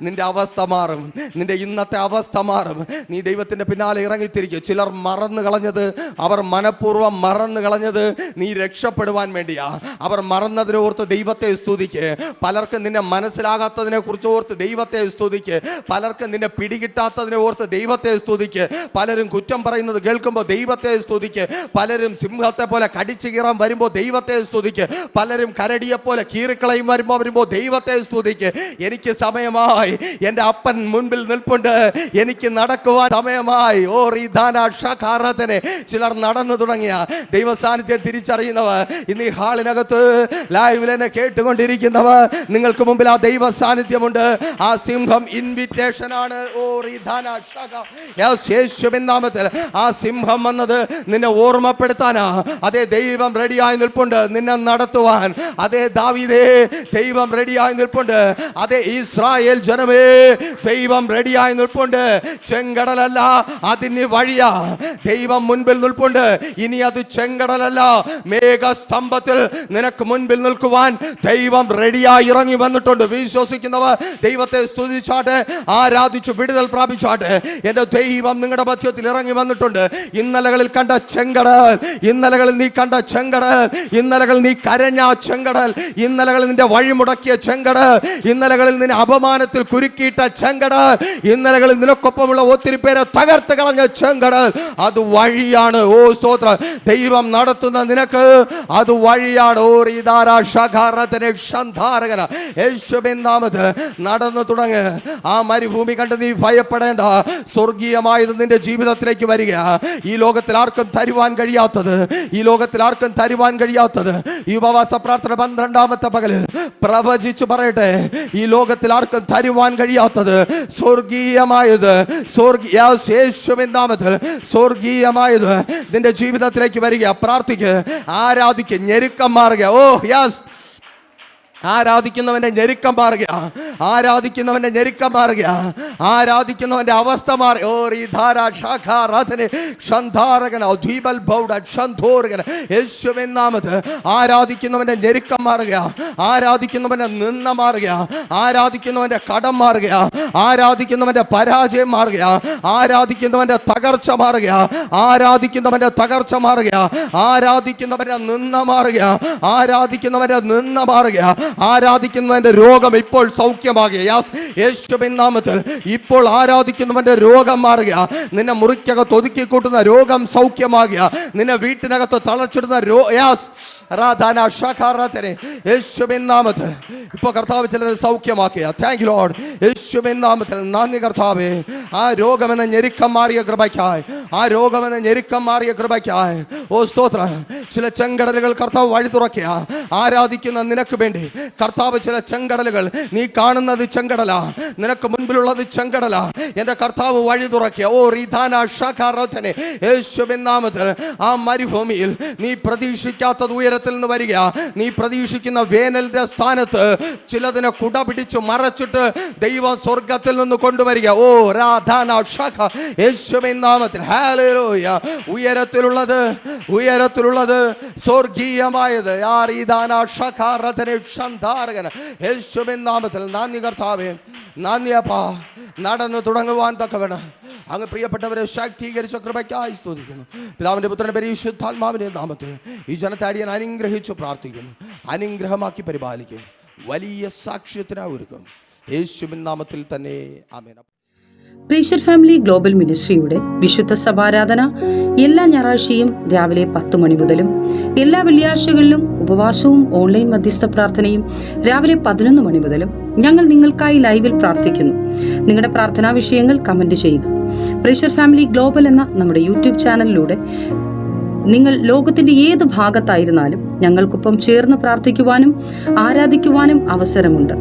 നിന്റെ അവസ്ഥ മാറും. നിന്റെ ഇന്നത്തെ അവസ്ഥ മാറും. നീ ദൈവത്തിന്റെ പിന്നാലെ ഇറങ്ങിത്തിരിക്കുക. ചിലർ മറന്നു കളഞ്ഞത്, അവർ മനഃപൂർവ്വം മറന്നു കളഞ്ഞത് നീ രക്ഷപ്പെടുവാൻ വേണ്ടിയാ. അവർ മറന്നതിനെ ഓർത്ത് ദൈവത്തെ സ്തുതിക്ക്. പലർക്കും നിന്നെ മനസ്സിലാകാത്തതിനെ കുറിച്ച് ഓർത്ത് ദൈവത്തെ സ്തുതിക്ക്. പലർക്കും നിന്നെ പിടികിട്ടാത്തതിനെ ഓർത്ത് ദൈവത്തെ സ്തുതിക്ക്. പലരും കുറ്റം പറയുന്നത് കേൾക്കുമ്പോൾ ദൈവത്തെ സ്തുതിക്ക്. പലരും സിംഹത്തെ പോലെ കടിച്ചു കീറാൻ വരുമ്പോൾ ദൈവത്തെ സ്തുതിക്ക്. പലരും കരടിയെ പോലെ കീറിക്കളയും വരുമ്പോൾ ദൈവത്തെ സ്തുതിക്ക്. എനിക്ക് സമയമായി, എൻ്റെ അപ്പൻ മുൻപിൽ നിൽപ്പുണ്ട്, എനിക്ക് നടക്കുവാൻ സമയമായി. ഓ റീധാനാക്ഷാറാധനെ ചിലർ നടന്നു തുടങ്ങിയ ദൈവ സാന്നിധ്യം തിരിച്ചറിയുന്നവർ, ഇന്ന് ഈ ഹാളിനകത്ത് ലൈവിൽ എന്നെ കേട്ടുകൊണ്ടിരിക്കുന്നവർ, നിങ്ങൾക്ക് മുമ്പിൽ ആ ദൈവ സാന്നിധ്യമുണ്ട്. ആ സിംഹം ഇൻവിറ്റേഷൻ ആണ്. ഓ യേശുവിൻ നാമത്തിൽ ആ സിംഹം വന്നത് നിന്നെ ഓർമ്മപ്പെടുത്താനാ. അതേ ദൈവം റെഡിയായി നിൽപ്പുണ്ട് നിന്നെ നടത്തുവാൻ. അതേ ദാവീദേ, ദൈവം റെഡിയായി നിൽപ്പുണ്ട്. അതേ ഇസ്രായേൽ ജനമേ, ദൈവം റെഡിയായി നിൽപ്പുണ്ട്. ചെങ്കടലല്ല, അതിന് വഴിയാ. ദൈവം മുൻപിൽ നിൽപ്പുണ്ട്. ഇനി അത് ചെങ്കടലല്ല, മേഘസ്തംഭത്തിൽ നിനക്ക് മുൻപിൽ നിൽക്കുവാൻ ദൈവം റെഡിയായി ഇറങ്ങി വന്നിട്ടുണ്ട്. വിശ്വസിക്കുന്നവർ ദൈവത്തെ സ്തുതിച്ചാട്ടെ, ആരാധിച്ചു വിടുതൽ പ്രാപിച്ചാട്ടെ. എൻ്റെ ദൈവം നിങ്ങളുടെ മധ്യത്തിൽ ഇറങ്ങി വന്നിട്ടുണ്ട്. ഇന്നലകളിൽ കണ്ട ചെങ്കടൽ, ഇന്നലകളിൽ നീ കണ്ട ചെങ്കടൽ, ഇന്നലകളിൽ നീ കരഞ്ഞ ചെങ്കടൽ, ഇന്നലകളിൽ നിന്റെ വഴിമുടക്കിയ ചെങ്കടൽ, ഇന്നലകളിൽ നിന്നെ അപമാനത്തിൽ കുരുക്കിയിട്ട ചെങ്കടൽ, ഇന്നലകളിൽ നിനക്കൊപ്പമുള്ള ഒത്തിരി പേരെ തകർത്ത് കളഞ്ഞ ചെങ്കടൽ, അത് വഴിയാണ്. ഓ സ്തോത്രം. ദൈവം നടത്തുന്ന നിനക്ക് അത് വഴിയാണ്. ഓ യേശുവിൻ നാമത്തിൽ നടന്നു തുടങ്ങ്. ആ മരുഭൂമി കണ്ട് നീ ഭയപ്പെടേണ്ട. സ്വർഗീയമായത് നിന്റെ ജീവിതത്തിലേക്ക് വരിക. ഈ ലോകത്തിൽ ആർക്കും തരുവാൻ കഴിയാത്തത്, ഈ ലോകത്തിൽ ആർക്കും തരുവാൻ കഴിയാത്തത്, ഈ ഉപവാസ പ്രാർത്ഥന 12ാമത്തെ പകലിൽ പ്രവചിച്ചു പറയട്ടെ, ഈ ലോകത്തിൽ ആർക്കും തരുവാൻ കഴിയാത്തത് സ്വർഗീയമായത്, യേശുവിൻ നാമത്തിൽ സ്വർഗീയമായത് നിന്റെ ജീവിതത്തിലേക്ക് വരിക. പ്രാർത്ഥിക്ക്, ആരാധിക്ക്, ഞെരുക്കം മാറുക. ഓ യെസ്, ആരാധിക്കുന്നവന്റെ ഞെരുക്കം മാറുക, ആരാധിക്കുന്നവന്റെ ഞെരുക്കം മാറുക, ആരാധിക്കുന്നവന്റെ അവസ്ഥ മാറി. ഓ യേശുവിൻ നാമത്തിൽ ആരാധിക്കുന്നവന്റെ ഞെരുക്കം മാറുക, ആരാധിക്കുന്നവന്റെ നിന്ന മാറുക, ആരാധിക്കുന്നവന്റെ കടം മാറുക, ആരാധിക്കുന്നവന്റെ പരാജയം മാറുക, ആരാധിക്കുന്നവന്റെ തകർച്ച മാറുക, ആരാധിക്കുന്നവന്റെ തകർച്ച മാറുക, ആരാധിക്കുന്നവന്റെ നിന്ന മാറുക, ആരാധിക്കുന്നവന്റെ നിന്ന മാറുക, ആരാധിക്കുന്നവന്റെ രോഗം ഇപ്പോൾ സൗഖ്യമാകുക. യേശുവിൻ നാമത്തിൽ ഇപ്പോൾ ആരാധിക്കുന്നവന്റെ രോഗം മാറുക. നിന്നെ മുറിക്കകത്ത് ഒതുക്കി കൂട്ടുന്ന രോഗം സൗഖ്യമാകുക. നിന്നെ വീട്ടിനകത്ത് തളച്ചിടുന്ന യേശുവിൻ നാമത്തിൽ ഇപ്പോൾ കർത്താവ് ചിലരെ സൗഖ്യമാക്കുക. Thank you Lord. യേശുവിൻ നാമത്തിൽ നന്ദി കർത്താവേ. ആ രോഗമെന്ന ഞെരുക്കം മാറിയ കൃപയ്ക്കായി, ആ രോഗമെന്ന ഞെരുക്കം മാറിയ കൃപയ്ക്കായി ഓ സ്തോത്രം. ചില ചെങ്കടലുകൾ കർത്താവ് വഴി തുറക്കുക. ആരാധിക്കുന്ന നിനക്ക് വേണ്ടി, കർത്താവ് ചില ചെങ്കടലുകൾ, നീ കാണുന്നത് ചെങ്കടല, നിനക്ക് മുൻപിലുള്ളത് ചെങ്കടല, എന്റെ കർത്താവ് വഴി തുറക്കുക. ഓ റിധാന ഷാഖാറോധനെ, യേശുവിൻ നാമത്തിൽ ആ മരുഭൂമിയിൽ നീ പ്രതീക്ഷിക്കാത്തത് ഉയരത്തിൽ നിന്ന് വരിക. നീ പ്രതീക്ഷിക്കുന്ന വേനലിന്റെ സ്ഥാനത്ത് ചിലതിനെ കുട പിടിച്ച് മറച്ചിട്ട് ദൈവം സ്വർഗത്തിൽ നിന്ന് കൊണ്ടുവരിക. ഓ രാധാന ഷാഖ, യേശുവിൻ നാമത്തിൽ ഹല്ലേലൂയ. ഉയരത്തിലുള്ളത് സ്വർഗീയമായത് യേശുവിൻ നാമത്തിൽ. നന്ദി കർത്താവേ, നന്ദി അപ്പാ. നടന്ന് തുടങ്ങുവാൻ തക്കവണ്ണം അങ്ങ് പ്രിയപ്പെട്ടവരെ ശാക്തീകരിച്ച കൃപയ്ക്കായി സ്തുതിക്കുന്നു. പിതാവിന്റെ പുത്രന്റെ പരിശുദ്ധാത്മാവിന്റെ നാമത്തിൽ ഈ ജനത്തെ അടിയൻ അനുഗ്രഹിച്ചു പ്രാർത്ഥിക്കുന്നു. അനുഗ്രഹമാക്കി പരിപാലിക്കും. വലിയ സാക്ഷ്യത്തിനായി ഒരുക്കും. യേശുവിൻ നാമത്തിൽ തന്നെ ആമേൻ. പ്രീഷർ ഫാമിലി ഗ്ലോബൽ മിനിസ്ട്രിയുടെ വിശുദ്ധ സഭാരാധന എല്ലാ ഞായറാഴ്ചയും രാവിലെ 10 മണി മുതലും എല്ലാ വെള്ളിയാഴ്ചകളിലും ഉപവാസവും ഓൺലൈൻ മധ്യസ്ഥ പ്രാർത്ഥനയും രാവിലെ 11 മണി മുതലും ഞങ്ങൾ നിങ്ങൾക്കായി ലൈവിൽ പ്രാർത്ഥിക്കുന്നു. നിങ്ങളുടെ പ്രാർത്ഥനാ വിഷയങ്ങൾ കമന്റ് ചെയ്യുക. പ്രീഷർ ഫാമിലി ഗ്ലോബൽ എന്ന നമ്മുടെ യൂട്യൂബ് ചാനലിലൂടെ നിങ്ങൾ ലോകത്തിന്റെ ഏത് ഭാഗത്തായിരുന്നാലും ഞങ്ങൾക്കൊപ്പം ചേർന്ന് പ്രാർത്ഥിക്കുവാനും ആരാധിക്കുവാനും അവസരമുണ്ട്.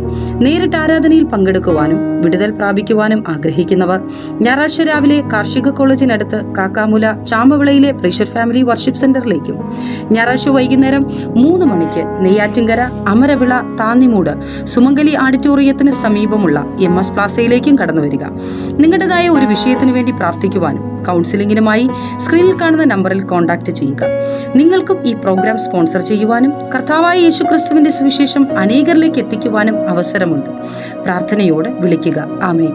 നേരിട്ട് ആരാധനയിൽ പങ്കെടുക്കുവാനും വിടുതൽ പ്രാപിക്കുവാനും ആഗ്രഹിക്കുന്നവർ ഞായറാഴ്ച രാവിലെ കാർഷിക കോളേജിനടുത്ത് കാക്കാമുല ചാമ്പവിളയിലെ പ്രീഷർ ഫാമിലി വർഷിപ്പ് സെന്ററിലേക്കും ഞായറാഴ്ച വൈകുന്നേരം 3 മണിക്ക് നെയ്യാറ്റിൻകര അമരവിള താന്നിമൂട് സുമംഗലി ഓഡിറ്റോറിയത്തിന് സമീപമുള്ള MS പ്ലാസയിലേക്കും കടന്നു വരിക. നിങ്ങളുടേതായ ഒരു വിഷയത്തിന് വേണ്ടി പ്രാർത്ഥിക്കുവാനും കൗൺസിലിംഗിനുമായി സ്ക്രീനിൽ കാണുന്ന നമ്പറിൽ കോൺടാക്ട് ചെയ്യുക. നിങ്ങൾക്കും ഈ പ്രോഗ്രാം സ്പോൺസർ ചെയ്യുവാനും കർത്താവായ യേശുക്രിസ്തുവിന്റെ സുവിശേഷം അനേകരിലേക്ക് എത്തിക്കുവാനും അവസരമുണ്ട്. പ്രാർത്ഥനയോടെ വിളിക്കുക. ആമേൻ.